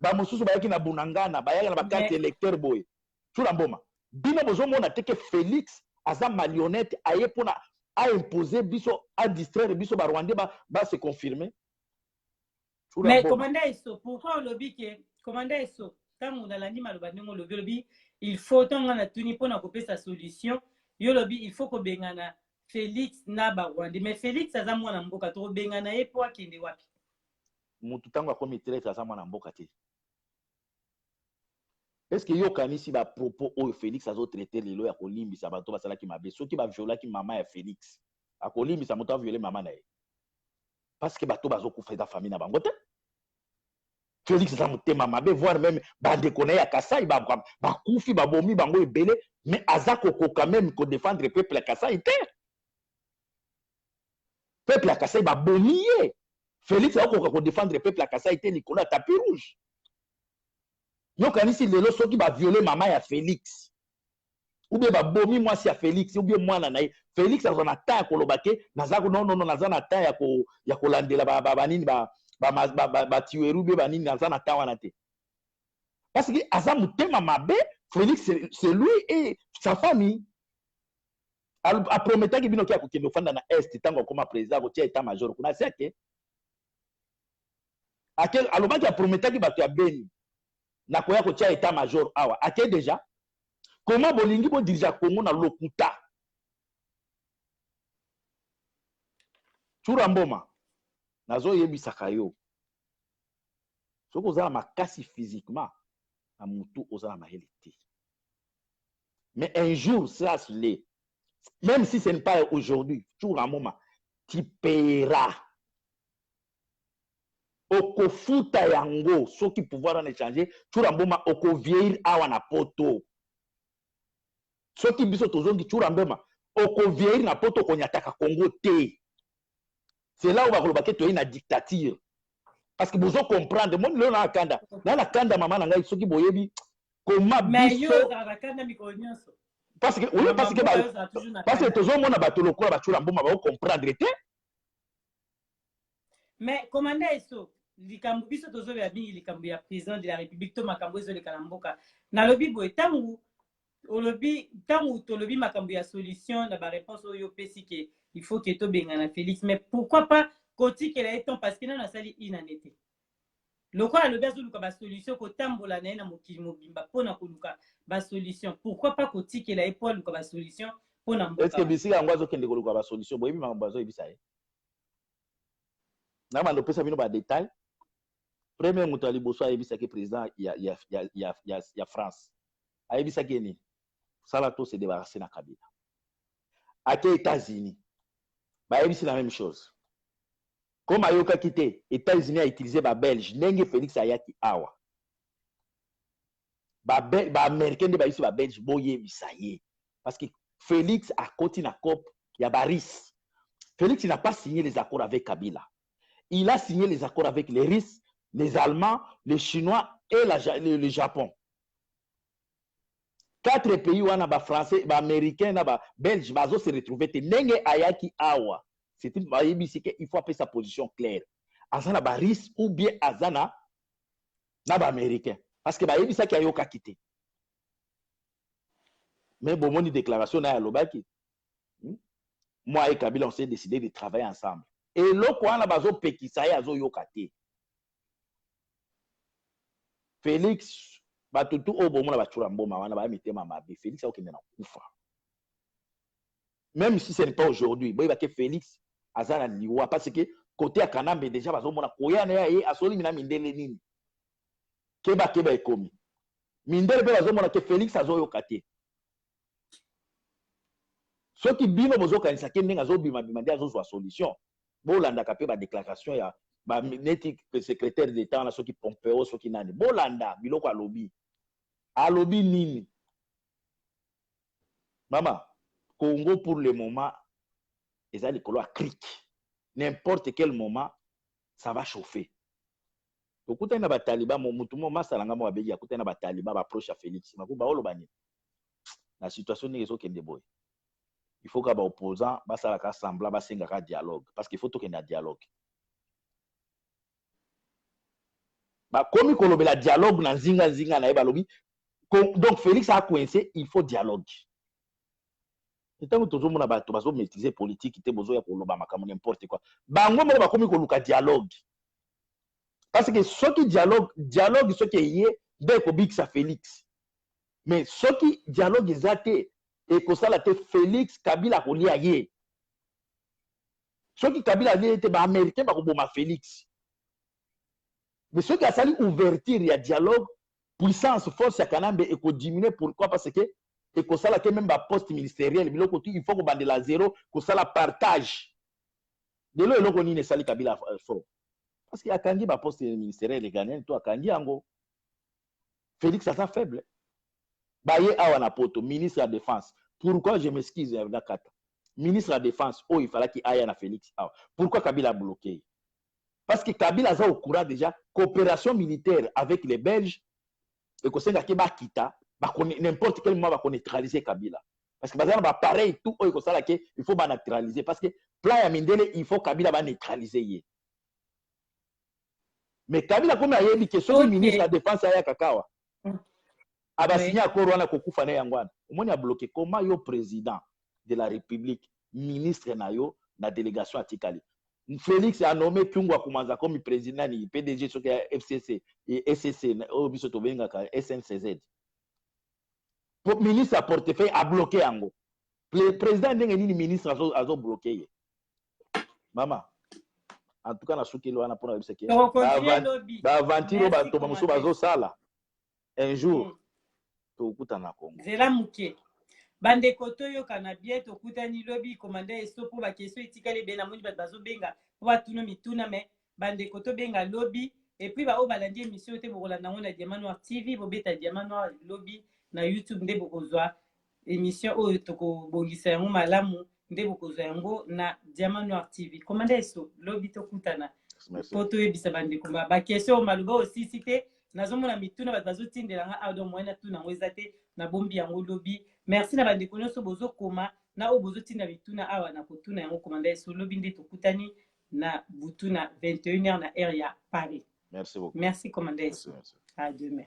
ba mosusu bayaki na Bunangana bayaki na ba carte électeur boy tula mboma bino bozomona teke Félix aza marionnette aye pona a imposer biso a distraire biso ba Rwandais ba se confirmer. Mais commandant Esso, pourquoi on lobby que commandant Esso tant on a l'anime le lobby il faut tant on a tuni pour couper sa solution yo lobby il faut que bengana Félix na ba Rwandais mais Félix aza mwana mboka to bengana ye po akende wapi mutu tango akomi traître aza mwana mboka te. Est-ce que yo kanisi ba propos oyo Félix azo traiter lelo ya kolimbisa bato basalaki mabe soki ba violaki mama ya Félix akolimbisa moto a violer mama na ye parce que bato bazo kufa da famille na bango te. Félix aza motema mabe voir même bandeko na ya Kasai ba kufi ba bomi bango ebele mais aza kokoka même ko défendre peuple ya Kasai te. Peuple ya Kasai ba bomi ye. Félix a kokoka ko défendre peuple ya Kasai te likolo ya tapis rouge. Yo kanisi lelo soki ba violer mama ya Félix ou bien ba bomi mwasi ya Félix ou bien mwana na ye Félix aza na ta ya koloba ke nazako non naza na ta ya kolandela ba nini ba tueru be ba nini naza na ta wana te parce que aza mutema mabe Félix c'est lui et sa famille a prometaki bino ki akokende ofanda na est tango akoma président akotia état major kuna seke akel alobaki aprometaki bato ya Beni na koya kotia état major awa ake déjà comment bolingi bo dirija Congo na lokuta Tshura mboma nazo yebisaka yo soki ozala makasi physiquement na mutu ozala mahele te mais un jour ça se l'est même si ce n'est pas aujourd'hui Tshura mboma tu paieras okofuta yango soki pouvoir en échanger Tshura mboma oko vieillir awa na poto soki biso tozongi Tshura mboma oko vieillir na poto konyataka Congo te. C'est là où on va qu'il y a une dictature. Parce que vous comprendre, moi, là, la kanda, maman, n'a pas qui boyebi, comment biso. Parce que, oui, parce que tous les monde a battu le corps, battu la bombe, va comprendre, te. Mais, commandant Esso, likambo biso tozo ya bingi likambo ya président de la République to makambo ezo le kalamboka. Na lobi boy tangu to lobi makambo ya solution na ba réponse oyo pesi ke il faut que to bengana Félix mais pourquoi pas koti qu'elle est temps parce que na sali inanete. Loko a le besoin de ba solution ko tambola na na mokili mobimba pona koluka ba solution. Pourquoi pas koti qu'elle est pour luka ba solution pona mboka. Est-ce que bisika ngwazo kende koluka ba solution boyebi makambo azo ebisa ye. Na mando pesa bino ba détail. Premier moto ali boso ayebisa ke président ya France. Ayebisa ke ni Salato se débarrasser na Kabila. À quels États-Unis? Bah, c'est la même chose. Comme Ayoka quitté, États-Unis a utilisé ba Belge, Nenge Félix Ayaki Awa. Ba Américain de ba ici ba Belge, boye misaye. Parce que Félix a continué à COP, il y a Baris. Félix n'a pas signé les accords avec Kabila. Il a signé les accords avec les Russes, les Allemands, les Chinois et le Japon. 4 pays où on a français, américain, belge, bazo se retrouver te nenge ayaki awa. C'est une il faut appeler sa position claire. Azana baris ou bien azana na américain. Parce que bayebi ça qui ayoka quitté. Mais bon moni déclaration na lobaki. Moi et Kabila on s'est décidé de travailler ensemble. Et loko wana bazo pekisa ya zo yokate. Félix batutu obomona bachura mboma wana ba mitema mabe Félix akende na kufa même si ce n'est pas aujourd'hui boy ba ke Félix azala liwa parce que côté à Kanambe déjà bazomona koyana ya asoli mina mindele nini keba ekomi mindele pe bazomona ke Félix azoyoka te soki bino bozokanisa ke ndenge azobima bima ndia azozwa solution bolanda ka pe ba déclaration ya ba neti secrétaire d'état na soki Pompeo soki nani bolanda biloko alobi nini mama Congo pour le moment les alikolo a cric n'importe quel moment ça va chauffer okuta na ba taliban mutu mo masalanga mo abeji akuta na ba taliban ba approche à Félix makuba olobani la situation n'est pas qu'il boy. Il faut que les opposants basala semblant basenga dialogue parce qu'il faut qu'il y ait un dialogue. Ba komi kolobe la dialogue na zinga na eba lobi. Donc Félix a coincé, il faut dialogue. Et tant que tout le monde a maîtriser politique, il besoin de koloba makamu n'importe quoi. Bango mo ba komi koluka dialogue. Parce que ce qui dialogue ce qui est dès que big ça Félix. Mais ce qui dialogue exacté et que ça la te Félix Kabila ko lia yé. Ce qui Kabila lia était ba américain ba ko boma Félix. Mais ce qui a sali ouverture il y a dialogue puissance force ya Kanambe et ko diminuer pourquoi parce que et que ça la même ba poste ministériel il faut que bande la zéro que ça la partage. De là eloko ni ne sali Kabila fort. Parce qu'il y a Kangi ba poste ministériel les Ghanéens toi Kangi ango. Félix ça faible. Baye awana poto ministre de la défense. Pourquoi je m'excuse Nakata? Ministre de la défense oh il fallait qu'il aille na Félix. Pourquoi Kabila a bloqué? Parce que Kabila a au courant déjà coopération militaire avec les Belges et que c'est qui va quitter n'importe quel moment va neutraliser Kabila. Parce que va pareil tout il faut neutraliser parce que plan ya Mindele il faut Kabila va neutraliser. Mais Kabila comme a dit que ce ministre de la défense aya kakawa aba signé accord wana kokufa na yangwana. Omoni a bloqué comment yo président de la République ministre na yo na délégation à Tikali. Félix a nommé Kyungwa Kumanza comme président ni PDG sur FCC et SCC au biso to benga ka SNCZ. Pour ministre à portefeuille a bloqué ango. Le président ndenge ni ministre azo bloqué. Mama en tout cas na suki lo wana pona biseke. Ba avantiro ba to bamuso bazo sala. Un jour to kutana Congo. Zela muke. Bande koto yo kanabie to kutani lobby commandant esto pour ba question etikale bena moni bazo benga pour tuna mituna me bande koto benga lobby et puis ba o balandi émission te bokola nango na Diamant Noir TV bo beta Diamant Noir lobby na YouTube nde bokozwa émission o to ko bongisa yango malamu nde bokozwa yango na Diamant Noir TV commandant esto lobby to kutana poto ebisa bande komba ba question maluba aussi cité nazomona mituna bazo tindelanga ado moyena tuna ngo ezate na bombi yango lobby. Merci na bande konoso bozo koma na o bozo tinda mituna awa na kotuna yango commandant so lobby nde to kutani na butuna 21h na heure ya Paris. Merci beaucoup. Merci commandant. À demain.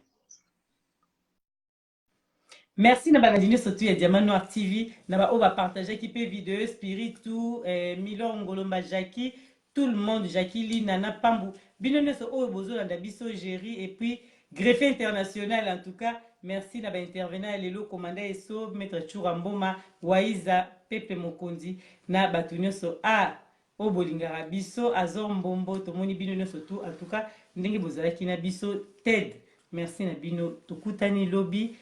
Merci na banadini surtout ya Diamant Noir TV na ba o va partager qui peut vidéo Spirit tout Milo Ngolomba Jackie tout le monde Jackie Nana Pambu binono so o bozo na biso Géry et puis greffier international en tout cas. Merci na ba intervenant lelo commandant eso maître Churamboma Waiza Pepe Mokondi na batunyo so o bolingara biso azombombo tomoni bino nyonso tout en tout cas ndenge bozalaki na biso TED. Merci na bino tokutani lobby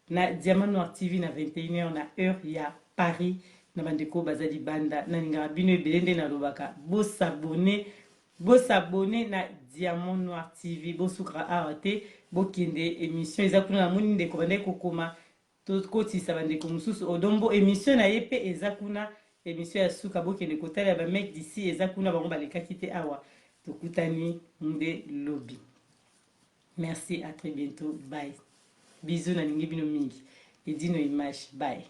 na Diamant Noir TV na 21h na heure ya Paris na bandeko bazali banda na lingara bino ebelende na lobaka bo s'abonner na Diamant Noir TV bo sukra arate bo kende émission ezakuna na moni ndeko bande kokoma to kotisa bandeko mususu odombo émission na yepe ezakuna émission ya suka bokende kotala ba mec d'ici ezakuna bango balekaki te awa tokutani nde lobby. Merci, à très bientôt, bye. Bisous na ningi bino mingi. Edino image, bye.